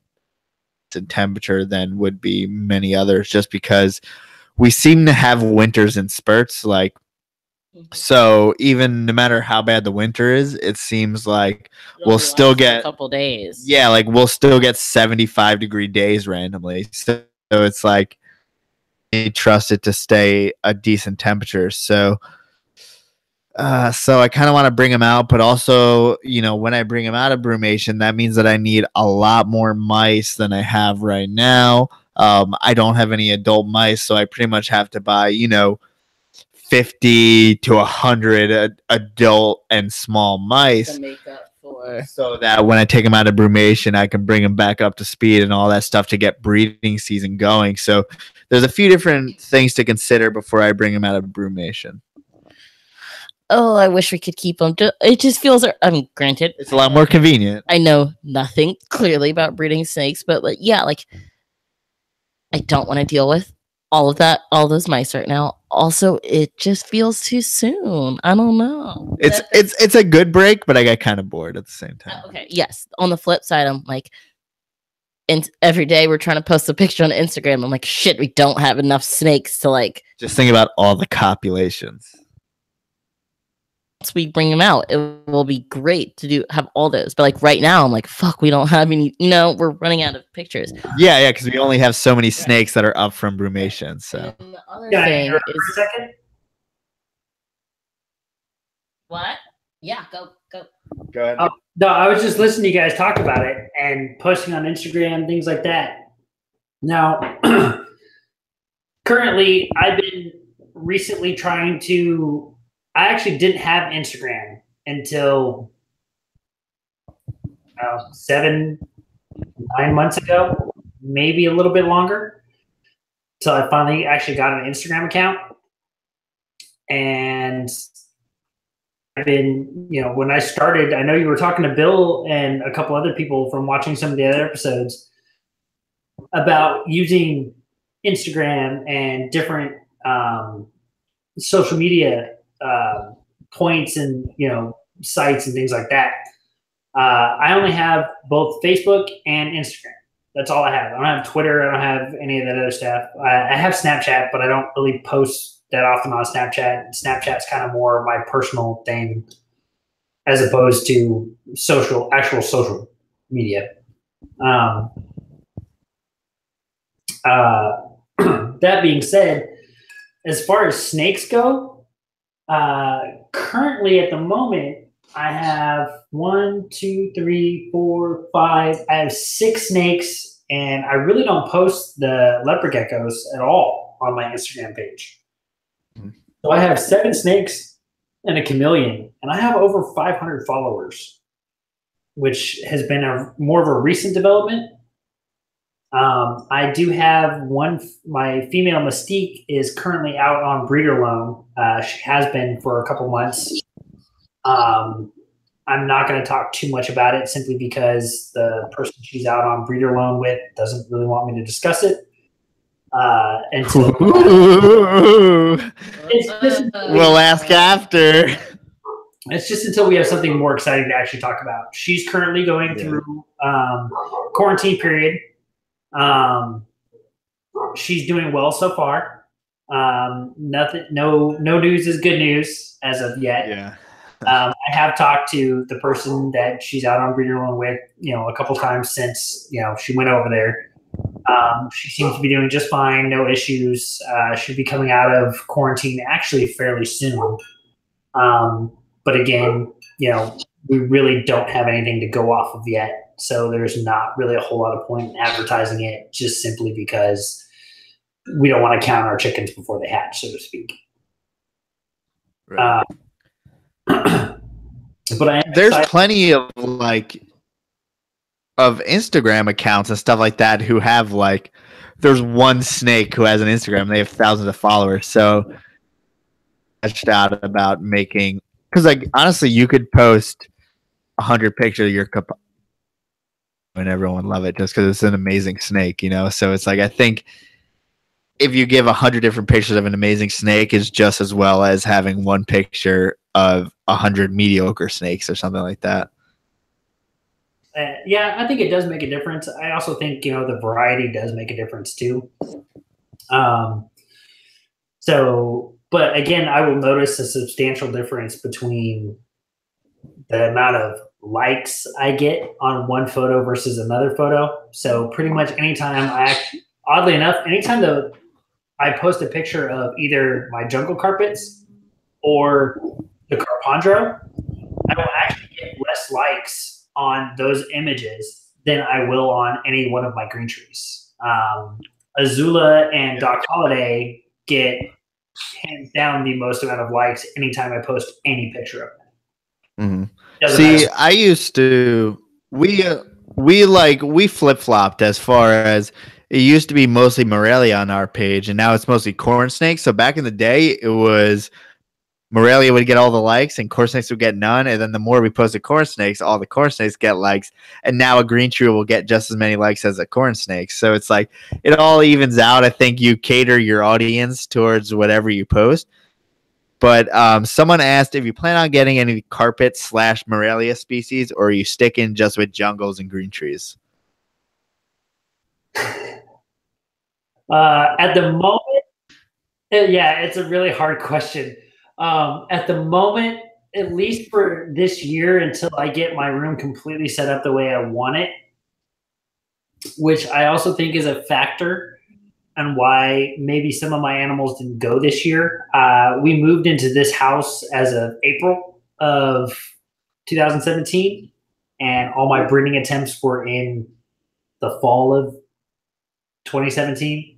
in temperature than would be many others, just because we seem to have winters in spurts. Like, so even no matter how bad the winter is, it seems like we'll still get a couple days. Yeah, like we'll still get 75-degree days randomly. So it's like you trust it to stay a decent temperature. So I kind of want to bring them out, but also, when I bring them out of brumation, that means that I need a lot more mice than I have right now. I don't have any adult mice, so I pretty much have to buy, 50 to 100 adult and small mice To make up for. so that when I take them out of brumation, I can bring them back up to speed and all that stuff to get breeding season going. So there's a few different things to consider before I bring them out of brumation. Oh, I wish we could keep them. It just feels. I mean, granted, It's a lot more convenient. I know nothing clearly about breeding snakes, but like, yeah, like I don't want to deal with all of that, all those mice right now. Also, it just feels too soon. I don't know. It's a good break, but I got kind of bored at the same time. Okay, yes. On the flip side, I'm like, and every day we're trying to post a picture on Instagram. I'm like, shit, we don't have enough snakes to like. Just think about all the copulations. Once we bring them out, it will be great to have all those. But like right now, I'm like, fuck, we don't have any. We're running out of pictures. Yeah, because we only have so many snakes that are up from brumation. So And the other Can I thing interrupt for is a second? what? Yeah, go. go ahead. No, I was just listening to you guys talk about it and posting on Instagram, things like that. Now, currently, I've been recently trying to. I actually didn't have Instagram until 7, 9 months ago, maybe a little bit longer. So I finally actually got an Instagram account, and I've been, when I started, I know you were talking to Bill and a couple other people from watching some of the other episodes about using Instagram and different social media points and sites and things like that. I only have both Facebook and Instagram. That's all I have. I don't have Twitter. I don't have any of that other stuff. I have Snapchat, but I don't really post that often on Snapchat. Snapchat's kind of more my personal thing as opposed to actual social media. That being said, as far as snakes go, currently at the moment, I have 1, 2, 3, 4, 5. I have 6 snakes, and I really don't post the leopard geckos at all on my Instagram page. So I have 7 snakes and a chameleon, and I have over 500 followers, which has been more of a recent development. I do have one. My female Mystique is currently out on breeder loan. She has been for a couple months. I'm not going to talk too much about it simply because the person she's out on breeder loan with doesn't really want me to discuss it. Until we'll ask after. It's just until we have something more exciting to actually talk about. She's currently going through quarantine period. She's doing well so far. Nothing, no news is good news as of yet. Yeah. I have talked to the person that she's out on breeder loan with, a couple times since, she went over there. She seems to be doing just fine, no issues. Should be coming out of quarantine actually fairly soon. But again, we really don't have anything to go off of yet. So there's not really a whole lot of point in advertising it, just simply because we don't want to count our chickens before they hatch, so to speak. Right. But there's plenty of of Instagram accounts and stuff like that who have there's one snake who has an Instagram. They have thousands of followers. So touched out about making, because honestly, you could post 100 pictures of your cup and everyone would love it just because it's an amazing snake, So it's I think if you give 100 different pictures of an amazing snake is just as well as having one picture of 100 mediocre snakes or something like that. Yeah, I think it does make a difference. I also think, the variety does make a difference too. But again, I will notice a substantial difference between the amount of likes I get on one photo versus another photo. So pretty much anytime oddly enough, anytime I post a picture of either my jungle carpets or the Carpondro, I will actually get less likes on those images than I will on any one of my green trees. Azula and Doc Holiday get hands down the most amount of likes anytime I post any picture of them. Mm-hmm. See, I used to we flip flopped as far as it used to be mostly Morelia on our page, and now it's mostly corn snakes. So back in the day, it was Morelia would get all the likes and corn snakes would get none. And then the more we posted corn snakes, all the corn snakes get likes. And now a green tree will get just as many likes as a corn snake. So it's it all evens out. I think you cater your audience towards whatever you post. But someone asked if you plan on getting any carpet/Morelia species, or are you sticking just with jungles and green trees? At the moment, yeah, it's a really hard question. At the moment, at least for this year, until I get my room completely set up the way I want it, which I also think is a factor on why maybe some of my animals didn't go this year. We moved into this house as of April of 2017, and all my breeding attempts were in the fall of 2017.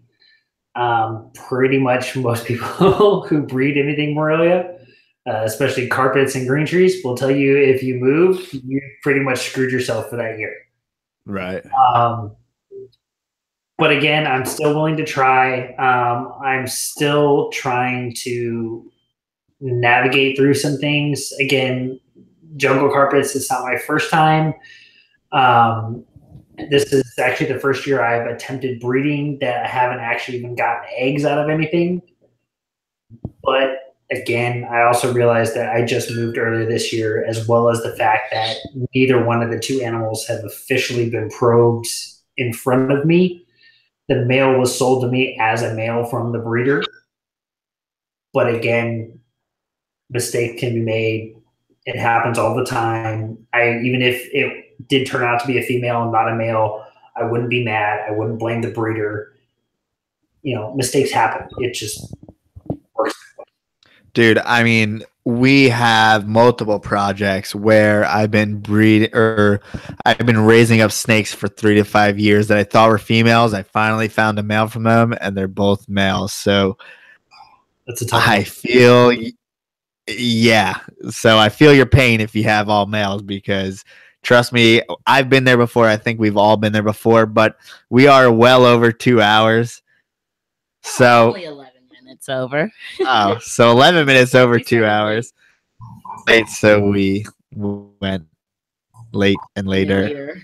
Pretty much most people who breed anything Morelia, especially carpets and green trees, will tell you if you move, you pretty much screwed yourself for that year. Right. But again, I'm still willing to try. I'm still trying to navigate through some things. Again, jungle carpets is not my first time. This is actually the first year I've attempted breeding that I haven't actually even gotten eggs out of anything. But again, I also realized that I just moved earlier this year, as well as the fact that neither one of the two animals have officially been probed in front of me. The male was sold to me as a male from the breeder. But again, mistakes can be made. It happens all the time. Even if it did turn out to be a female and not a male, I wouldn't be mad. I wouldn't blame the breeder. Mistakes happen. It just works. Dude, I mean, we have multiple projects where I've been raising up snakes for 3 to 5 years that I thought were females. I finally found a male from them, and they're both males. So that's a tough I feel, yeah. So I feel your pain if you have all males, because trust me, I've been there before. I think we've all been there before, but we are well over 2 hours. So only 11 minutes over. Oh, so 11 minutes over 2 hours. Late, so we went late and later.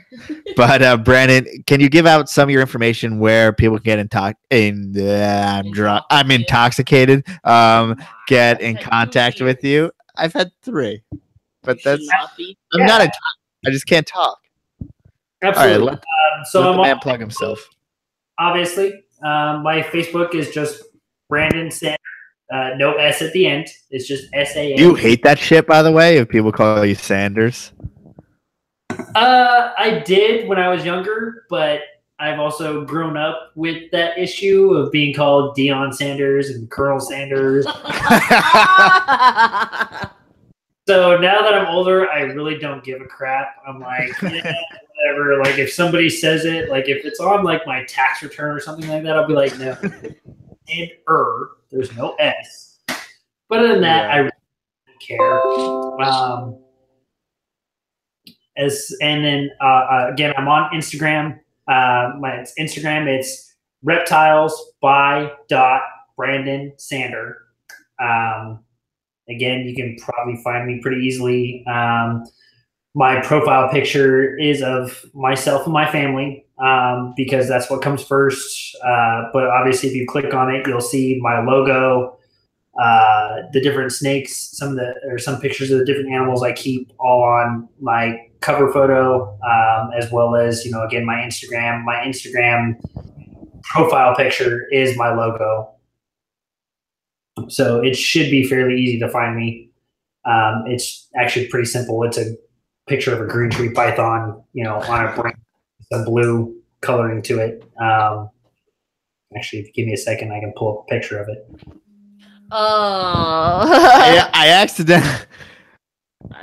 But Brandon, can you give out some of your information where people can get I'm drunk. I'm intoxicated. Get in contact with you. I've had 3, but that's I'm not a. I just can't talk. Absolutely. All right, let the man plug himself. Obviously, my Facebook is just Brandon Sanders. No S at the end. It's just SAN. You hate that shit, by the way, if people call you Sanders. I did when I was younger, but I've also grown up with that issue of being called Deion Sanders and Colonel Sanders. So now that I'm older, I really don't give a crap. I'm like, yeah, whatever. Like if somebody says it, like if it's on like my tax return or something like that, I'll be like, no, and there's no S. But other than that, I really don't care. And then again, I'm on Instagram. My Instagram, it's reptiles by Brandon Sander. Again, you can probably find me pretty easily. My profile picture is of myself and my family because that's what comes first. But obviously, if you click on it, you'll see my logo, the different snakes, some pictures of the different animals I keep all on my cover photo, as well as, again, my Instagram. My Instagram profile picture is my logo. So it should be fairly easy to find me. It's actually pretty simple. It's a picture of a green tree python, on a branch, some blue coloring to it. Actually, if you give me a second, I can pull up a picture of it. Oh. I accidentally,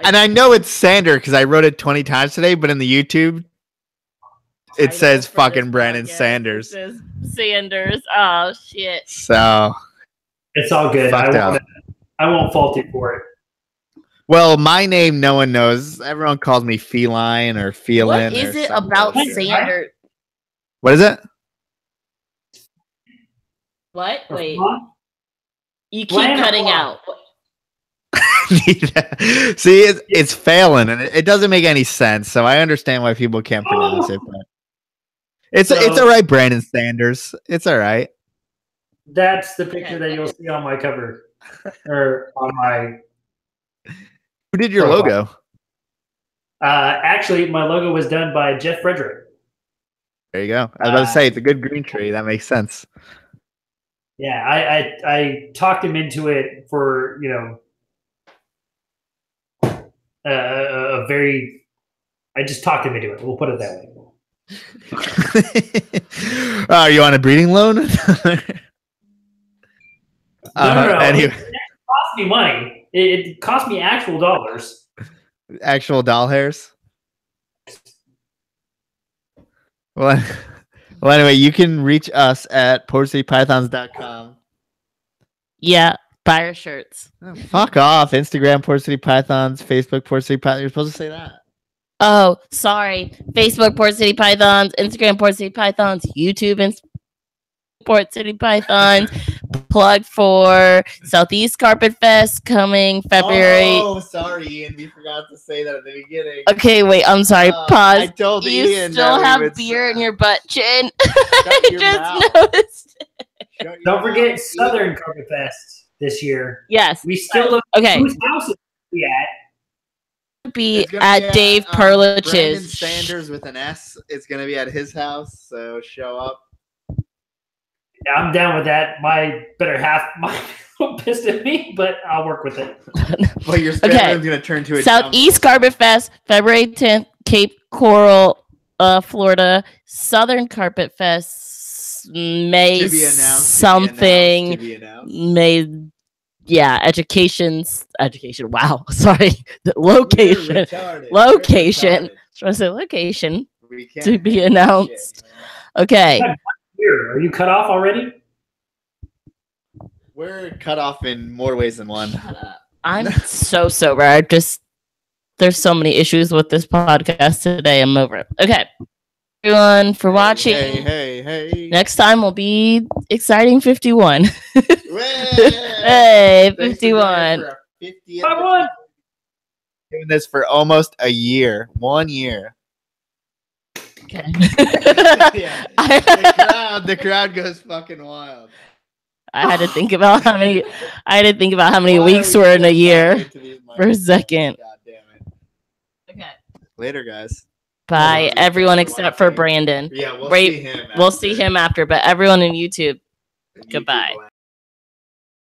and I know it's Sander because I wrote it 20 times today, but in the YouTube, it says fucking Brandon Sanders. It says Sanders. Oh, shit. So. It's all good. I won't fault you for it. Well, my name no one knows. Everyone calls me Feline or Felin. What is it about Sander? What is it? What? Wait. You keep cutting out. See, it's failing, and it doesn't make any sense. So I understand why people can't pronounce it. But it's all right, Brandon Sanders. It's all right. That's the picture that you'll see on my cover, or on my. Who did your logo? Actually, my logo was done by Jeff Frederick. There you go. I was about to say it's a good green tree. That makes sense. Yeah, I talked him into it for a very. I just talked him into it. We'll put it that way. Are you on a breeding loan? No. Anyway. It cost me money. It cost me actual dollars. Actual doll hairs? Well, anyway, you can reach us at portcitypythons.com. Yeah, buy our shirts. Oh, fuck off. Instagram, Port City Pythons. Facebook, Port City Pythons. You're supposed to say that. Oh, sorry. Facebook, Port City Pythons. Instagram, Port City Pythons. YouTube, and Port City Pythons. Plug for Southeast Carpet Fest coming February. Oh, sorry, Ian. We forgot to say that at the beginning. Okay, wait. I'm sorry. Pause. I told you Ian still have beer in your butt chin. I just noticed. Don't forget Southern Carpet Fest this year. Yes. We still look. Okay. Whose house is we at? Be at Dave Brandon Perlich's. Sanders with an S. It's going to be at his house, so show up. Yeah, I'm down with that. My better half might be pissed at me, but I'll work with it. Well, your spare room's going to turn to a Southeast Carpet Fest, February 10th, Cape Coral, Florida. Southern Carpet Fest, May something. May, yeah, education. Wow, sorry. Location. Location. Should I say location to be announced? Okay. Are you cut off already? We're cut off in more ways than one. I'm so sober. There's so many issues with this podcast today. I'm over it. Okay. Everyone for watching. Hey. Next time will be exciting 51. Hey, 51. Doing this for almost a year. 1 year. Okay. Yeah. The crowd goes fucking wild. I had to think about how many weeks were in a year for a second. God damn it. Okay. Later, guys. Bye, everyone except for Brandon. Yeah, we'll Wait, see him. We'll see him after, but everyone in YouTube, goodbye.